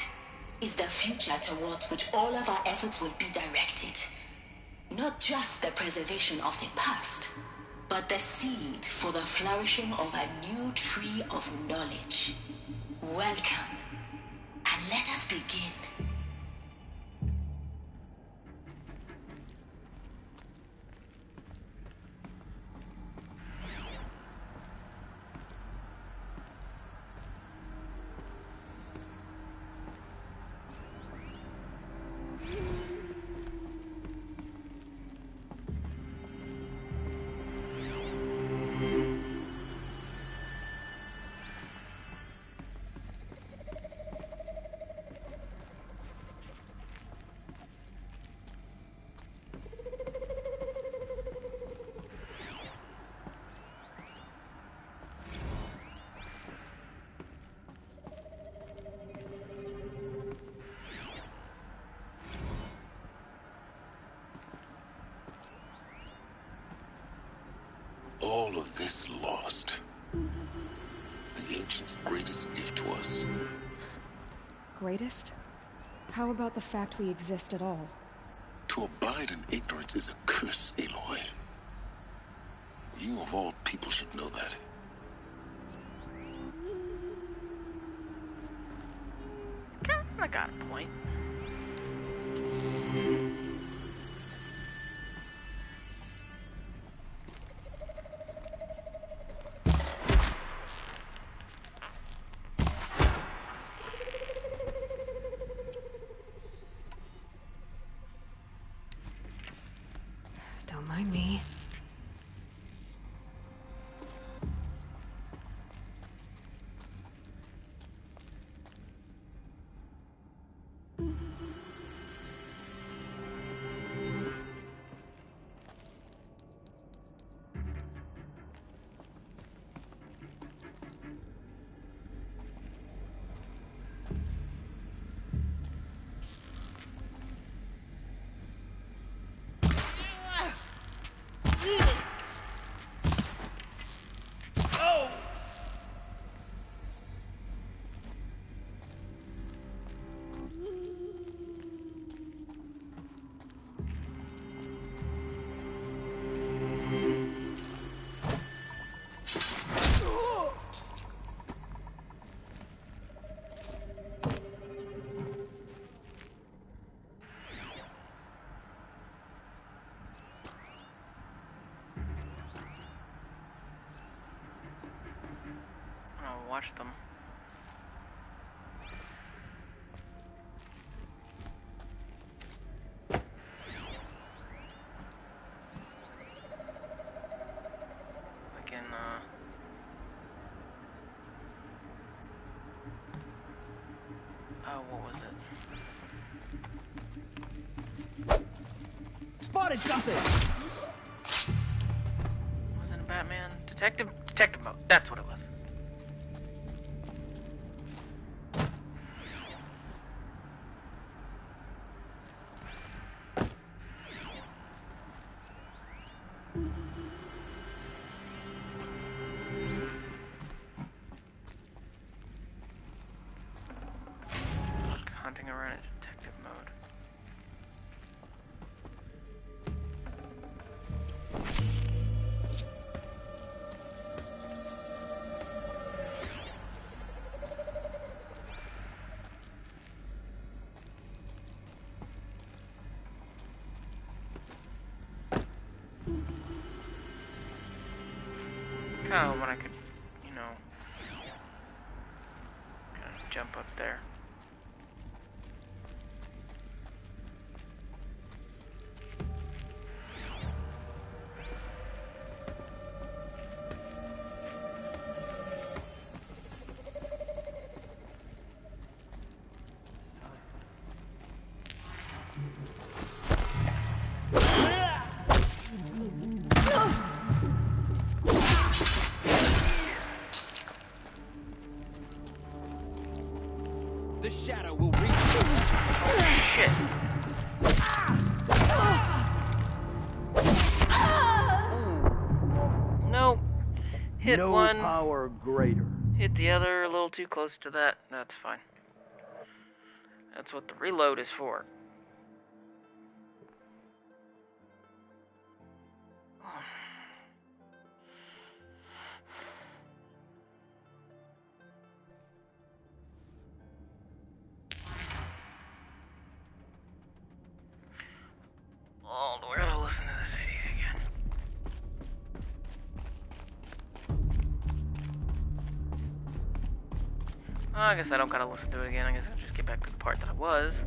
V: is the future towards which all of our efforts will be directed. Not just the preservation of the past, but the seed for the flourishing of a new tree of knowledge. Welcome, and let us begin.
Q: All of this lost. The ancients' greatest gift to us.
C: Greatest? How about the fact we exist at all?
Q: To abide in ignorance is a curse, Aloy. You of all people should know that.
A: I got a point.
C: Don't mind me.
A: watch them. I can, oh, what was it?
B: Spotted something!
A: Wasn't it Batman? Detective mode. That's what it was. Hunting around in detective mode. Kind of when I could, you know, kind of jump up there.
B: The shadow will reach.
A: Oh shit. Nope. Hit
B: no
A: one.
B: Power greater.
A: Hit the other a little too close to that. That's fine. That's what the reload is for. Oh, do I gotta listen to this idiot again? Well, I guess I don't gotta listen to it again. I guess I'll just get back to the part that I was.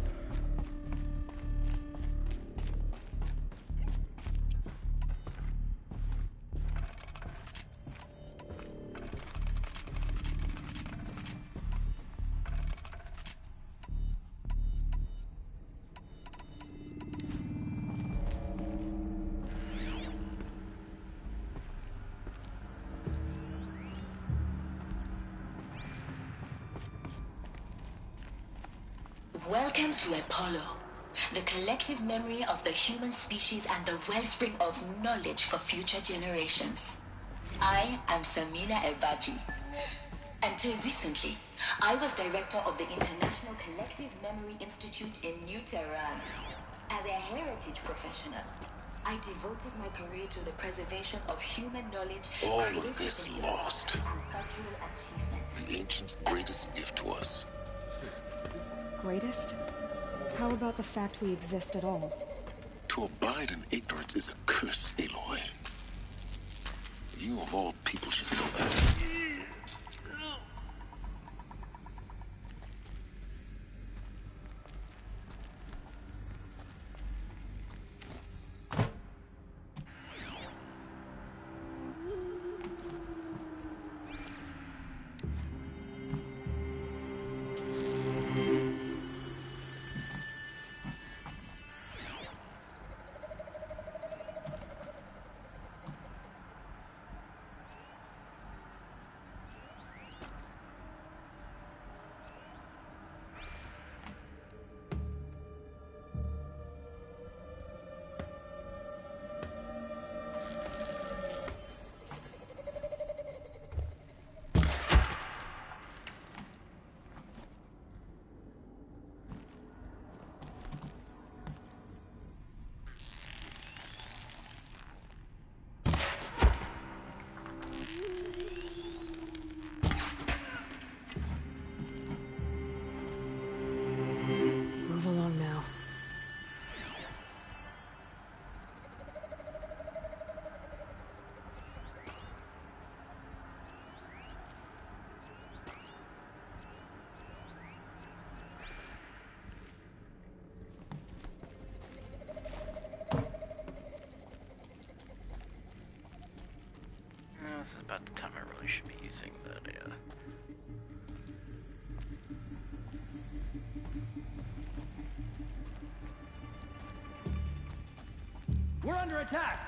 V: Welcome to Apollo, the collective memory of the human species and the wellspring of knowledge for future generations. I am Samina Ebaji. Until recently, I was director of the International Collective Memory Institute in New Tehran. As a heritage professional, I devoted my career to the preservation of human knowledge.
Q: All of this lost. The ancients' greatest gift to us.
C: Greatest? How about the fact we exist at all?
Q: To abide in ignorance is a curse, Aloy. You of all people should know that.
A: This is about the time I really should be using that, yeah.
E: We're under attack!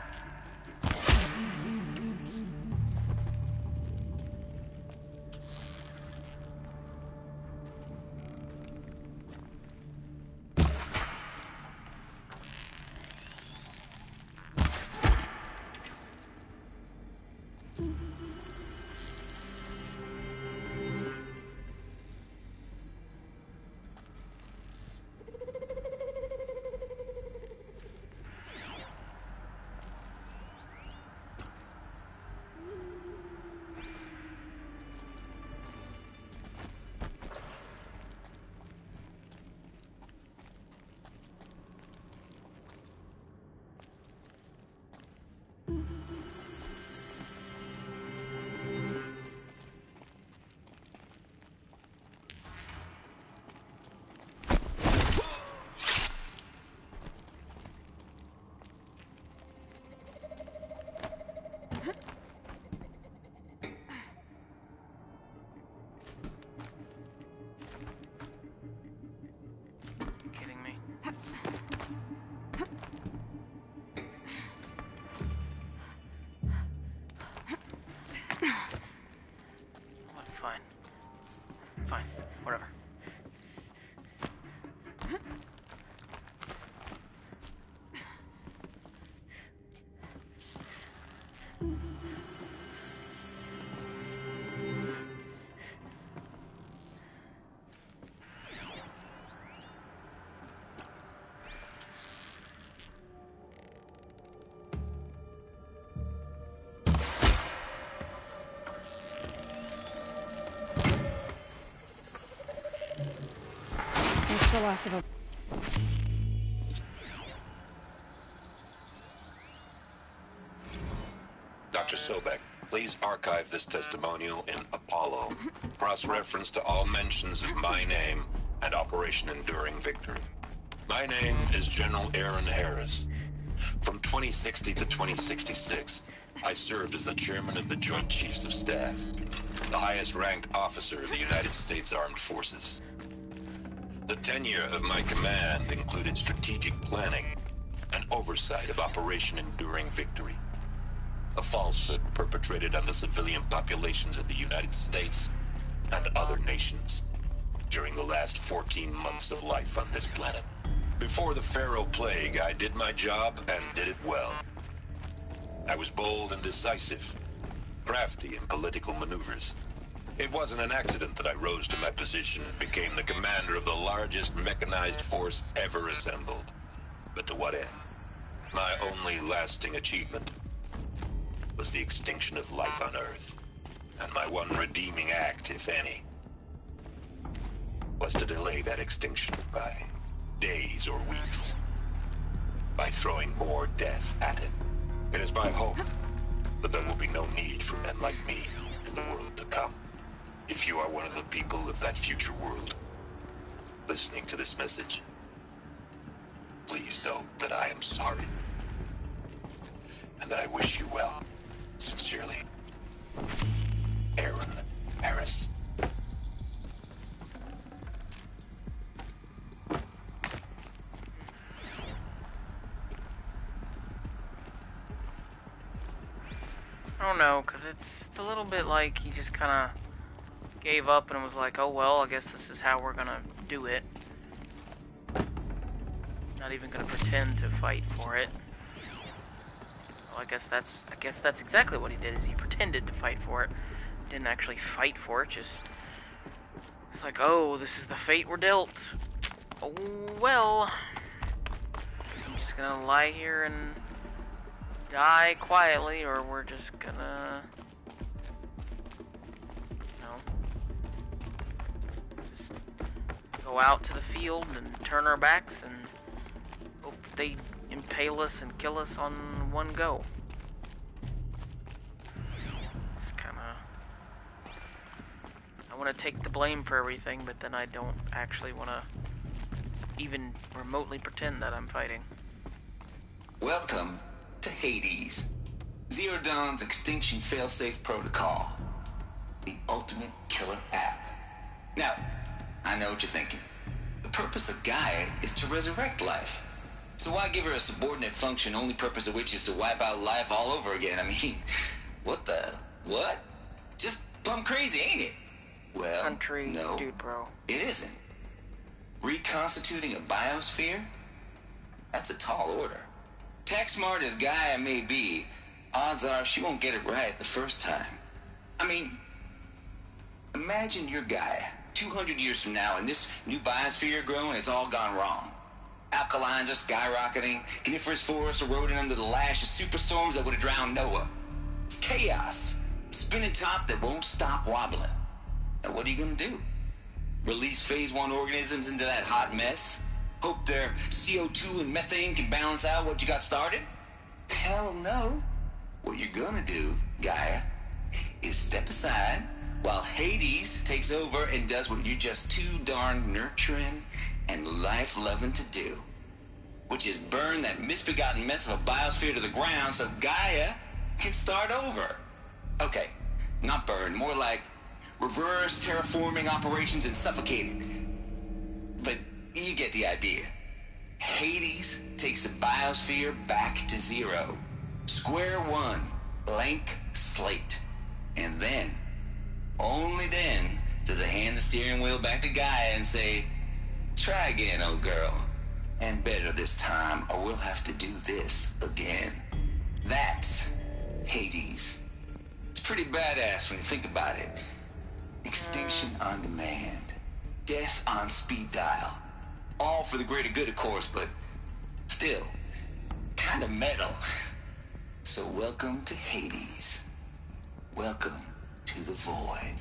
A: Fine, whatever.
C: That's the last of them.
T: Dr. Sobek, please archive this testimonial in Apollo. Cross-reference to all mentions of my name and Operation Enduring Victory. My name is General Aaron Harris. From 2060 to 2066, I served as the chairman of the Joint Chiefs of Staff, the highest-ranked officer of the United States Armed Forces. The tenure of my command included strategic planning and oversight of Operation Enduring Victory, a falsehood perpetrated on the civilian populations of the United States and other nations during the last 14 months of life on this planet. Before the Pharaoh Plague, I did my job and did it well. I was bold and decisive, crafty in political maneuvers. It wasn't an accident that I rose to my position and became the commander of the largest mechanized force ever assembled. But to what end? My only lasting achievement was the extinction of life on Earth. And my one redeeming act, if any, was to delay that extinction by days or weeks, by throwing more death at it. It is my hope that there will be no need for men like me in the world to come. If you are one of the people of that future world listening to this message, please know that I am sorry and that I wish you well. Sincerely, Aaron Harris.
A: I don't know, because it's a little bit like he just kind of gave up and was like, oh well, I guess this is how we're gonna do it. Not even gonna pretend to fight for it. Well, I guess that's exactly what he did, is he pretended to fight for it. Didn't actually fight for it, just... It's like, oh, this is the fate we're dealt. Oh, well. I'm just gonna lie here and die quietly, or we're just gonna... just go out to the field and turn our backs and hope they impale us and kill us on one go. It's kinda... I want to take the blame for everything, but then I don't actually want to even remotely pretend that I'm fighting.
F: Welcome to Hades. Zero Dawn's extinction failsafe protocol. The ultimate killer app. Now, I know what you're thinking. The purpose of Gaia is to resurrect life. So why give her a subordinate function, only purpose of which is to wipe out life all over again? I mean, what? Just plumb crazy, ain't it? Well,
A: Country,
F: no,
A: dude, bro.
F: it isn't. Reconstituting a biosphere? That's a tall order. Tech smart as Gaia may be, odds are she won't get it right the first time. I mean, imagine your Gaia 200 years from now and this new biosphere growing, it's all gone wrong. Alkalines are skyrocketing, coniferous forests eroding under the lash of superstorms that would have drowned Noah. It's chaos. Spinning top that won't stop wobbling. Now what are you gonna do? Release phase 1 organisms into that hot mess? Hope their CO2 and methane can balance out what you got started? Hell no. What you're gonna do, Gaia, is step aside while Hades takes over and does what you're just too darn nurturing and life-loving to do. Which is burn that misbegotten mess of a biosphere to the ground so Gaia can start over. Okay, not burn, more like reverse terraforming operations and suffocating. But you get the idea. Hades takes the biosphere back to zero. Square one, blank slate. And then, only then, does it hand the steering wheel back to Gaia and say, try again, old girl. And better this time, or we'll have to do this again. That's Hades. It's pretty badass when you think about it. Extinction on demand. Death on speed dial. All for the greater good, of course, but still, kind of metal. So welcome to Hades. Welcome to the void.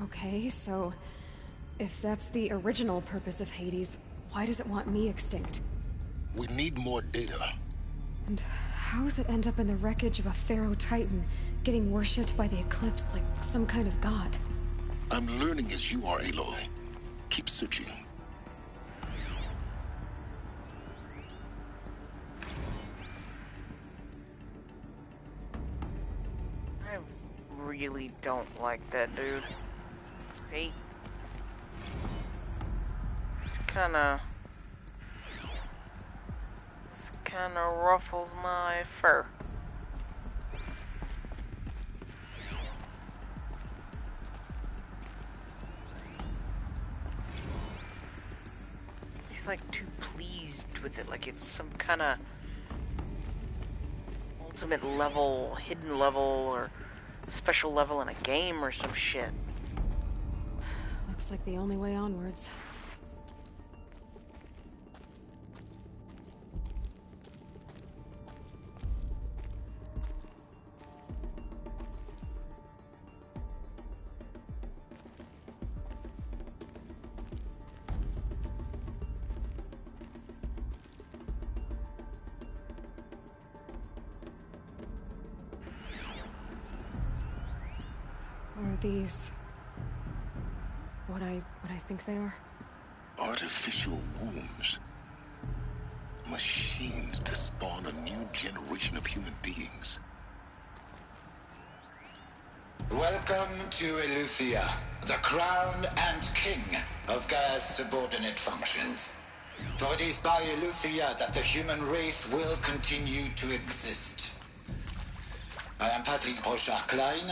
C: Okay, so if that's the original purpose of Hades, why does it want me extinct?
Q: We need more data.
C: And how does it end up in the wreckage of a Pharaoh Titan, getting worshipped by the Eclipse like some kind of god?
Q: I'm learning as you are, Aloy. Keep searching.
A: I really don't like that dude. He kinda ruffles my fur. He's like too pleased with it, like it's some kind of ultimate level, hidden level, or special level in a game or some shit.
C: Looks like the only way onwards. Are these what I think they are?
Q: Artificial wombs. Machines to spawn a new generation of human beings.
K: Welcome to Eleuthia, the crown and king of Gaia's subordinate functions. For it is by Eleuthia that the human race will continue to exist. I am Patrick Brochard-Klein,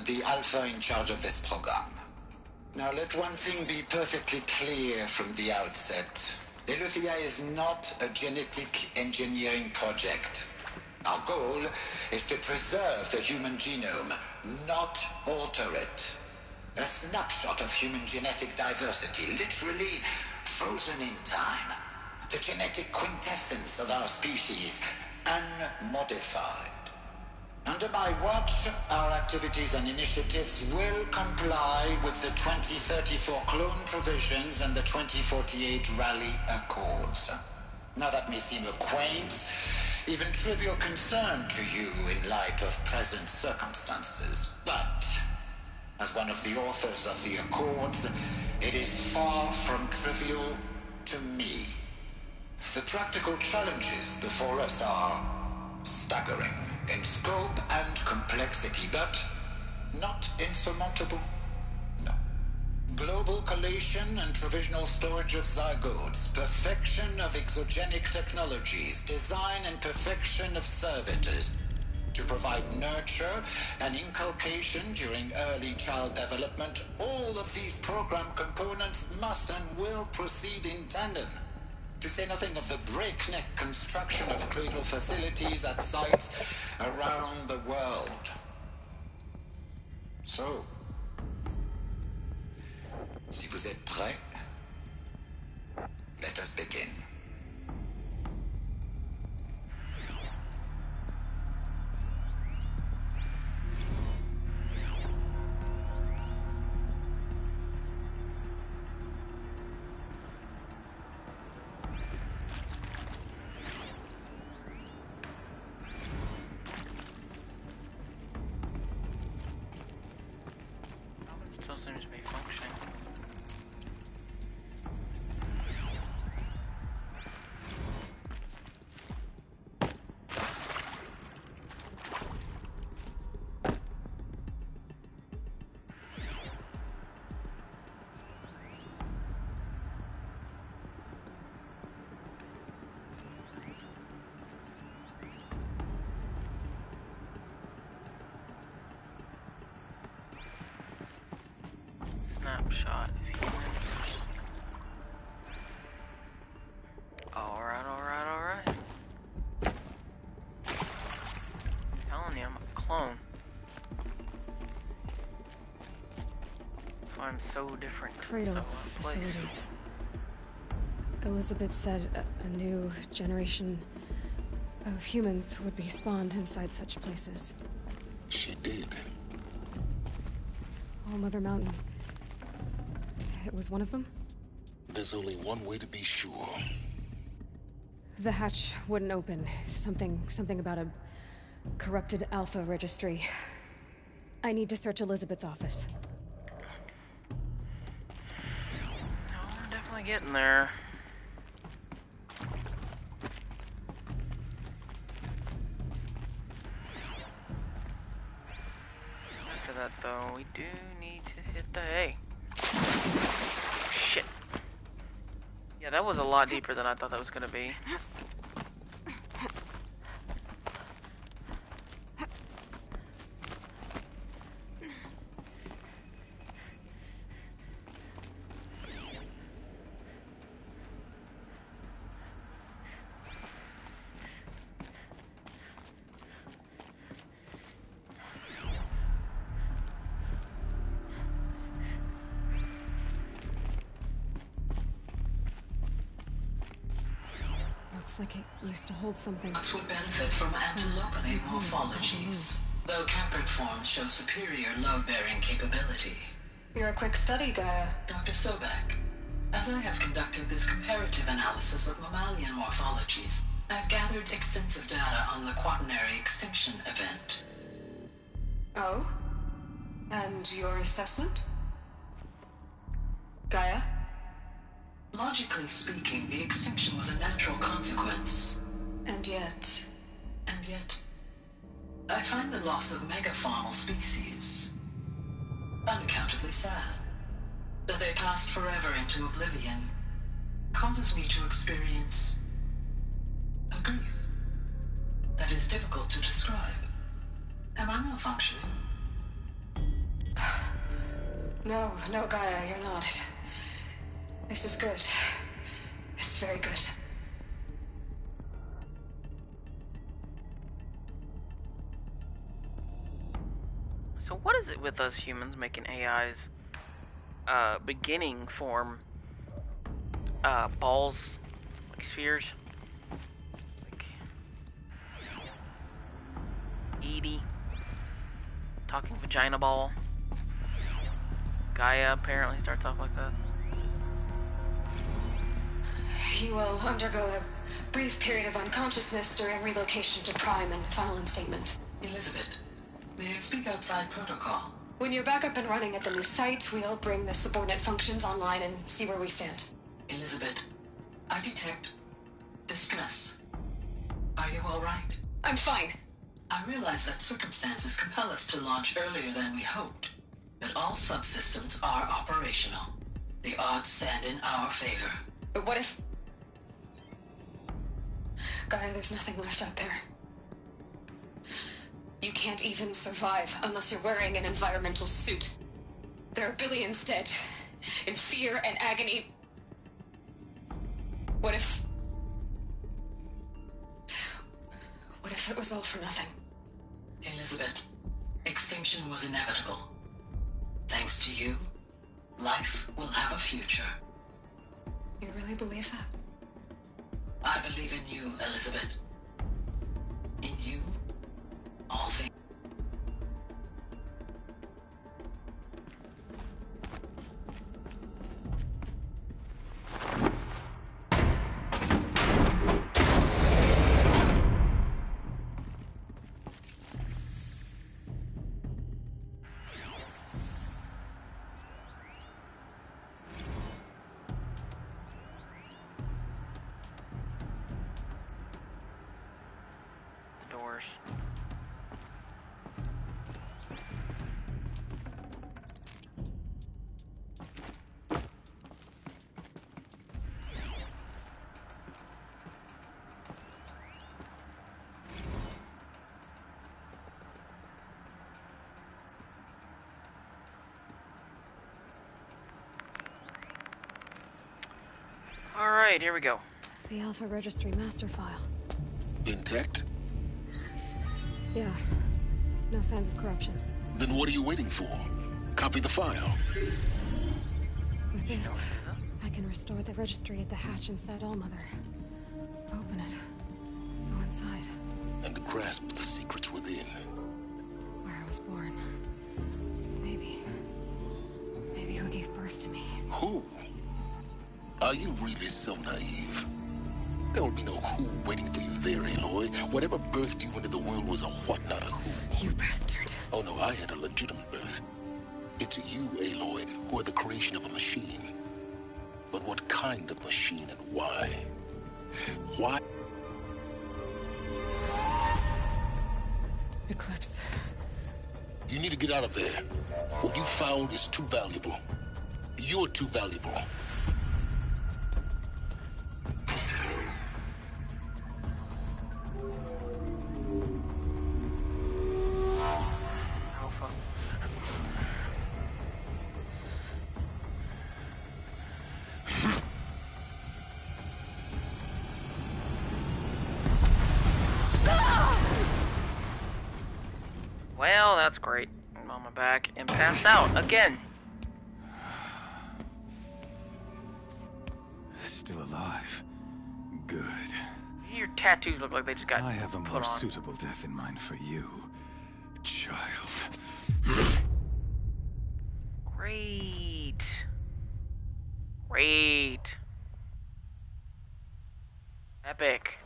K: the Alpha in charge of this program. Now let one thing be perfectly clear from the outset. Eleuthia is not a genetic engineering project. Our goal is to preserve the human genome, not alter it. A snapshot of human genetic diversity, literally frozen in time. The genetic quintessence of our species, unmodified. Under my watch, our activities and initiatives will comply with the 2034 clone provisions and the 2048 Rally Accords. Now that may seem a quaint, even trivial concern to you in light of present circumstances, but as one of the authors of the Accords, it is far from trivial to me. The practical challenges before us are staggering in complexity, but not insurmountable. No. Global collation and provisional storage of zygotes, perfection of exogenic technologies, design and perfection of servitors, to provide nurture and inculcation during early child development. All of these program components must and will proceed in tandem. To say nothing of the breakneck construction of cradle facilities at sites around the world. So, si vous êtes prêts, let us begin.
A: Still seems to be functioning. Snapshot of human. Alright. I'm telling you, I'm a clone. That's why I'm so different.
C: Cradle facilities. Elizabeth said a new generation of humans would be spawned inside such places.
Q: She did.
C: Oh, Mother Mountain. It was one of them?
Q: There's only one way to be sure.
C: The hatch wouldn't open. Something about a corrupted alpha registry. I need to search Elizabeth's office.
A: No, we're definitely getting there. After that, though, we do need to hit the hay. Shit. Yeah, that was a lot deeper than I thought that was gonna be.
C: Looks like it used to hold something.
V: Nuts would benefit from antilopenate morphologies, though caprid forms show superior load-bearing capability. You're a quick study, Gaia. Dr. Sobek. As I have conducted this comparative analysis of mammalian morphologies, I've gathered extensive data on the quaternary extinction event. Oh? And your assessment? Gaia? Logically speaking, the extinction was a natural consequence. And yet, I find the loss of megafaunal species unaccountably sad. That they passed forever into oblivion causes me to experience a grief that is difficult to describe. Am I malfunctioning? No, Gaia, you're not. This is good. It's very good.
A: So what is it with us humans making AIs beginning form balls, like spheres? Like Edie, talking vagina ball. Gaia apparently starts off like that.
C: You will undergo a brief period of unconsciousness during relocation to Prime and final instatement.
V: Elizabeth, may I speak outside protocol?
C: When you're back up and running at the new site, we'll bring the subordinate functions online and see where we stand.
V: Elizabeth, I detect distress. Are you all right?
C: I'm fine.
K: I realize that circumstances compel us to launch earlier than we hoped, but all subsystems are operational. The odds stand in our favor.
C: But what if... Gaia, there's nothing left out there. You can't even survive unless you're wearing an environmental suit. There are billions dead, in fear and agony. What if it was all for nothing?
K: Elizabeth, extinction was inevitable. Thanks to you, life will have a future.
C: You really believe that?
K: I believe in you, Elizabeth. In you, all things.
A: Doors. All right, here we go.
C: The Alpha Registry master file.
Q: Intact?
C: Yeah. No signs of corruption.
Q: Then what are you waiting for? Copy the file.
C: With this, I can restore the registry at the hatch inside Allmother. Open it. Go inside.
Q: And grasp the secrets within.
C: Where I was born. Maybe who gave birth to me.
Q: Who? Are you really so naive? There will be no who waiting for you there, Aloy. Whatever birthed you into the world was a what, not a who.
C: You bastard.
Q: Oh no, I had a legitimate birth. It's you, Aloy, who are the creation of a machine. But what kind of machine and why? Why?
C: Eclipse.
Q: You need to get out of there. What you found is too valuable. You're too valuable.
A: Well, that's great. I'm on my back and passed out again.
G: Still alive. Good.
A: Your tattoos look like they just got
G: I have a
A: put
G: more
A: on.
G: suitable death in mind for you, child.
A: Great. Great. Epic.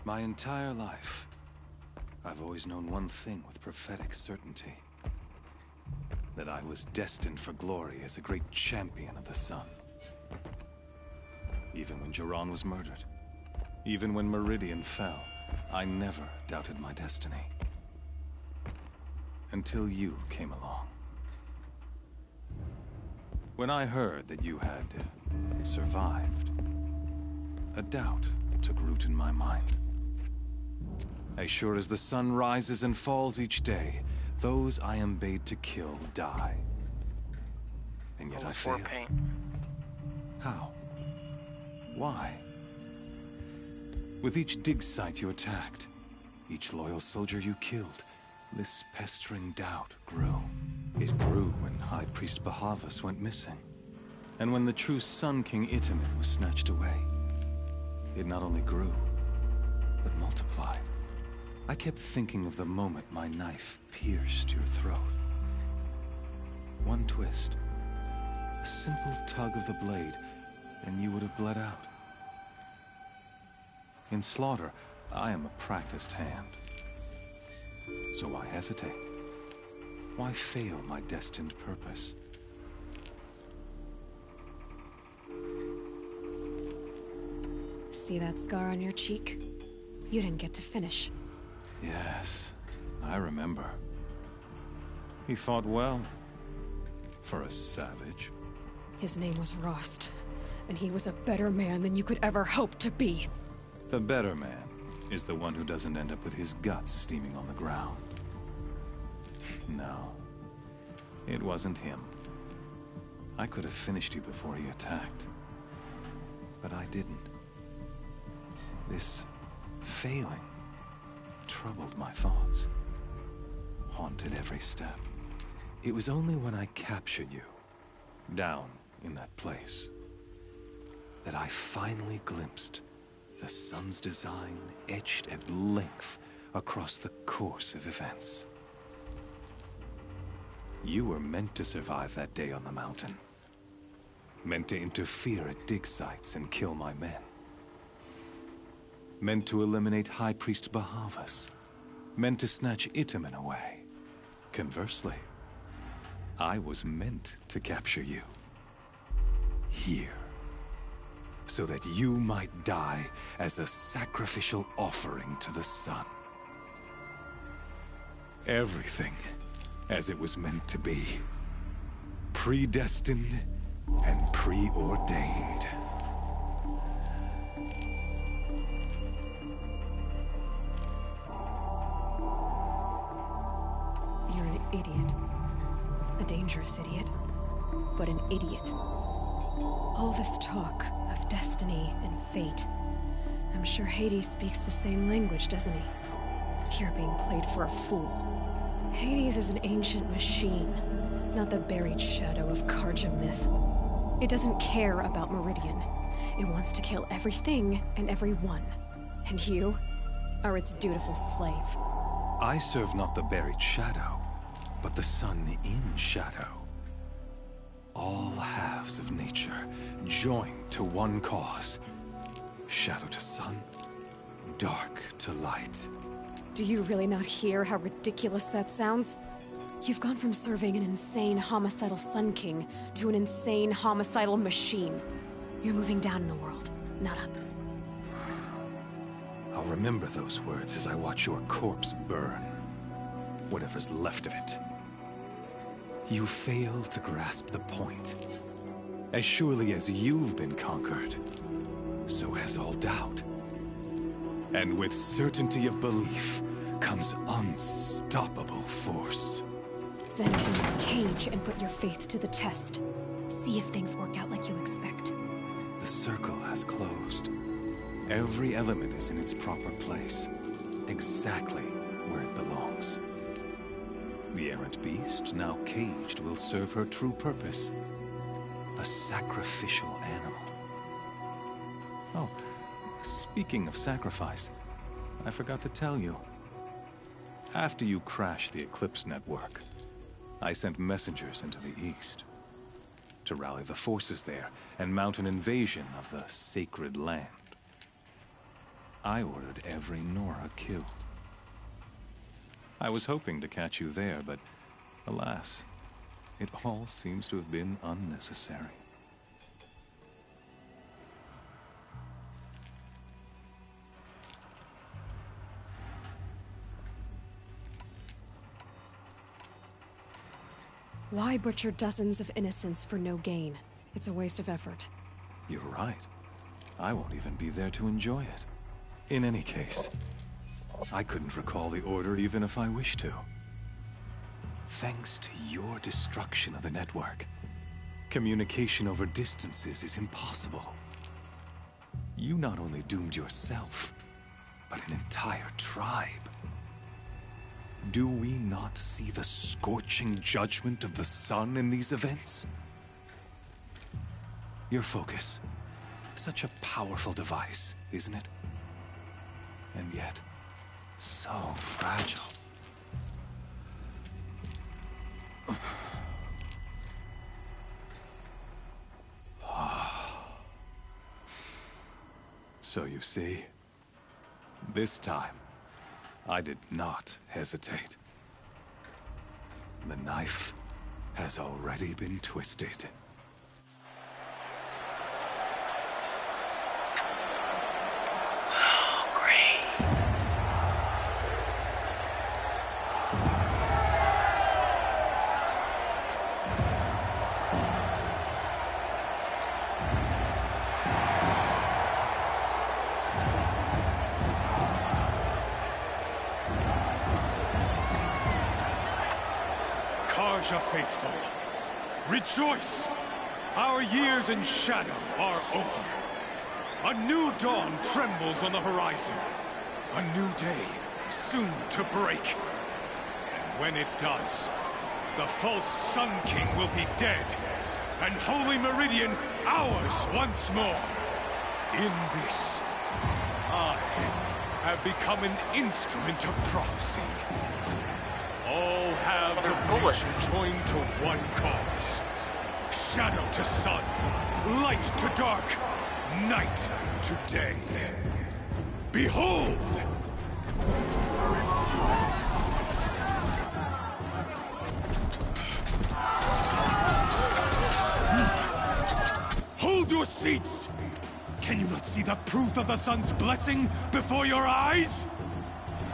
G: My entire life, I've always known one thing with prophetic certainty. That I was destined for glory as a great champion of the sun. Even when Jiran was murdered, even when Meridian fell, I never doubted my destiny. Until you came along. When I heard that you had survived, a doubt took root in my mind. As sure as the sun rises and falls each day, those I am bade to kill die. And yet I failed. How? Why? With each dig site you attacked, each loyal soldier you killed, this pestering doubt grew. It grew when High Priest Bahavas went missing. And when the true Sun King Itamen was snatched away. It not only grew, but multiplied. I kept thinking of the moment my knife pierced your throat. One twist, a simple tug of the blade, and you would have bled out. In slaughter, I am a practiced hand. So why hesitate? Why fail my destined purpose?
C: See that scar on your cheek? You didn't get to finish.
L: Yes, I remember. He fought well. For a savage.
C: His name was Rost, and he was a better man than you could ever hope to be.
L: The better man is the one who doesn't end up with his guts steaming on the ground. No, it wasn't him. I could have finished you before he attacked. But I didn't. This failing troubled my thoughts, haunted every step. It was only when I captured you, down in that place, that I finally glimpsed the sun's design etched at length across the course of events. You were meant to survive that day on the mountain. Meant to interfere at dig sites and kill my men. Meant to eliminate High Priest Bahavas. Meant to snatch Itamen away. Conversely, I was meant to capture you. Here. So that you might die as a sacrificial offering to the sun. Everything as it was meant to be. Predestined and preordained.
C: You're an idiot. A dangerous idiot. But an idiot. All this talk of destiny and fate. I'm sure Hades speaks the same language, doesn't he? You're being played for a fool. Hades is an ancient machine, not the buried shadow of Karja myth. It doesn't care about Meridian. It wants to kill everything and everyone. And you are its dutiful slave.
L: I serve not the buried shadow, but the sun in shadow. All halves of nature joined to one cause. Shadow to sun, dark to light.
C: Do you really not hear how ridiculous that sounds? You've gone from serving an insane homicidal Sun King to an insane homicidal machine. You're moving down in the world, not up.
L: I'll remember those words as I watch your corpse burn. Whatever's left of it. You fail to grasp the point. As surely as you've been conquered, so has all doubt. And with certainty of belief comes unstoppable force.
C: Then in this cage and put your faith to the test. See if things work out like you expect.
L: The circle has closed. Every element is in its proper place. Exactly where it belongs. The errant beast, now caged, will serve her true purpose. A sacrificial animal. Oh, speaking of sacrifice, I forgot to tell you. After you crashed the Eclipse network, I sent messengers into the east to rally the forces there and mount an invasion of the sacred land. I ordered every Nora killed. I was hoping to catch you there, but alas, it all seems to have been unnecessary.
C: Why butcher dozens of innocents for no gain? It's a waste of effort.
L: You're right. I won't even be there to enjoy it. In any case, I couldn't recall the order even if I wished to. Thanks to your destruction of the network, communication over distances is impossible. You not only doomed yourself, but an entire tribe. Do we not see the scorching judgment of the sun in these events? Your focus, such a powerful device, isn't it? And yet, so fragile. So you see, this time, I did not hesitate. The knife has already been twisted.
M: Raja faithful, rejoice! Our years in shadow are over. A new dawn trembles on the horizon. A new day soon to break. And when it does, the false Sun King will be dead, and Holy Meridian ours once more. In this, I have become an instrument of prophecy. All halves of nature join to one cause. Shadow to sun, light to dark, night to day. Behold! Hold your seats! Can you not see the proof of the sun's blessing before your eyes?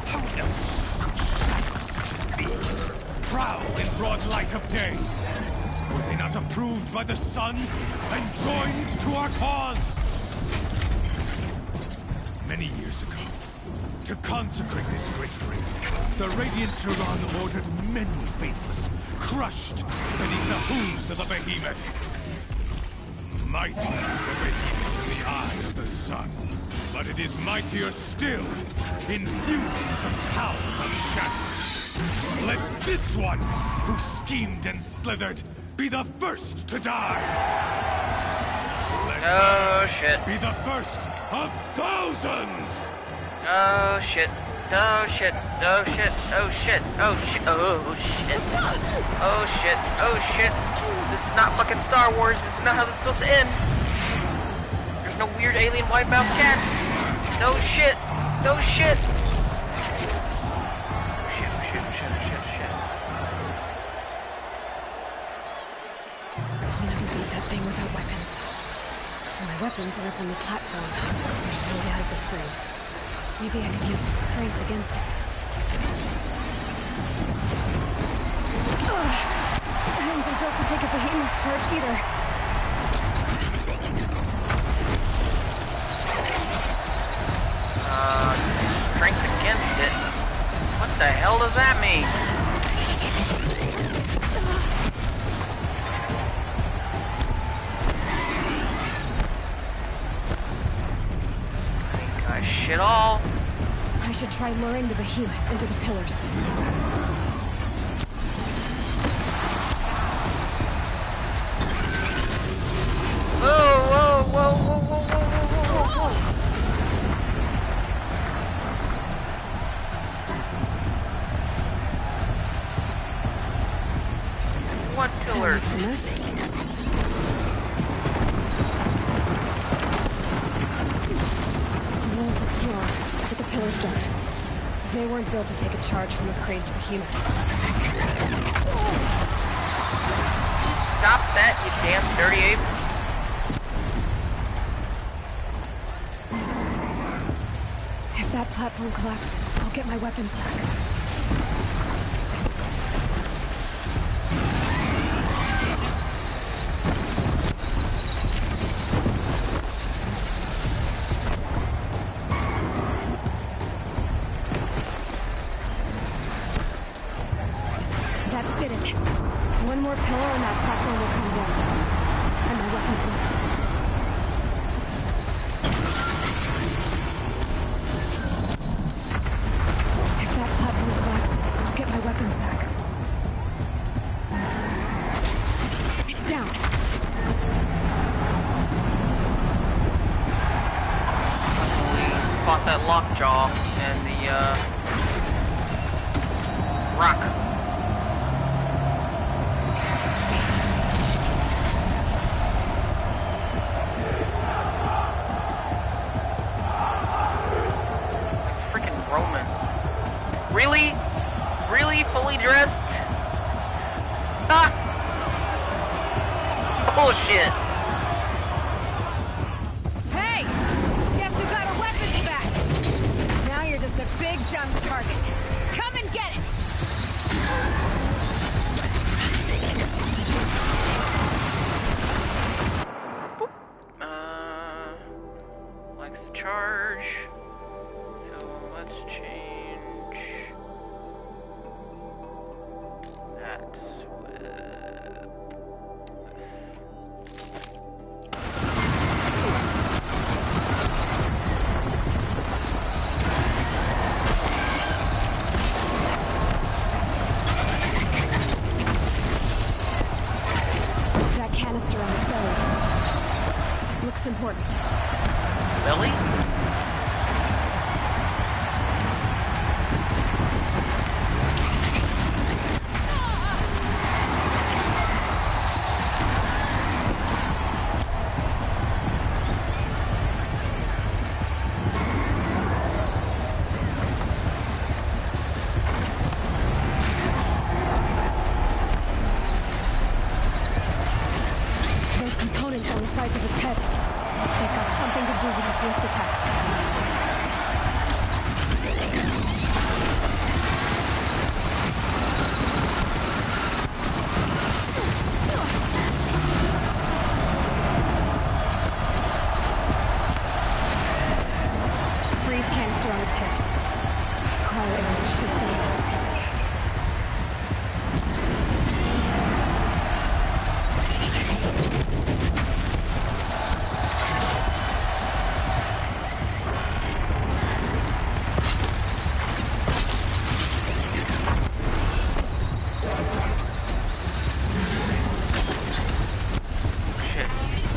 M: How else could shadows such as these prowl in broad light of day? Were they not approved by the sun and joined to our cause? Many years ago, to consecrate this great ring, the Radiant Tyrann ordered many faithless, crushed beneath the hooves of the behemoth. Mighty is the behemoth in the eye of the sun, but it is mightier still, infused with the power of shadow. Let this one, who schemed and slithered, be the first to die! Let
A: Oh shit.
M: be the first of thousands!
A: Oh shit. Oh shit. Oh shit. Oh shit. Oh shit. Oh shit. Oh shit. Oh shit. This is not fucking Star Wars. This is not how this is supposed to end. There's no weird alien wipeout cats. No shit. No shit.
C: I'll never beat that thing without weapons. My weapons are up on the platform. There's no way out of this thing. Maybe I could use its strength against it. Ugh. I wasn't built to take a behemoth's charge either.
A: Strength against it? What the hell does that mean? Shit all.
C: I should try luring the behemoth into the pillars.
A: Whoa, whoa, whoa, whoa, whoa, whoa, whoa, whoa. What pillars?
C: But the pillars don't. They weren't built to take a charge from a crazed behemoth.
A: Stop that, you damn dirty ape.
C: If that platform collapses, I'll get my weapons back. One more pillar and that platform will come down. And my weapons left. If that platform collapses, I'll get my weapons back. It's down.
A: We fought that lockjaw and the rock. Really? Really? Fully dressed? Ha! Bullshit.
C: Hey! Guess who got our weapons back? Now you're just a big dumb target. Come and get it!
A: Boop. Likes the charge. So let's change that with Really?
C: Those components on the sides of its head. They've got something to do with his lift attacks. Freeze canister on its hips. Cryo area shoots it out.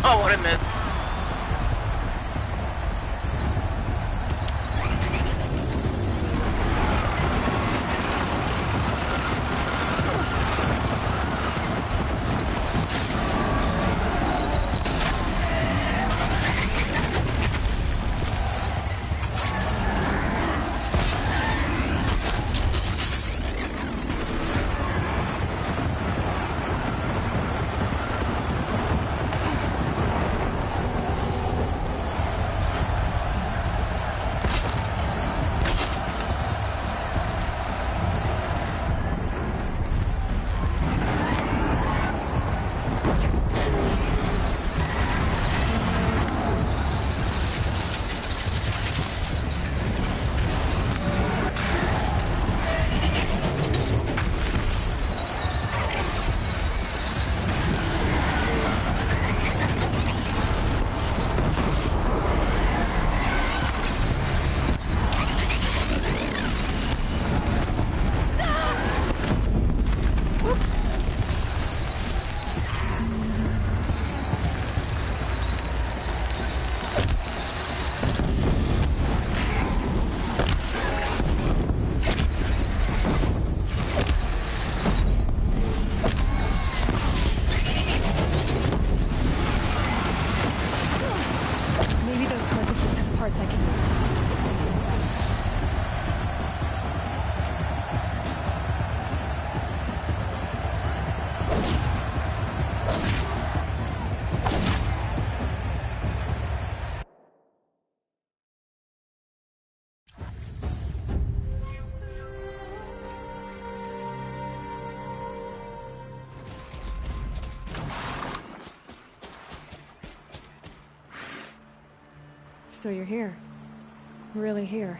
A: Oh, what I missed. Maybe those carcasses have parts I can use. So you're here. Really here.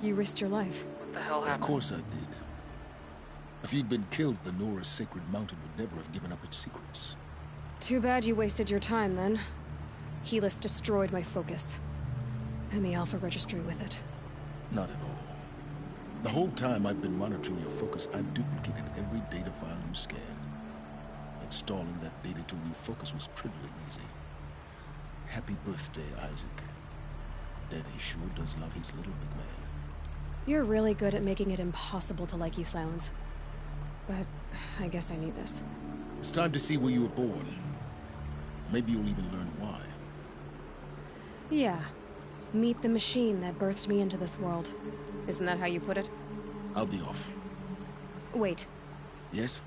A: You risked your life. What the hell happened?
Q: Of course I did. If you'd been killed, the Nora's sacred mountain would never have given up its secrets.
C: Too bad you wasted your time, then. Helis destroyed my focus. And the Alpha Registry with it.
Q: Not at all. The whole time I've been monitoring your focus, I've duplicated every data file you scanned. Installing that data to a new focus was trivially easy. Happy birthday, Isaac. Daddy sure does love his little big man.
C: You're really good at making it impossible to like you, Silence. But I guess I need this.
Q: It's time to see where you were born. Maybe you'll even learn why.
C: Yeah. Meet the machine that birthed me into this world. Isn't that how you put it?
Q: I'll be off.
C: Wait.
Q: Yes?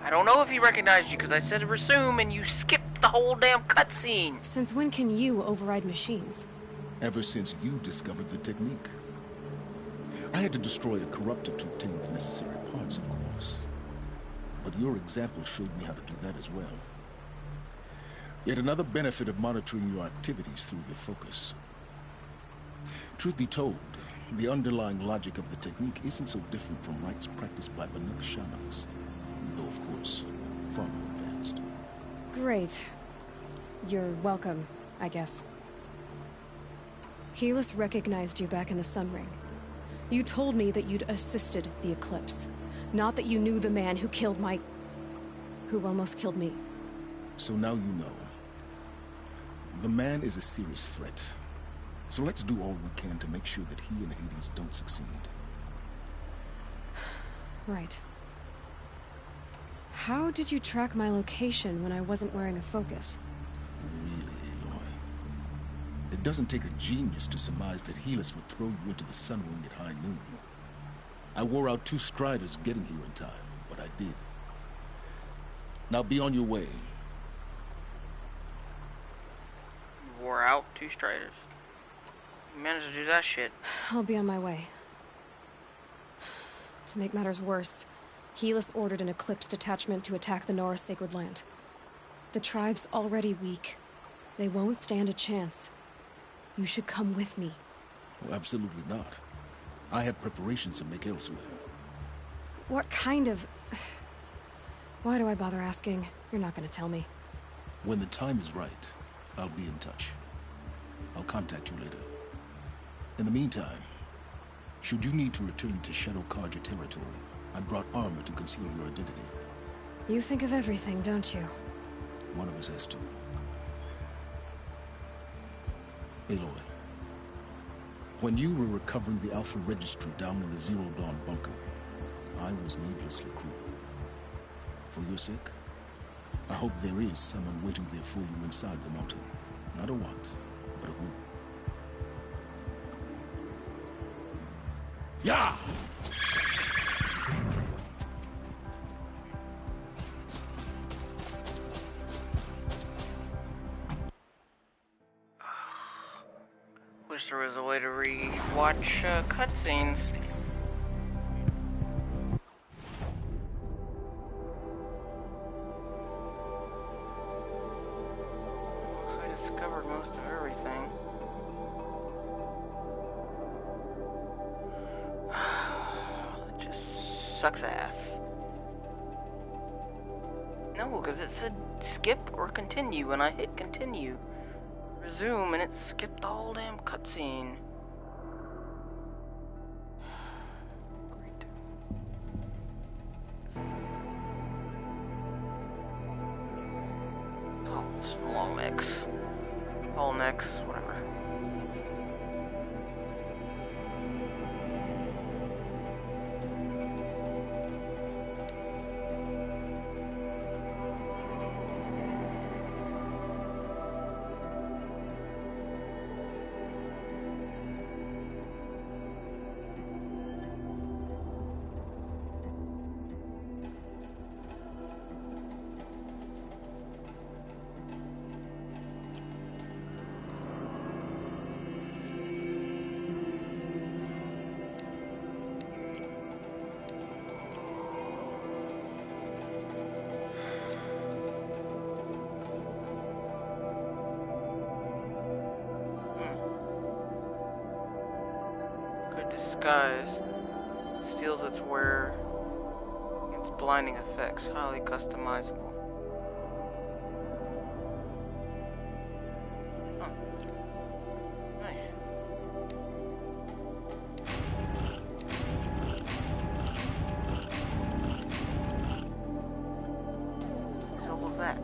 A: I don't know if he recognized you because I said resume and you skipped the whole damn cutscene.
C: Since when can you override machines?
Q: Ever since you discovered the technique. I had to destroy a corruptor to obtain the necessary parts, of course. But your example showed me how to do that as well. Yet another benefit of monitoring your activities through your focus. Truth be told, the underlying logic of the technique isn't so different from rites practiced by Banuk shamans. Though, of course, far more advanced.
C: Great. You're welcome, I guess. Helis recognized you back in the Sun Ring. You told me that you'd assisted the Eclipse, not that you knew the man who killed my... who almost killed me.
Q: So now you know. The man is a serious threat. So let's do all we can to make sure that he and Hades don't succeed.
C: Right. How did you track my location when I wasn't wearing a focus?
Q: Really, Aloy? It doesn't take a genius to surmise that Helis would throw you into the Sun Wing at high noon. I wore out 2 striders getting here in time, but I did. Now be on your way.
A: Wore out 2 striders. You managed to do that shit.
C: I'll be on my way. To make matters worse, Helis ordered an Eclipse detachment to attack the Norris Sacred Land. The tribe's already weak. They won't stand a chance. You should come with me.
Q: Well, absolutely not. I have preparations to make elsewhere.
C: What kind of... Why do I bother asking? You're not gonna tell me.
Q: When the time is right, I'll be in touch. I'll contact you later. In the meantime, should you need to return to Shadow Carja territory, I brought armor to conceal your identity.
C: You think of everything, don't you?
Q: One of us has to. Aloy, when you were recovering the Alpha Registry down in the Zero Dawn bunker, I was needlessly cruel. For your sake, I hope there is someone waiting there for you inside the mountain. Not a what, but a who. Yeah!
A: Wish there was a way to re-watch cutscenes. Looks like I discovered most of everything. It just sucks ass. No, because it said skip or continue, and I hit continue. Resume, and it skipped the whole damn cutscene. Great. Oh, it's long necks. All necks, whatever. Disguise steals its wearer against blinding effects, highly customizable. Oh. Nice. What the hell was that?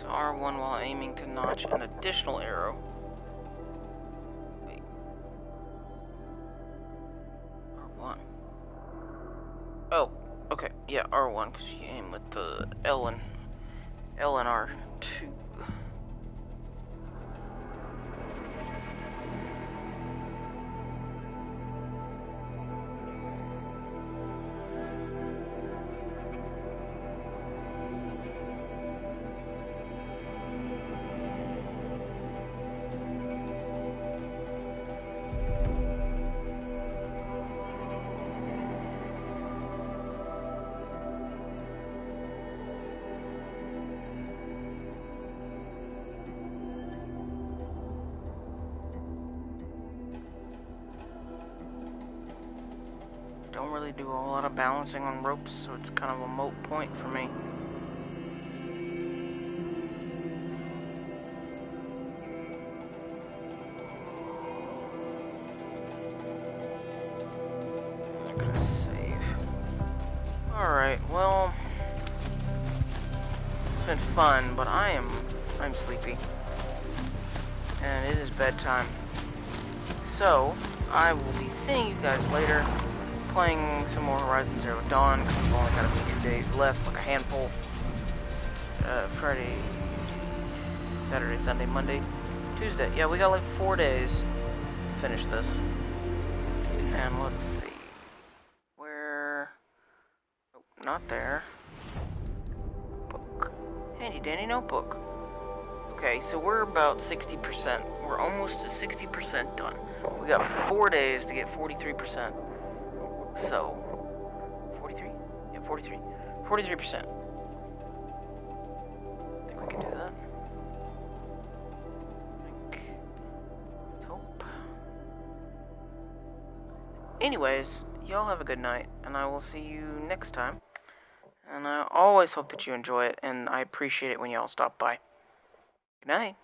A: R1 while aiming to notch an additional arrow. Wait. R1. Oh, okay. Yeah, R1, because you aim with the L and R2. really do a whole lot of balancing on ropes, so it's kind of a moot point for me. I'm gonna save. Alright, well, it's been fun, but I'm sleepy. And it is bedtime. So, I will be seeing you guys later, playing some more Horizon Zero Dawn, because we've only got a few days left, like a handful. Friday, Saturday, Sunday, Monday, Tuesday. Yeah, we got like 4 days to finish this. And let's see. Where... Oh, not there. Book. Handy dandy notebook. Okay, so we're about 60%. We're almost to 60% done. We got 4 days to get 43%. So, 43? Yeah, 43. 43%. I think we can do that. Let's hope. Anyways, y'all have a good night, and I will see you next time. And I always hope that you enjoy it, and I appreciate it when y'all stop by. Good night.